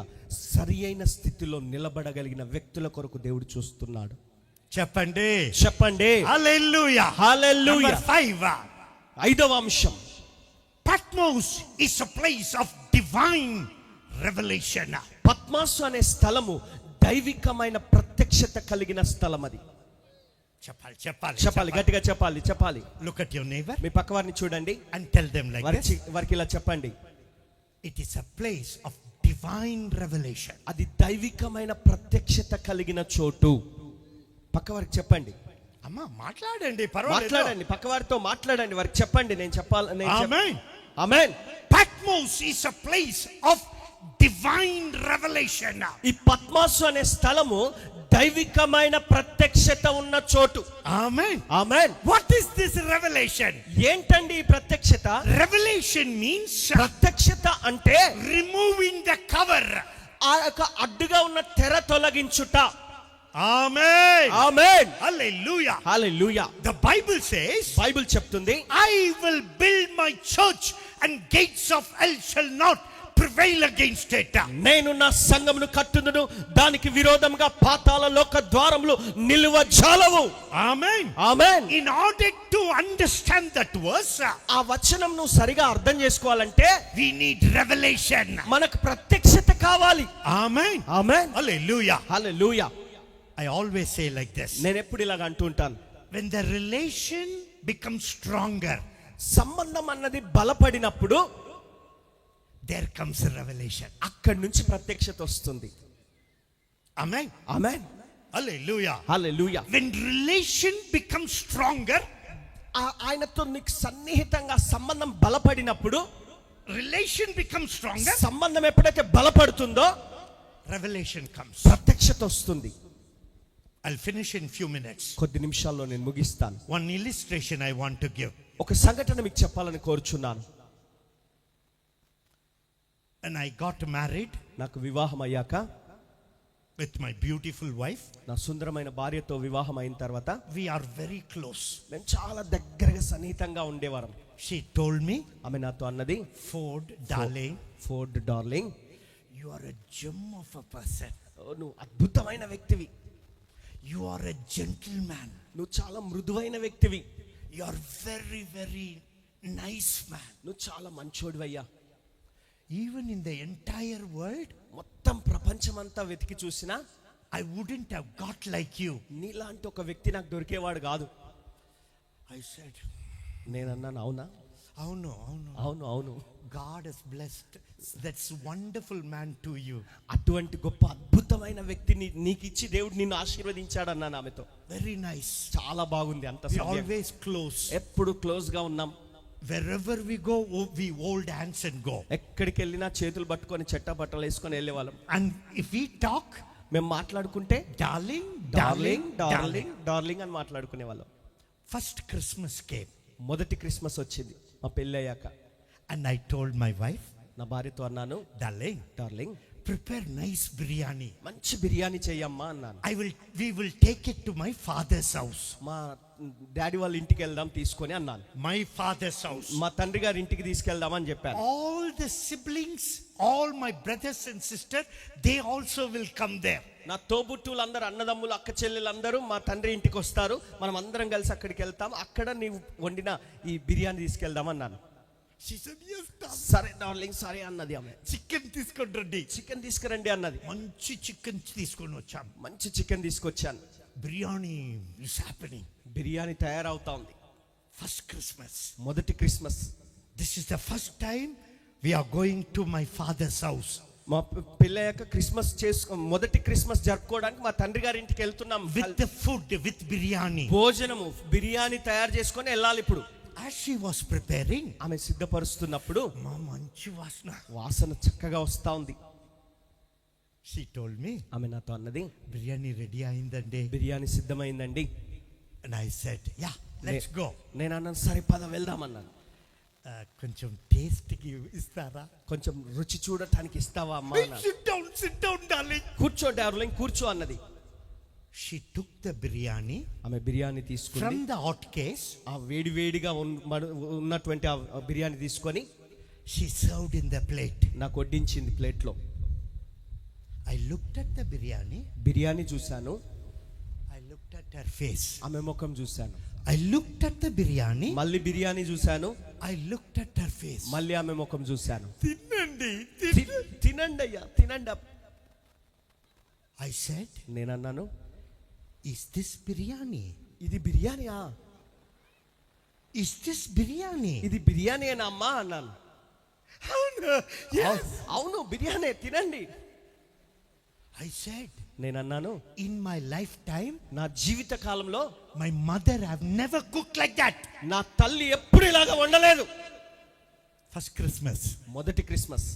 సరి అయిన స్థితిలో నిలబడగలిగిన వ్యక్తుల కొరకు దేవుడు చూస్తున్నాడు. చెప్పండి. హల్లెలూయా, హల్లెలూయా. 5. ఐదవ అంశం, Patmos is a place of divine revelation. పద్మాసు అనే స్థలము దైవికమైన ప్రత్యక్షత కలిగిన స్థలం. అది చెప్పాలి, గట్టిగా చెప్పాలి. Look at your neighbor. మీ పక్క వారిని చూడండి and tell them like this. వారికి ఇలా చెప్పండి, it is a place of divine revelation. అది దైవికమైన ప్రత్యక్షత కలిగిన చోటు. పక్క వారికి చెప్పండి. అమ్మా మాట్లాడండి, మాట్లాడండి, పక్క వారితో మాట్లాడండి, వారికి చెప్పండి. నేను చెప్పాలి. ఆమేన్. Patmos is a place of divine revelation. ఈ పద్మాసు అనే స్థలము దైవికమైన ప్రత్యక్షత ఉన్న చోటు. ఆమేన్. ఆమేన్. What is this revelation? ఏంటండి ఈ ప్రత్యక్షత? Revelation means ప్రత్యక్షత అంటే removing the cover. ఆ యొక్క అడ్డుగా ఉన్న తెర తొలగించుట. Amen. Amen. Hallelujah. Hallelujah. The Bible says, Bible చెప్తుంది, I will build my church and gates of hell shall not prevail against it. నేను నా సంఘమును కట్టుదును, దానికి విరోధంగా పాతాళ లోక ద్వారములు నిలువజాలవు. Amen. Amen. In order to understand that verse, ఆ వచనం నువ్వు సరిగా అర్థం చేసుకోవాలంటే we need revelation. మనకు ప్రత్యక్షత కావాలి. Amen. Amen. Hallelujah. Hallelujah. I always say like this. నేను ఎప్పుడు ఇలాగ అంటూ ఉంటాను, when the relation becomes stronger, సంబంధం అన్నది బలపడినప్పుడు there comes a revelation. అక్కడి నుంచి ప్రత్యక్షత వస్తుంది. Amen. Amen. Hallelujah. Hallelujah. When relation becomes stronger, ఆయనతో నీకు సన్నిహితంగా సంబంధం బలపడినప్పుడు, relation becomes stronger, సంబంధం ఎప్పుడైతే బలపడుతుందో revelation comes. ప్రత్యక్షత వస్తుంది. I'll finish in few minutes. కొద్ది నిమిషాల్లో నేను ముగిస్తాను. One illustration I want to give. ఒక సంఘటన మీకు చెప్పాలని కోరుచున్నాను. And I got married నాకు వివాహం అయ్యాక with my beautiful wife. నా సుందరమైన భార్యతో వివాహం అయిన తర్వాత We are very close. మేము చాలా దగ్గరగా సన్నిహితంగా ఉండేవారం. She told me, ఆమె నాతో అన్నది, Ford, darling, Ford darling, you are a gem of a person. నువ్వు అద్భుతమైన వ్యక్తివి, You are a gentleman. నువ్వు చాలా మృదువైన వ్యక్తివి, You are very, very nice man. నువ్వు చాలా మంచోడివయ్యా. Even in the entire world, మొత్తం ప్రపంచమంతా వెతికి చూసినా I wouldn't have got like you. నీలాంటి ఒక వ్యక్తి నాకు దొరికేవాడు కాదు. I said, నేనన్నాను, అవునా? అవును, అవును. అవును అవును, God has blessed that's wonderful man to you. అటువంటి గొప్ప అద్భుతమైన వ్యక్తిని నీకు ఇచ్చి దేవుడు నిన్ను ఆశీర్వదించాడు అన్నాను ఆమెతో. Very nice. చాలా బాగుంది, అంత We always close. ఎప్పుడు క్లోజ్ గా ఉన్నాం. Wherever we go, we hold hands and go. ఎక్కడికి వెళ్ళినా చేతులు పట్టుకొని చెట్ట బట్టలు వేసుకొని వెళ్ళేవాళ్ళం. And if we talk, మేము మాట్లాడుకుంటే darling, darling darling, darling. Darling darling అని మాట్లాడుకునే వాళ్ళం. First Christmas came మొదటి క్రిస్మస్ వచ్చింది మా పెళ్ళి అయ్యాక. and I told my wife, నా భార్యతో అన్నాను, darling, darling prepare nice biryani. మంచి బిర్యానీ చెయ్యమ్మా అన్నాను. We will take it to my father's house. మా డాడీ వాళ్ళ ఇంటికి వెళ్దాం తీసుకొని అన్నాను. My father's house. మా తండ్రి గారి ఇంటికి తీసుకెళ్దామని చెప్పాను. All the siblings, all my brothers and sisters, they also will come there. నా తోబుట్టువులందరూ, అన్నదమ్ములు, అక్క చెల్లెలందరూ మా తండ్రి ఇంటికి వస్తారు. మనం అందరం కలిసి అక్కడికి వెళ్తాం. అక్కడ నీవు వండిన ఈ బిర్యానీ తీసుకెళ్దామన్నాను. She said, yes, సరే డార్లింగ్, సరే అన్నది ఆమె. చికెన్ తీసుకొని రండి. చికెన్ తీసుకురండి అన్నది. మంచి చికెన్ తీసుకొని వచ్చాం. మంచి చికెన్ తీసుకొచ్చాను. Biryani is happening. బిర్యానీ తయారవుతా ఉంది. First Christmas. మొదటి Christmas. This is the first time we are going to my father's house. మా పెళ్ళయ్యాక క్రిస్మస్ మొదటి క్రిస్మస్ జరుపుకోవడానికి మా తండ్రి గారి ఇంటికి వెళ్తున్నాం. With the food, with biryani. భోజనము, బిర్యానీ తయారు చేసుకొని వెళ్ళాలి. ఇప్పుడు As she was preparing, ఆమె సిద్ధపరుస్తున్నప్పుడు మా మంచి వాసన, వాసన చక్కగా వస్తా ఉంది. she told me, ఆమె నాతో అన్నది, బిర్యానీ రెడీ అయిందండి. Biryani సిద్ధమైందండి. And I said, yeah, let's go. నేను అన్నాను, సరే పద వెళ్దామన్నాను. కొంచెం టేస్ట్ కి ఇస్తారా? కొంచెం రుచి చూడటానికి ఇస్తావా అమ్మా అన్నాను. Sit down, darling. కూర్చో డార్లింగ్, కూర్చో అన్నది. She took the biryani ఆమె బిర్యానీ తీసుకుని from the hot case. ఆ వేడి వేడిగా ఉన్నటువంటి ఆ బిర్యానీ తీసుకొని She served in the plate. నాకు వడ్డించింది ప్లేట్లో. I looked at the biryani. Biryani చూశాను. I looked at her face. ఆమె ముఖం చూశాను. I looked at the biryani. మళ్ళీ బిర్యానీ చూశాను. I looked at her face. మళ్ళీ ఆమె ముఖం చూశాను. తినండి. తినండి అయ్యా, తినండి. I said, నేనన్నాను, is this biryani? ఇది బిర్యానీయా? Is this biryani? ఇది బిర్యానీనా అమ్మా అన్నాను. అవును బిర్యానీ, తినండి. I said, నేనన్నాను, in my lifetime, నా జీవిత కాలంలో my mother have never cooked like that. నా తల్లి ఎప్పుడు ఇలాగా వండలేదు. First Christmas. మొదటి Christmas.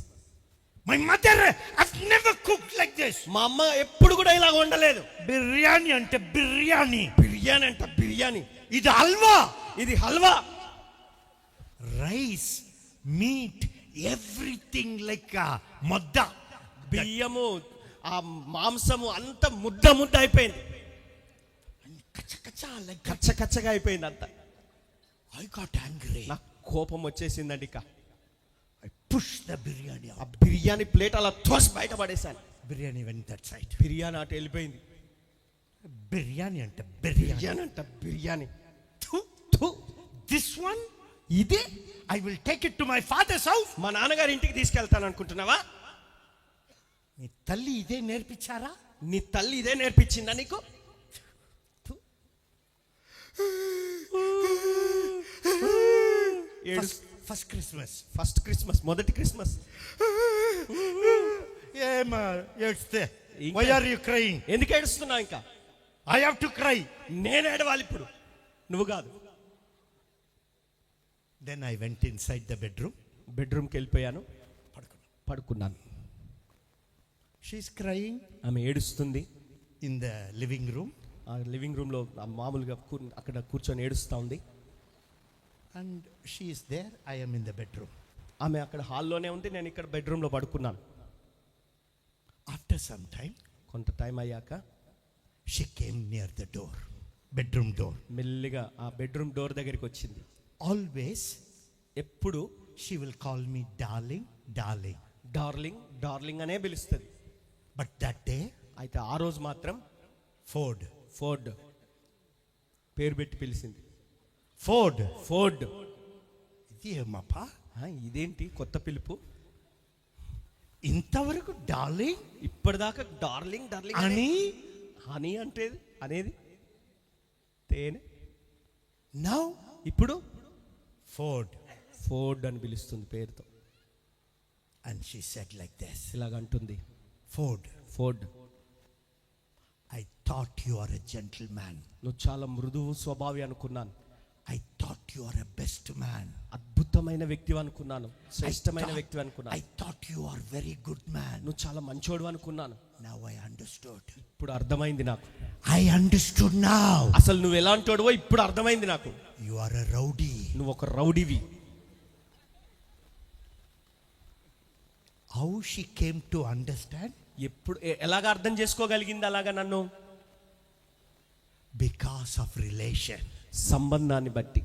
My mother have never cooked like this. మా అమ్మ ఎప్పుడు కూడా ఇలాగ వండలేదు. బిర్యానీ అంటే బిర్యానీ. బిర్యానీ అంటే బిర్యానీ. ఇది హల్వా. ఇది halwa. Rice, meet, everything like ముద్ద. బియ్యము, ఆ మాంసము అంత ముద్ద ముద్ద అయిపోయింది. కచ్చ కచ్చగా అయిపోయింది అంత. I got angry. నాకు కోపం వచ్చేసిందండి. ఇక I pushed the biryani ఆ out. బిర్యానీ ప్లేట్ అలా తోసి బయట పడేశాను. Biryani went that side. Biryani అటు వెళ్ళిపోయింది. బిర్యానీ అంటే బిర్యానీ. బిర్యానీ అంట బిర్యానీ. This one, ఇది I will take it to my father's house. మా నాన్నగారి ఇంటికి తీసుకెళ్తాను అనుకుంటున్నావా? నీ తల్లి ఇదే నేర్పించారా? నీ తల్లి ఇదే నేర్పించిందా నీకు? First Christmas. ఫస్ట్ క్రిస్మస్, మొదటి Christmas. ఏడ్స్తే, why are you crying? ఎందుకు ఏడుస్తున్నావు? ఇంకా I have to cry. నేను ఏడవాలి ఇప్పుడు, నువ్వు కాదు. Then I went inside the bedroom. బెడ్రూమ్కి వెళ్ళిపోయాను, పడుకున్నాను. She's crying ఆమె ఏడుస్తుంది. in the living room. ఆ లివింగ్ రూమ్లో మామూలుగా అక్కడ కూర్చొని ఏడుస్తూ ఉంది. And she is there, I am in the bedroom. ఆమె అక్కడ హాల్లోనే ఉంది, నేను ఇక్కడ బెడ్రూమ్లో పడుకున్నాను. After some time, కొంత టైం అయ్యాక she came near the door, bedroom door. మెల్లిగా ఆ బెడ్రూమ్ డోర్ దగ్గరికి వచ్చింది. Always ఎప్పుడు she will call me darling, darling. Darling darling అనే పిలుస్తుంది. But that day, అయితే ఆ రోజు మాత్రం Ford. ఫోర్డ్ పేరు పెట్టి పిలిచింది. Ford. ఫోర్డ్. ఇదేమప్పా, ఇదేంటి కొత్త పిలుపు? ఇంతవరకు డార్లింగ్ ఇప్పటిదాకా డార్లింగ్ డార్లింగ్ అని హనీ అంటే అనేది తేనె. నౌ ఇప్పుడు Ford. ఫోర్డ్ అని పిలుస్తుంది పేరుతో. And she said like this, ఇలాగంటుంది, Ford, Ford, I thought you are a gentleman. నువ్వు చాలా మృదువు స్వభావి అనుకున్నాను. I thought you are a best man. అద్భుతమైన వ్యక్తి అనుకున్నాను, శ్రేష్టమైన వ్యక్తి అనుకున్నాను. I thought you are very good man. నువ్వు చాలా మంచోడు అనుకున్నాను. Now I understood. ఇప్పుడు అర్థమైంది నాకు. I understood now. అసలు నువ్వు ఎలాంటోడువో ఇప్పుడు అర్థమైంది నాకు. You are a rowdy. నువ్వు ఒక రౌడీవి. How she came to understand? ఎప్పుడు ఎలాగ అర్థం చేసుకోగలిగింది అలాగా నన్ను? Because of relation. సంబంధాన్ని బట్టి.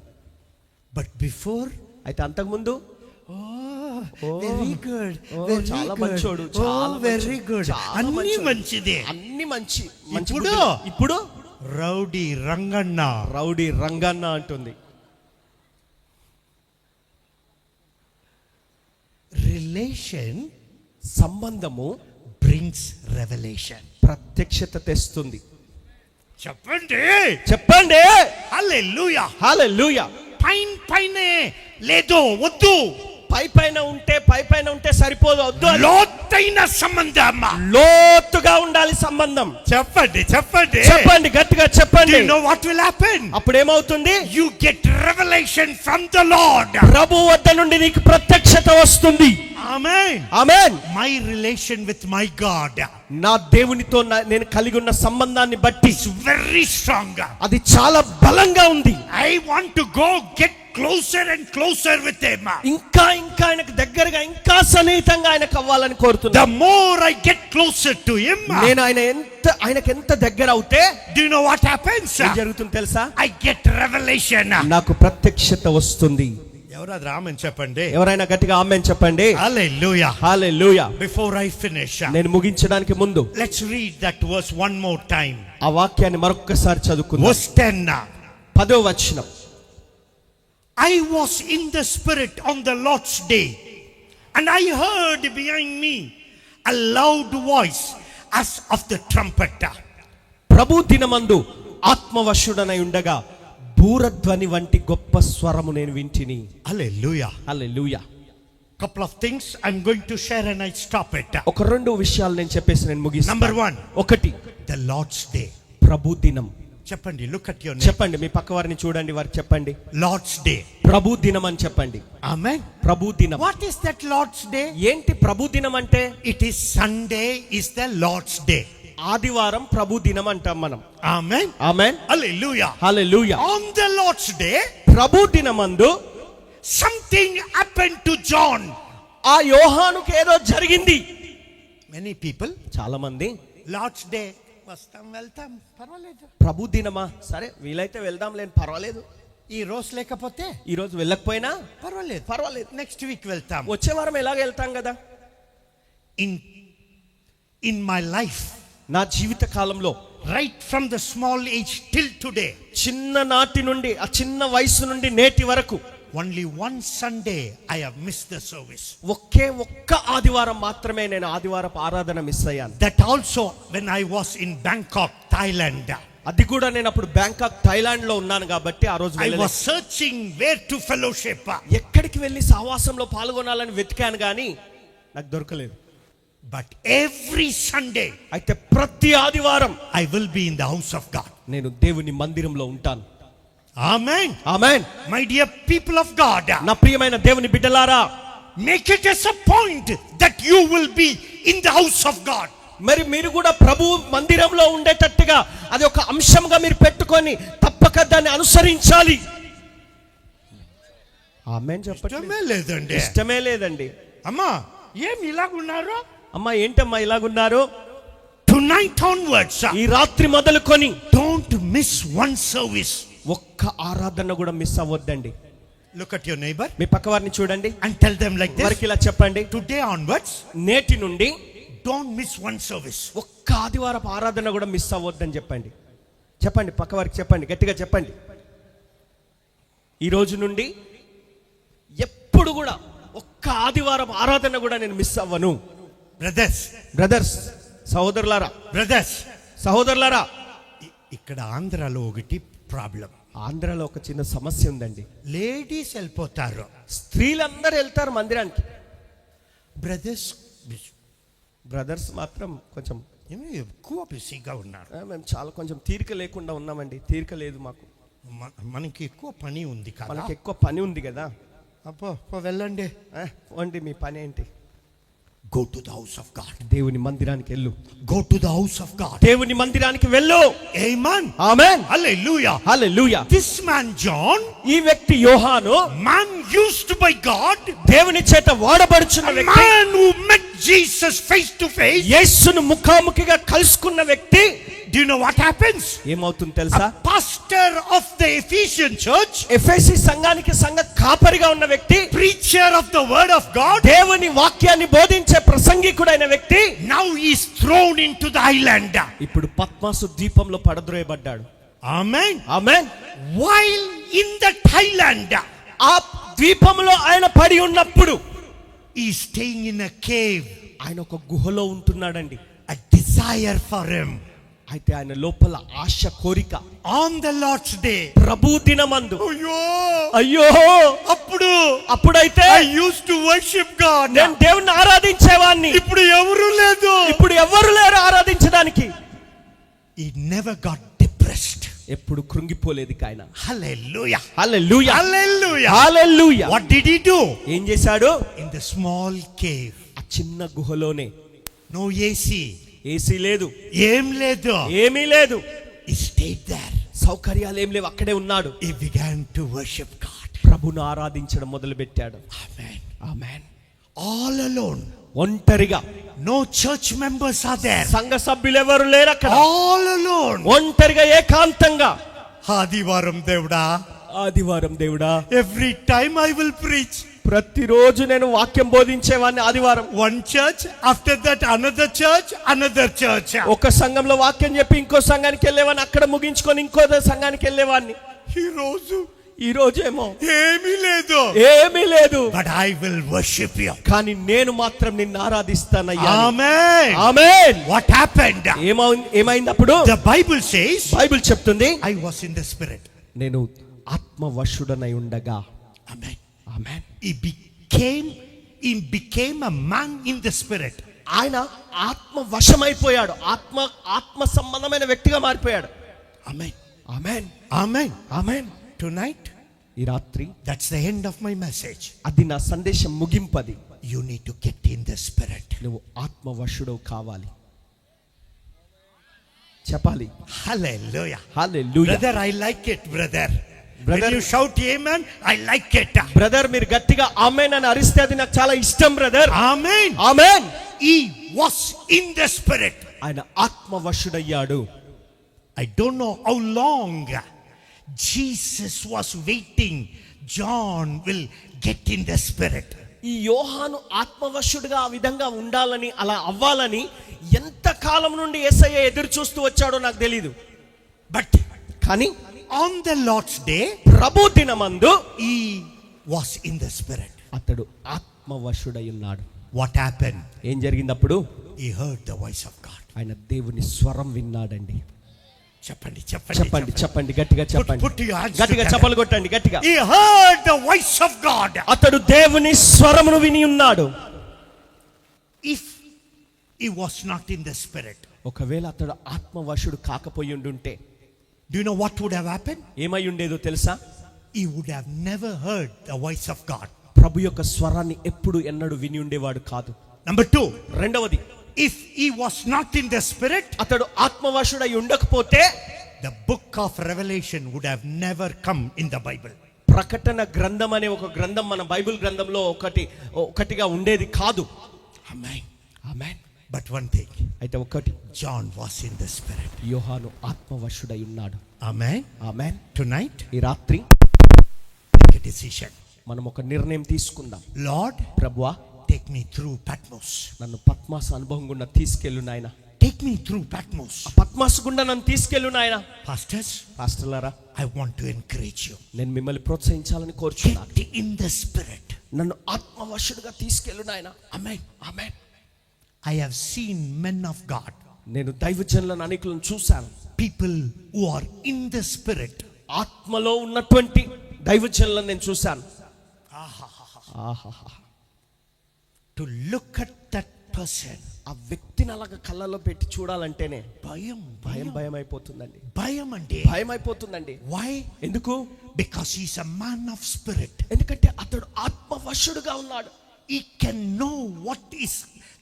But before, అయితే అంతకుముందు very good, చాలా మంచోడు, చాలా very good, అన్ని మంచిదే, అన్ని మంచి. ఇప్పుడు రౌడీ రంగన్న, రౌడీ రంగన్న అంటుంది. రిలేషన్, సంబంధము brings revelation. ప్రత్యక్షత తెస్తుంది. చెప్పండి చెప్పండి. హల్లెలూయా, హల్లెలూయా. పైనే లేదో వద్దు, పైన ఉంటే సరిపోదు, వద్దు. లోతైన సంబంధం, లోతుగా ఉండాలి సంబంధం. చెప్పండి చెప్పండి చెప్పండి, గట్టిగా చెప్పండి. You know what will happen? అప్పుడు ఏమవుతుంది? You get revelation from the Lord. ప్రభు వద్ద నుండి నీకు ప్రత్యక్షత వస్తుంది. Amen. Amen. My relation with my God, నా దేవునితో నేను కలిగి ఉన్న సంబంధాన్ని బట్టి is very strong. అది చాలా బలంగా ఉంది. I want to go get closer and closer with him. ఇంకా ఆయనకు దగ్గరగా, ఇంకా సన్నిహితంగా ఆయనకు అవ్వాలని కోరుతున్నా. The more I get closer to him, నేను ఆయనకు ఎంత దగ్గర అవుతే, do you know what happens? ఏం జరుగుతుంది తెలుసా? I get revelation. నాకు ప్రత్యక్షత వస్తుంది. ఎవరాది రామన్ చెప్పండి, ఎవరైనా గట్టిగా ఆమేన్ చెప్పండి. హల్లెలూయా, హల్లెలూయా. Before I finish, నేను ముగించడానికి ముందు let's read that verse one more time. ఆ వాక్యాన్ని మరొక్కసారి చదువుకుందాం. Verse 10. 10వ వచనం. I was in the spirit on the Lord's day, and I heard behind me a loud voice as of the trumpet. ప్రభు దినమందు ఆత్మవశుడనై ఉండగా బూరధ్వని వంటి గొప్ప స్వరము నేను వింటిని. Hallelujah. Hallelujah. Couple of things I'm going to share and I stop it. ఒక రెండు విషయాలు నేను చెప్పేసి నేను ముగిస్తాను. Number 1, ఒకటి, the Lord's day. ప్రభు దినం. చెప్పండి, look at your name. చెప్పండి, మీ పక్క వారిని చూడండి, వారికి చెప్పండి Lord's day. ప్రభు దినం అని చెప్పండి. Amen. ప్రభు దినం. What is that Lord's day? ఏంటి ప్రభు దినం అంటే? It is Sunday is the Lord's day. ఆదివారం ప్రభు దినం అంటాం మనం. Amen. Amen. Hallelujah. Hallelujah. On the Lord's day, ప్రభు దినమందు something happened to John. ఆ యోహానుకు ఏదో జరిగింది. Many people, చాలా మంది Lord's day వస్తాం వెళ్తాం పర్వాలేదు, ప్రభు దినమా, సరే వీలైతే వెళ్దాం లేని పర్వాలేదు, ఈ రోజు లేకపోతే ఈ రోజు వెళ్ళకపోయినా పర్వాలేదు, నెక్స్ట్ వీక్ వెళ్తాం. వచ్చే వారం ఎలాగ వెళ్తాం కదా. In my life, నా జీవిత కాలంలో right from the small age till today, చిన్న నాటి నుండి, ఆ చిన్న వయసు నుండి నేటి వరకు only one Sunday I have missed the service. ఒక్క ఆదివారం మాత్రమే నేను ఆదివారపు ఆరాధన మిస్ అయ్యాను. That also when I was in Bangkok, Thailand. అది కూడా నేను అప్పుడు బ్యాంకాక్ థాయిలాండ్ లో ఉన్నాను కాబట్టి ఆ రోజు I was searching where to fellowship. ఎక్కడికి వెళ్ళి సహవాసంలో పాల్గొనాలని వెతికాను కానీ నాకు దొరకలేదు. But every Sunday, అయితే ప్రతి ఆదివారం I will be in the house of God. నేను దేవుని మందిరంలో ఉంటాను. Amen. Amen. My dear people of God, నా ప్రియమైన దేవుని బిడ్డలారా, make it as a point that you will be in the house of God. మరి మీరు కూడా ప్రభు మందిరంలో ఉండేటట్టుగా అది ఒక అంశంగా మీరు పెట్టుకొని తప్పక దాన్ని అనుసరించాలి. ఆమేన్ చెప్పండి. ఇష్టమే లేదండి. ఇష్టమే లేదండి. అమ్మా ఏం ఇలాగున్నారు? అమ్మా ఏంటమ్మా ఇలాగున్నారు? Tonight onwards, ఈ రాత్రి మొదలుకొని don't miss one service. ఒక్క ఆరాధన కూడా మిస్ అవ్వద్దండి. Look at your neighbor మీ పక్కవారిని చూడండి, and tell them like this. వారికి ఇలా చెప్పండి, Today onwards, నేటి నుండి don't miss one service. ఒక్క ఆదివారపు ఆరాధన కూడా మిస్ అవ్వద్దని చెప్పండి. చెప్పండి, పక్కవారికి చెప్పండి, గట్టిగా చెప్పండి. ఈ రోజు నుండి ఎప్పుడు కూడా ఒక్క ఆదివారం ఆరాధన కూడా నేను మిస్ అవ్వను. బ్రదర్స్ సహోదరులారా, ఇక్కడ ఆంధ్రాలో ఒకటి ప్రాబ్లం. ఆంధ్రాలో ఒక చిన్న సమస్య ఉందండి. లేడీస్ వెళ్ళిపోతారు, స్త్రీలందరూ వెళ్తారు మందిరానికి. బ్రదర్స్ మాత్రం కొంచెం ఎక్కువ బిజీగా ఉన్నారు. మేము చాలా కొంచెం తీరిక లేకుండా ఉన్నామండి. తీరిక లేదు మాకు. మనకి ఎక్కువ పని ఉంది కదా. మనకి ఎక్కువ పని ఉంది కదా. అబ్బో వెళ్ళండి. వండి మీ పని ఏంటి? Go to the house of God. దేవుని మందిరానికి వెళ్ళు. Go to the house of God. దేవుని మందిరానికి వెళ్ళు. Amen. Amen. Hallelujah. Hallelujah. This man John, ఈ వ్యక్తి యోహాను, man used by God, దేవుని చేత వాడబడుచున్న వ్యక్తి, man who met Jesus face to face, యేసును ముఖాముఖిగా కలుసుకున్న వ్యక్తి. Do you know what happens? ఏమవుతుంది తెలుసా? A pastor of the Ephesian church, ఎఫెసీ సంఘానికి సంఘ కాపరిగా ఉన్న వ్యక్తి, preacher of the word of God, దేవుని వాక్యాన్ని బోధించే ప్రసంగికుడైన వ్యక్తి, now he is thrown into the island. ఇప్పుడు పద్మాసు ద్వీపంలో పడద్రోయబడ్డాడు. Amen. Amen. While in the island, ఆ ద్వీపంలో ఆయన పడి ఉన్నప్పుడు, he is staying in a cave. ఆయన ఒక గుహలో ఉంటున్నాడండి. A desire for him. అయితే ఆయన లోపల ఆశ, కోరిక. On the Lord's day, ప్రభు దినమందు, అయ్యో అప్పుడైతే I used to worship God. నేను దేవుణ్ణి ఆరాధించేవాడిని. ఇప్పుడు ఎవరు లేదు. ఇప్పుడు ఎవరు లేరు ఆరాధించడానికి. He never got depressed. ఎప్పుడు కృంగిపోలేదు ఆయన. Hallelujah. Hallelujah. Hallelujah. Hallelujah. What did he do? ఏం చేశాడు? In the small cave. ఆ చిన్న గుహలోనే. No AC. ఏసీ లేదు, ఏమీ లేదు. He stayed there. సౌకర్యాలు ఏం లేవు, అక్కడే ఉన్నాడు. He began to worship God. ప్రభును ఆరాధించడం మొదలు పెట్టాడు. Amen. Amen. All alone. ఒంటరిగా. No church members are there. సంఘ సభ్యులు ఎవరు లేరు అక్కడ. All alone. ఒంటరిగా, ఏకాంతంగా. ఆదివారం దేవుడా, every time I will preach. ప్రతిరోజు నేను వాక్యం బోధించేవాడిని. ఆదివారం one church, after that another church. ఒక సంఘంలో వాక్యం చెప్పి ఇంకో సంఘానికి వెళ్ళేవాడిని, అక్కడ ముగించుకొని ఇంకో సంఘానికి వెళ్ళేవాడిని. ఈ రోజు ఏమో ఏమీ లేదు. But I will worship you. కానీ నేను మాత్రం నిన్ను ఆరాధిస్తానయ్యా. Amen. Amen. What happened? ఏమైంది అప్పుడు? The Bible says, బైబిల్ చెప్తుంది, I was in the spirit. నేను ఆత్మవశుడనై ఉండగా. Amen. Amen. He became a man in the spirit. ఆయన ఆత్మవశమైపోయాడు. ఆత్మ సంబంధమైన వ్యక్తిగా మారిపోయాడు. Amen. Amen. Amen. Amen. Tonight, ఈ రాత్రి, that's the end of my message. అది నా సందేశం ముగింపది. You need to get in the spirit. నువ్వు ఆత్మవశుడవు కావాలి. చెప్పాలి. Hallelujah. Hallelujah. Brother, I like it, brother. Brother, when you shout amen, I like it. Brother, మీరు గట్టిగా ఆమేన్ అని అరిస్తే అది నాకు చాలా ఇష్టం brother. Amen. Amen. He was in the spirit. ఆయన ఆత్మవశుడయ్యాడు. I don't know how long Jesus was waiting. John will get in the spirit. ఈ యోహాను ఆత్మవశుడుగా ఆ విధంగా ఉండాలని, అలా అవ్వాలని ఎంత కాలం నుండి యేసయ్య ఎదురు చూస్తూ వచ్చాడో నాకు తెలీదు. But కానీ on the Lord's day, ప్రభు దినమందు, he was in the spirit. అతడు ఆత్మవశుడై ఉన్నాడు. What happened? ఏం జరిగింది అప్పుడు? He heard the voice of God. ఆయన దేవుని స్వరం విన్నాడండి. చెప్పండి గట్టిగా చెప్పండి. గట్టిగా చప్పలు కొట్టండి గట్టిగా. He heard the voice of God. అతడు దేవుని స్వరమును విని ఉన్నాడు. If he was not in the spirit, ఒకవేళ అతడు ఆత్మవశుడు కాకపోయి ఉండుంటే, do you know what would have happened? ఏమై ఉండేదో తెలుసా? He would have never heard the voice of God. ప్రభు యొక్క స్వరాన్ని ఎప్పుడు ఎన్నడూ విని ఉండేవాడు కాదు. Number 2, రెండవది, if he was not in the spirit, అతడు ఆత్మవశుడై ఉండకపోతే the book of Revelation would have never come in the Bible. ప్రకటన గ్రంథం అనే ఒక గ్రంథం మన బైబిల్ గ్రంథంలో ఒకటిగా ఉండేది కాదు. Amen. Amen. But one thing, అయితే ఒకటి, John was in the spirit. యోహాను ఆత్మవశుడై ఉన్నాడు. Amen. ఆమేన్. Tonight, ఈ రాత్రి take a decision. మనం ఒక నిర్ణయం తీసుకుందాం. Lord, ప్రభువా, take me through Patmos. నన్ను పద్మాసు అనుభవం గుండా తీసుకెళ్ళు నాయన. Take me through Patmos. పద్మాసు గుండా నన్ను తీసుకెళ్ళు నాయన. Pastors, పాస్టర్లారా, I want to encourage you. నేను మిమ్మల్ని ప్రోత్సహించాలని కోరుచున్నాను. Get in the spirit. నన్ను ఆత్మవశుడుగా తీసుకెళ్ళు నాయన. Amen. Amen. I have seen men of God, నేను దైవజనులను అనేకులను చూశాను. people who are in the spirit. ఆత్మలో ఉన్నటువంటి దైవజనులను నేను చూశాను. ఆహాహా. To look at that person, ఆ వ్యక్తిని అలాగా కళ్ళలో పెట్టి చూడాలంటేనే భయం భయం అయిపోతుందండి. భయం అంటే భయం అయిపోతుందండి. why? ఎందుకు? Because he's a man of spirit. ఎందుకంటే అతడు ఆత్మవశుడుగా ఉన్నాడు. He can know what is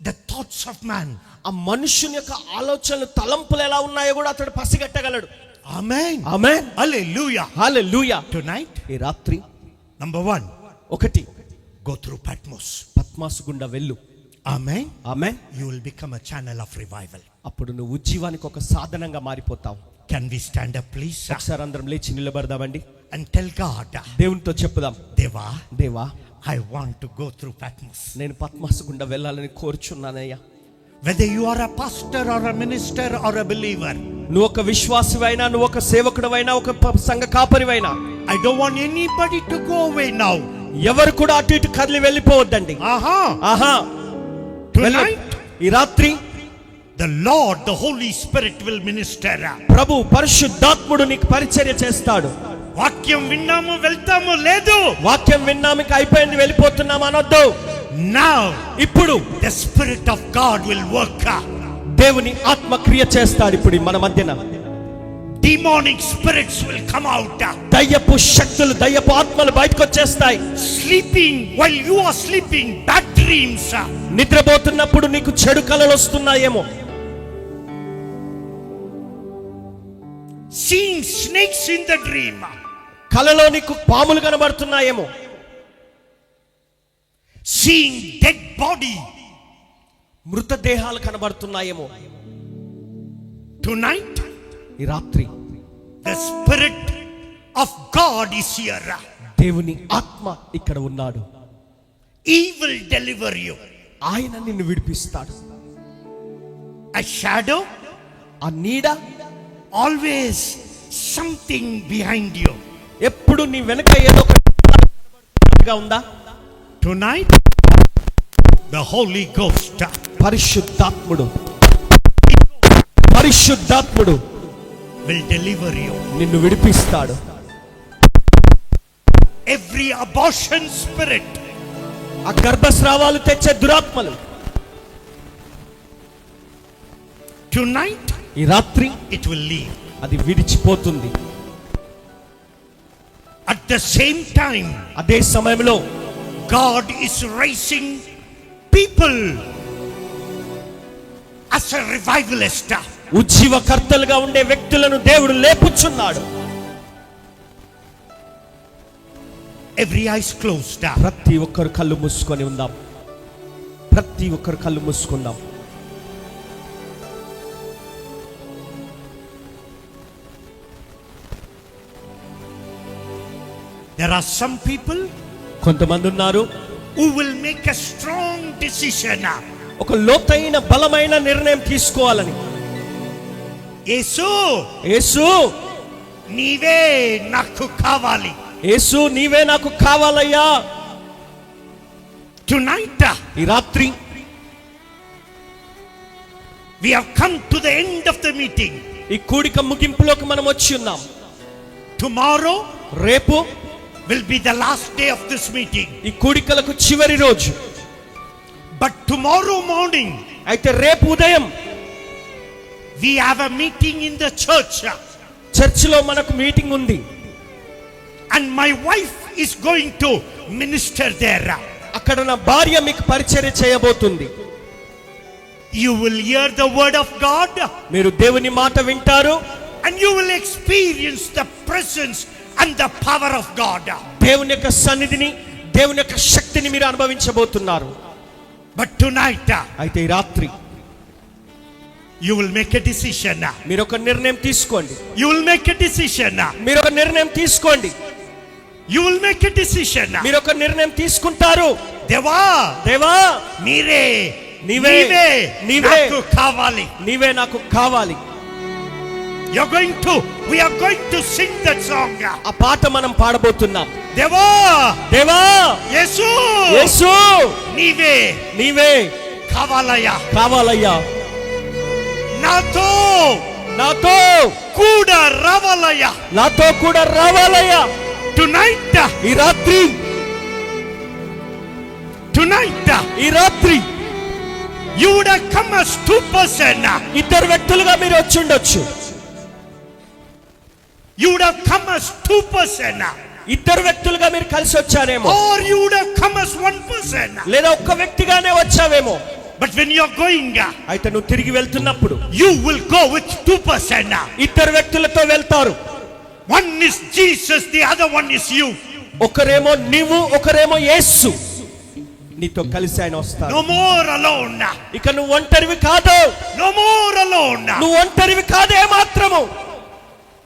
the thoughts of man. ఆ మనుషుని యొక్క ఆలోచనలు, తలంపులు ఎలా ఉన్నాయో కూడా అతడు పసిగట్టగలడు. Amen. ఆమేన్. Hallelujah. హల్లెలూయా. Tonight, ఈ రాత్రి number 1, ఒకటి, go through Patmos. పద్మాసు గుండా వెళ్ళు. Amen. Amen. You will become a channel of revival. అప్పుడు నువ్వు ఉజ్జీవానికి ఒక సాధనంగా మారిపోతావు. Can we stand up, please? ఒకసారి అందరం లేచి నిలబడదామండి. And tell God, దేవునితో చెప్పుదాం. Deva, దేవా, I want to go through Patmos. నేను పద్మాసు గుండా వెళ్ళాలని కోరుచున్నానయ్యా. Whether you are a pastor or a minister or a believer, నువ్వు ఒక విశ్వాసివైనా, నువ్వు ఒక సేవకుడివైనా, ఒక సంఘ కాపరివైనా, I don't want anybody to go away now. ఎవరు కూడా అటు ఇటు కదిలి వెళ్ళిపోవద్దండి. ఆహా. Tonight, ఈ రాత్రి the Lord, the Holy Spirit will minister. ప్రభు పరిశుద్ధాత్ముడు నీకు పరిచర్య చేస్తాడు. వాక్యం విన్నాము వెళ్తాము లేదు. వాక్యం విన్నాము అయిపోయింది వెళ్ళిపోతున్నాము అనొద్దు. Now, ఇప్పుడు the Spirit of God will work. దేవుని ఆత్మ క్రియ చేస్తాడు. ఇప్పుడు మన మధ్యన Demonic spirits will come out. దయ్యపు శక్తులు, దయ్యపు ఆత్మలు బయటకు వచ్చేస్తాయి. Sleeping while you are sleeping, bad dreams. నిద్రపోతున్నప్పుడు నీకు చెడు కలలు వస్తున్నాయేమో. Seeing snakes in the dream. కలలో నీకు పాములు కనబడుతున్నాయేమో. Seeing dead body. మృతదేహాలు కనబడుతున్నాయేమో. Tonight, ఈ రాత్రి the Spirit of God is here. దేవుని ఆత్మ ఇక్కడ ఉన్నాడు. He will deliver you. ఆయన నిన్ను విడిపిస్తాడు. A shadow, ఆ నీడ always something behind you. ఎప్పుడు నీ వెనక ఏదో ఒకటి ఉందా? Tonight, the Holy Ghost, పరిశుద్ధాత్ముడు will deliver you. నిన్ను విడిపిస్తాడు. Every abortion spirit, ఆ గర్భస్రావాలు తెచ్చే దురాత్మలు tonight, ఈ రాత్రి it will leave. అది విడిచిపోతుంది. At the same time, అదే సమయంలో God is raising people as a revivalist. ఉజ్జీవకర్తలుగా ఉండే వ్యక్తులను దేవుడు లేపుచున్నాడు. Every eyes closed. ప్రతి ఒక్కరు కళ్ళు మూసుకొని ఉందాం. ప్రతి ఒక్కరు కళ్ళు మూసుకుందాం. There are some people కొంతమంది ఉన్నారు who will make a strong decision. ఒక లోతైన బలమైన నిర్ణయం తీసుకోవాలని. యేసు, యేసు, నీవే నాకు కావాలి. యేసు, నీవే నాకు కావాలయ్యా. Tonight, ఈ రాత్రి we have come to the end of the meeting. ఈ కూడిక ముగింపులోకి మనం వచ్చి ఉన్నాం. Tomorrow రేపు will be the last day of this meeting. ఈ కూడికలకు చివరి రోజు. But tomorrow morning, అయితే రేపు ఉదయం we have a meeting in the church. చర్చిలో మనకు మీటింగ్ ఉంది. And my wife is going to minister there. అక్కడ నా భార్య మీకు పరిచర్య చేయబోతుంది. you will hear the word of God, మీరు దేవుని మాట వింటారు, and you will experience the presence and the power of God. దేవుని యొక్క సన్నిధిని, దేవుని యొక్క శక్తిని మీరు అనుభవించబోతున్నారు. But tonight, అయితే ఈ రాత్రి you will make a decision. మీరు ఒక నిర్ణయం తీసుకోండి. You will make a decision. మీరు ఒక నిర్ణయం తీసుకోండి. You will make a decision. మీరు ఒక నిర్ణయం తీసుకుంటారు. దేవా, దేవా, నీవే నీవే నాకు కావాలి. నీవే నాకు కావాలి. we are going to sing that song. ఆ పాట మనం పాడబోతున్నాం. దేవా, దేవా, యేసు, యేసు, నీవే నీవే కావాలయ్యా, కావాలయ్యా. నాతో నాతో కూడా రావాలయ్యా, నాతో కూడా రావాలయ్యా. tonight, ఈ రాత్రి, tonight, ఈ రాత్రి you would have come as two person. ఇద్దరు వ్యక్తులుగా మీరు వచ్చి ఉండొచ్చు. You would have come as two person. ఇద్దరు వ్యక్తులుగా మీరు కలిసి వచ్చారేమో, Or you would have come as one person. లేదా ఒక్క వ్యక్తిగానే వచ్చావేమో. But when you are going, అయితే నువ్వు తిరిగి వెళ్తున్నప్పుడు you will go with two person. ఇద్దరు వ్యక్తులతో వెళ్తారు. One is Jesus, the other one is you. ఒకరేమో నీవు, ఒకరేమో యేసు. నీతో కలిసి ఆయన వస్తాడు. No more alone. ఇక నువ్వు ఒంటరివి కాదు. No more alone. నువ్వు ఒంటరివి కాదే మాత్రము.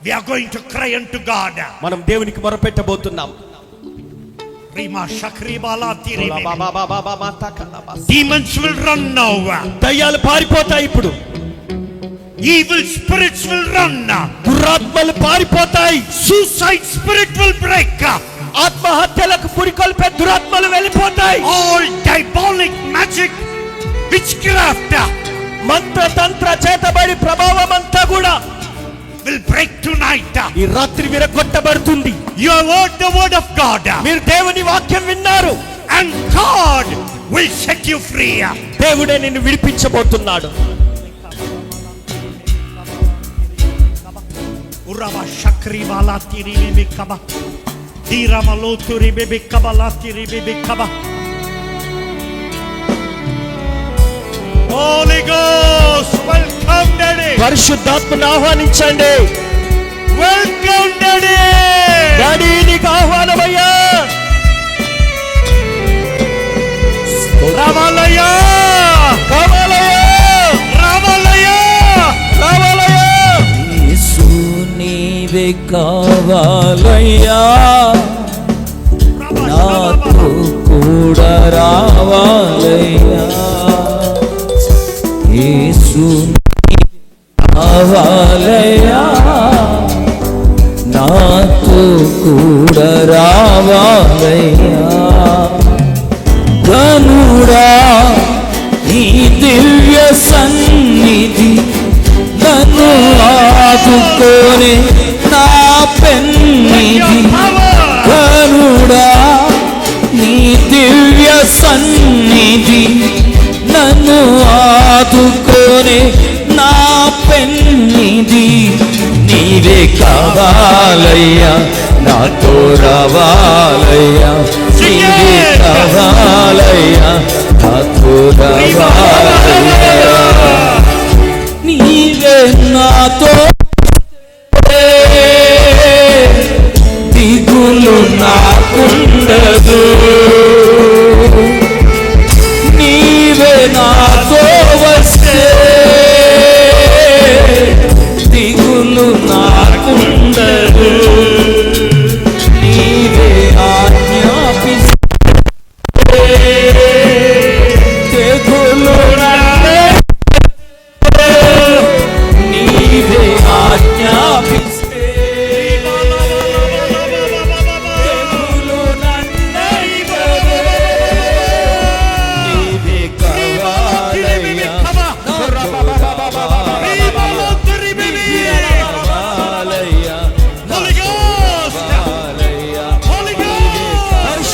We are going to cry unto God. మనం దేవునికి మొరపెట్టబోతున్నాం. Demons will run now. దయ్యాలు పారిపోతాయి ఇప్పుడు. Evil spirits will run. దురాత్మలు పారిపోతాయి. Suicide spirit will break. ఆత్మహత్యలకు పురికొల్పే దురాత్మలు వెళ్ళిపోతాయి. All diabolic magic, witchcraft, మంత్ర తంత్ర చేతబడి ప్రభావం అంతా కూడా will break tonight. ఈ రాత్రి విరగొట్టబడుతుంది. You have heard the word of God. మీరు దేవుని వాక్యం విన్నారు. And God will set you free. దేవుడే నిన్ను విడిపించబోతున్నాడు. Urava shakri wala tiri bibi kaba. Dirama turi bibi kaba la tiri bibi kaba. Holy Ghost, welcome Daddy. పరిశుద్ధాత్మను ఆహ్వానించండి. Welcome Daddy. Daddy నీకు ఆహ్వానమయ్యా. రావాలయ్యా, కావాలయ్యా, రావాలయ్యా, రావాలయ్యా. యేసు నీవే కావాలయ్యా, నాతో కూడా రావాలయ్యా. యేసు కావాలయ్యా, నాతో కూడా రావాలయ్యా. గనుడా నీ దివ్య సన్నిధి నన్ను ఆదుకోనే నా పెన్నిధి. గనుడా నీ దివ్య సన్నిధి నన్ను ఆదుకోనే నా పెన్నిధి. నీవే కావాలయ్యా, నాతో రావాలయ్యా. నీవే కావాలయ్యా, నాతో రావాలయ్యా. నీవే నాతో దిగులు నాకుండదు. నీవే నాతో వస్తే దిగులు నాకుండదు. నీవే ఆజ్ఞాపిస్తే తెగులు నన్నే. నీవే ఆజ్ఞాపిస్తే తెగులు నన్నైవదే. నీవే కావాలయ్యా, కావాలయ్యా, Holy Ghost, కావాలయ్యా. Holy Ghost,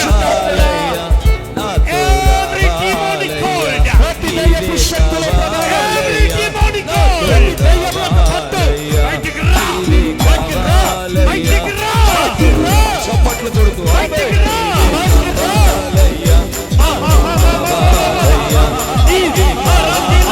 every demonic cord, every demonic cord, బయటికి రా, బయటికి రా, చప్పట్లు కొడుతూ బయటికి రా. Every demonic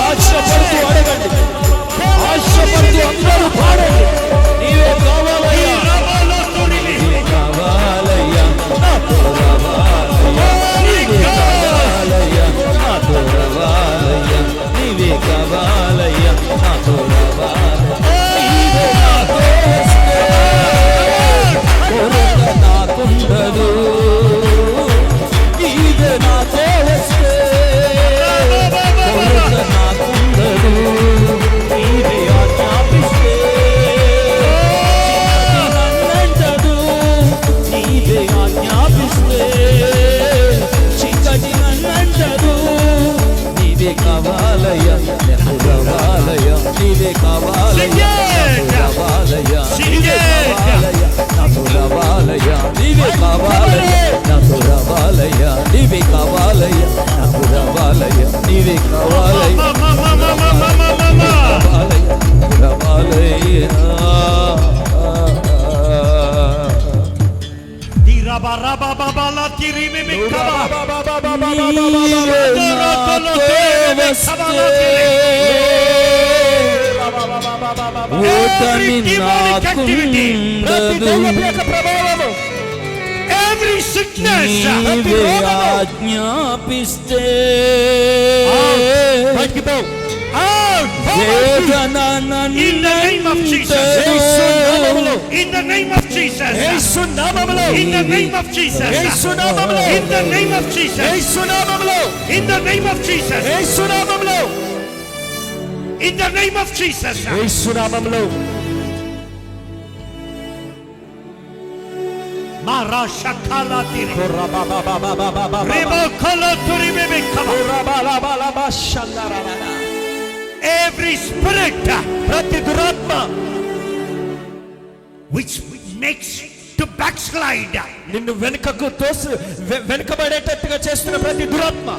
నీవే కావాలయ్యా నాకు రావాలయ్యా నీవే కావాలయ్యా నాకు రావాలయ్యా నీవే కావాలయ్యా నాకు రావాలయ్యా నీవే కావాలయ్యా నాకు రావాలయ్యా నీవే కావాలయ్యా రావాలయ్యా Every demonic activity, every sickness, ఆజ్ఞాపిస్తే in the name of Jesus, in the name of Jesus, in the name of Jesus, in the name of Jesus, in the name of Jesus, in the name of Jesus. Marashakala tiri, Rebo kolo turi bebe kama. Every spirit which makes to backslide, నిన్ను వెనుకకు తోసి వెనుకబడేటట్టుగా చేస్తున్న ప్రతి దురాత్మ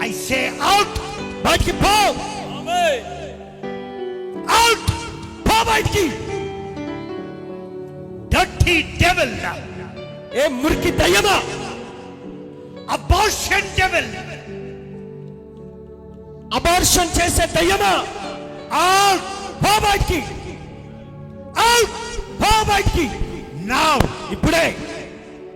I say out, బయటికి పో out, పో బయటికి dirty devil, ఏ మురికి దయ్యమా abortion devil, అబార్షన్ చేసే దయ్యమా out, పో బయటికి out, పో బయటికి now, ఇప్పుడే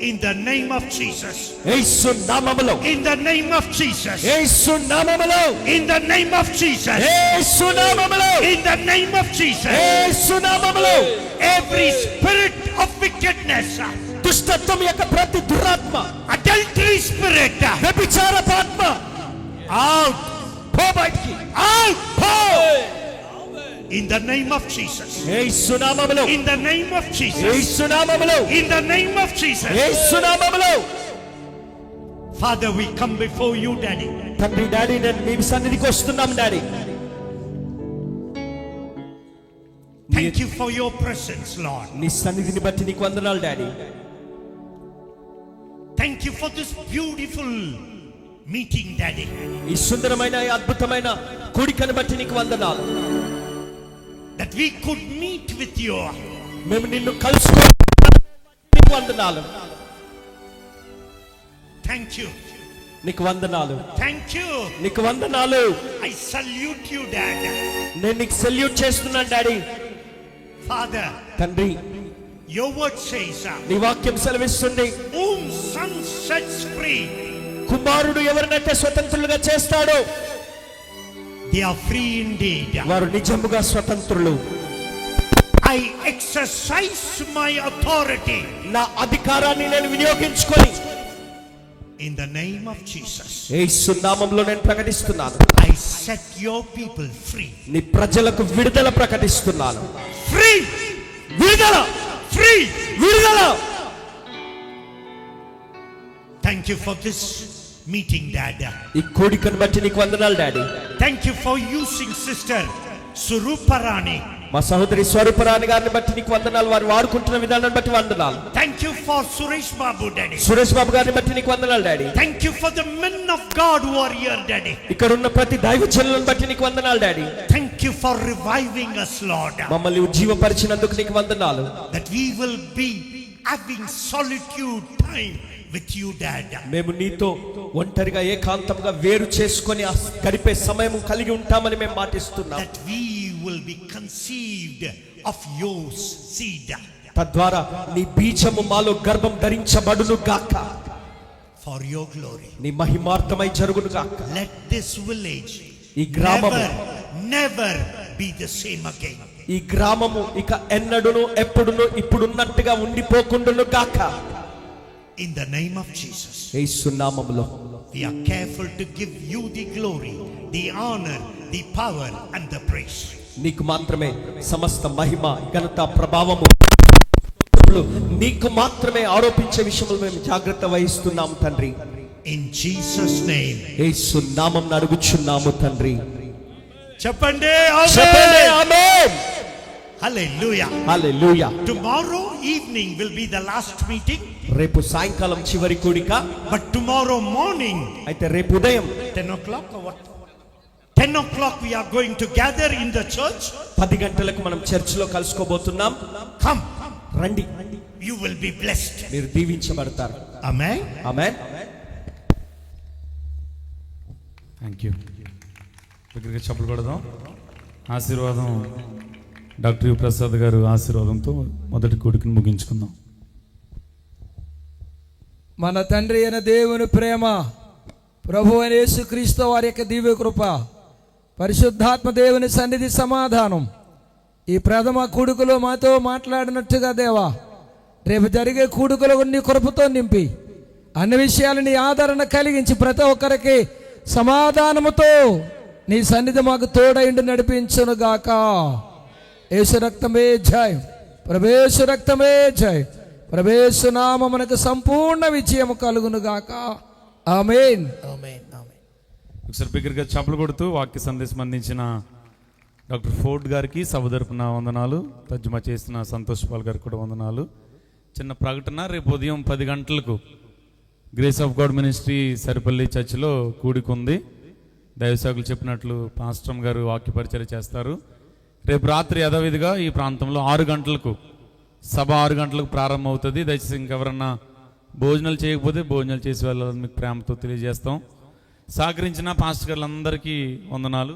in the name of Jesus, యేసు నామములో in the name of Jesus, యేసు నామములో in the name of Jesus, యేసు నామములో in the name of Jesus, యేసు నామములో every spirit of wickedness, దుష్టత్వం యొక్క ప్రతి దురాత్మ adultery spirit, వ్యభిచారపాత్మ out, పో బయటికి out, పో in the name of Jesus, యేసు నామములో in the name of Jesus, యేసు నామములో in the name of Jesus. యేసు నామములో Father, we come before you, Daddy. తండ్రి డాడీ నేను మీ సన్నిధికి వస్తున్నాం daddy Thank you for your presence, Lord. నీ సన్నిధిని బట్టి నీకు వందనాలు daddy Thank you for this beautiful meeting, Daddy. ఈ సుందరమైన ఈ అద్భుతమైన కూడికను బట్టి నీకు వందనాలు That we could meet with you. మేము నిన్ను కలుసుకో నీకు వందనాలు Thank you. నీకు వందనాలు Thank you. నీకు వందనాలు I salute you, Dad. నేను నీకు సెల్యూట్ చేస్తున్నాను డాడీ Father, తండ్రి your word says, నీ వాక్యం సెలవిస్తుంది whom Son sets free, కుమారుడు ఎవరినైతే స్వతంత్రులుగా చేస్తాడో they are free indeed. వారు నిజముగా స్వతంత్రులు I exercise my authority నా అధికారాన్ని నేను వినియోగించుకొని in the name of Jesus. యేసు నామములో నేను ప్రకటిస్తున్నాను I set your people free. నీ ప్రజలకు విడుదల ప్రకటిస్తున్నాను Free! విడుదల Free! విడుదల Thank you for this meeting, Dad. ఈ కోడికను బట్టి నీకు వందనాలు daddy Thank you for using Sister Suruparani. మా సహోదరి స్వరూపరాణి గారిని బట్టి నీకు వందనాలు వారు వాడుకుంటున్న విధానాన్ని బట్టి వందనాలు Thank you for Suresh Babu, Daddy. Suresh Babu గారిని బట్టి నీకు వందనాలు daddy Thank you for the men of God who are here, Daddy. ఇక్కడ ఉన్న ప్రతి దైవజనులను బట్టి నీకు వందనాలు daddy Thank you for reviving us, Lord. మమ్మల్ని ఉజ్జీవపరిచినందుకు నీకు వందనాలు That we will be having solitude time with you, Dad. మేము నీతో ఒంటరిగా ఏకాంతంగా వేరు చేసుకొని గడిపే సమయం కలిగి ఉంటామని మేము మాటిస్తున్నాం That we will be conceived of your seed. తద్వారా నీ బీజము మాలో గర్భం ధరించబడును గాక For your glory. నీ మహిమార్థమై జరుగును గాక Let this village ఈ గ్రామము never be the same again. ఈ గ్రామము ఇక ఎన్నడును ఎప్పుడును ఇప్పుడున్నట్టుగా ఉండిపోకుండును గాక In the name of Jesus. యేసు నామములో We are careful to give you the glory, the honor, the power and the praise. నీకు మాత్రమే సమస్త మహిమ ఘనత ప్రభావము నీకు మాత్రమే ఆరోపించే విషయంలో మేము జాగ్రత్త వహిస్తున్నాం తండ్రి In Jesus' name. యేసు నామమున అడుగుచున్నాము తండ్రి చెప్పండి చెప్పండి ఆమేన్ ఆమేన్. Hallelujah. Hallelujah. Tomorrow evening will be the last meeting, రేపు సాయంకాలం చివరి కూడిక. but tomorrow morning, అయితే రేపు ఉదయం 10 o'clock or what? 10 o'clock we are going to gather in the church. 10 గంటలకు మనం చర్చిలో కలుసుకోబోతున్నాం. Come, రండి, you will be blessed. మీరు దీవించబడతారు. Amen. ఆమేన్. Thank you. దగ్గరికి చప్పలు కొడదాం. ఆశీర్వాదం డాక్టర్ యు ప్రసాద్ గారు ఆశీర్వాదంతో మొదటి కూడికను ముగించుకుందాం. మన తండ్రి అయిన దేవుని ప్రేమ, ప్రభు అయిన యేసుక్రీస్తు వారి యొక్క దివ్య కృప, పరిశుద్ధాత్మ దేవుని సన్నిధి సమాధానం ఈ ప్రథమ కూడుకలో మాతో మాట్లాడినట్టుగా దేవా, రేపు జరిగే కూడుకలో నీ కృపతో నింపి అన్ని విషయాలని ఆదరణ కలిగించి ప్రతి ఒక్కరికి సమాధానముతో నీ సన్నిధి మాకు తోడైండి నడిపించును గాక. యేసు రక్తమే జయం, ప్రభేసు రక్తమే జయం, ప్రభేసు నామమునకు సంపూర్ణ విజయము కలుగును గాక. ఆమేన్. ఒకసారి బిగ్గరగా చప్పలు కొడుతూ వాక్య సందేశం అందించిన డాక్టర్ ఫోర్డ్ గారికి సభ తరపున వందనాలు, తర్జుమా చేసిన సంతోష్ పాల్ గారికి కూడా వందనాలు. చిన్న ప్రకటన, రేపు ఉదయం 10 గంటలకు grace of God ministry Saripalli చర్చిలో కూడికుంది. దైవసేవకులు చెప్పినట్లు పాస్టర్ గారు వాక్య పరిచర్య చేస్తారు. రేపు రాత్రి యథావిధిగా ఈ ప్రాంతంలో 6 గంటలకు సభ 6 గంటలకు ప్రారంభం అవుతుంది. దయచేసి ఇంకెవరన్నా భోజనాలు చేయకపోతే భోజనాలు చేసి వెళ్ళాలని మీకు ప్రేమతో తెలియజేస్తాం. సహకరించిన పాస్టర్ గారులందరికీ వందనాలు.